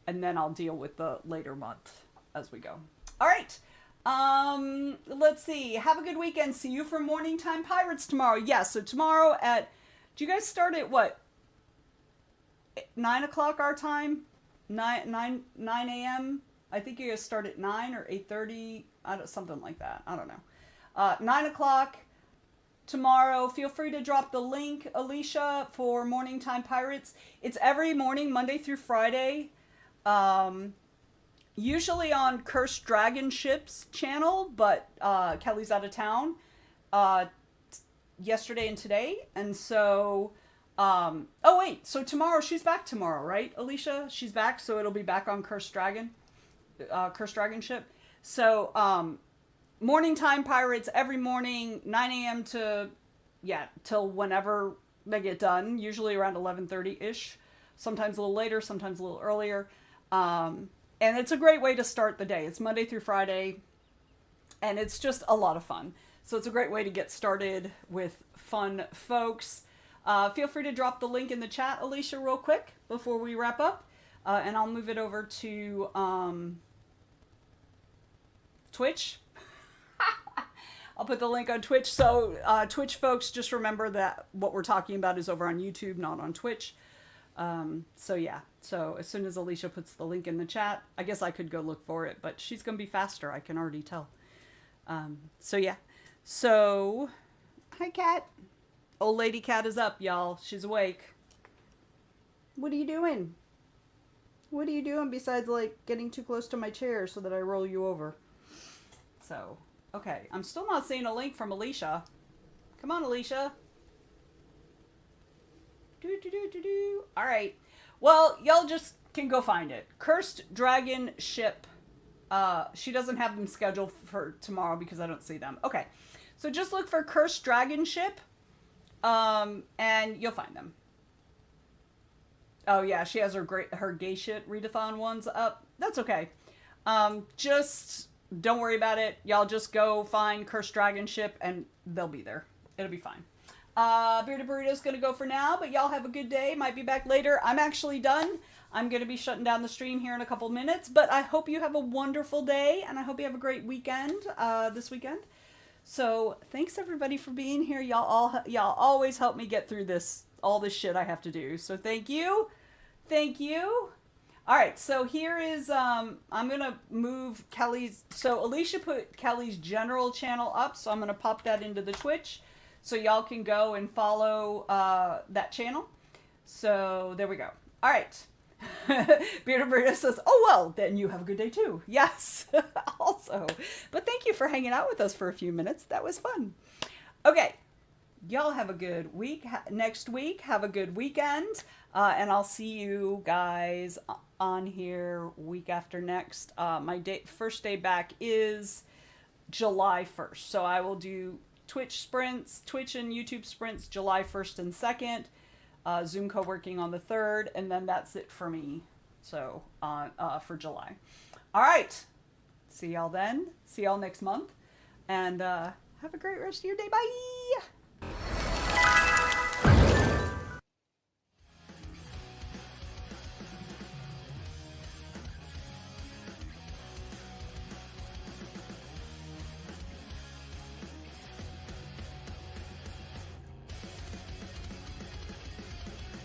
and then I'll deal with the later month as we go. All right. Let's see. Have a good weekend. See you for Morning Time Pirates tomorrow. Yes. So tomorrow do you guys start at what? 9 o'clock our time? 9 a.m. I think you guys start at 9 or 8:30. Something like that. I don't know. 9 o'clock tomorrow. Feel free to drop the link, Alicia, for Morning Time Pirates. It's every morning, Monday through Friday. Usually on Cursed Dragon Ship's channel, but Kelly's out of town yesterday and today. And so, oh wait, so tomorrow, she's back tomorrow, right, Alicia? She's back, so it'll be back on Cursed Dragon Ship. So, Morning Time Pirates every morning, 9 a.m. to, till whenever they get done, usually around 11:30-ish. Sometimes a little later, sometimes a little earlier. And it's a great way to start the day. It's Monday through Friday, and it's just a lot of fun. So it's a great way to get started with fun folks. Feel free to drop the link in the chat, Alicia, real quick before we wrap up. And I'll move it over to Twitch. I'll put the link on Twitch. So Twitch folks, just remember that what we're talking about is over on YouTube, not on Twitch. So yeah, so as soon as Alicia puts the link in the chat, I guess I could go look for it, but she's gonna be faster, I can already tell. So yeah, so hi Cat. Old lady Cat is up, y'all. She's awake. What are you doing? What are you doing besides like getting too close to my chair so that I roll you over? So, okay, I'm still not seeing a link from Alicia. Come on, Alicia. All right. Well, y'all just can go find it. Cursed Dragon Ship. She doesn't have them scheduled for tomorrow because I don't see them. Okay. So just look for Cursed Dragon Ship. And you'll find them. Oh yeah, she has her gay shit readathon ones up. That's okay. Just don't worry about it. Y'all just go find Cursed Dragon Ship and they'll be there. It'll be fine. Bearded Burrito's gonna go for now, but y'all have a good day. Might be back later. I'm actually done. I'm gonna be shutting down the stream here in a couple minutes, but I hope you have a wonderful day and I hope you have a great weekend, this weekend. So thanks everybody for being here. Y'all always help me get through all this shit I have to do. So thank you. Thank you. All right. So here is, I'm going to move Kelly's. So Alicia put Kelly's general channel up. So I'm going to pop that into the Twitch so y'all can go and follow, that channel. So there we go. All right. Bearded Burrito says, oh, well, then you have a good day too. Yes, also. But thank you for hanging out with us for a few minutes. That was fun. Okay. Y'all have a good week. Next week, have a good weekend. And I'll see you guys on here week after next. My first day back is July 1st. So I will do Twitch and YouTube sprints July 1st and 2nd. Zoom co-working on the 3rd, and then that's it for me. So for July. All right. See y'all then. See y'all next month. And have a great rest of your day. Bye.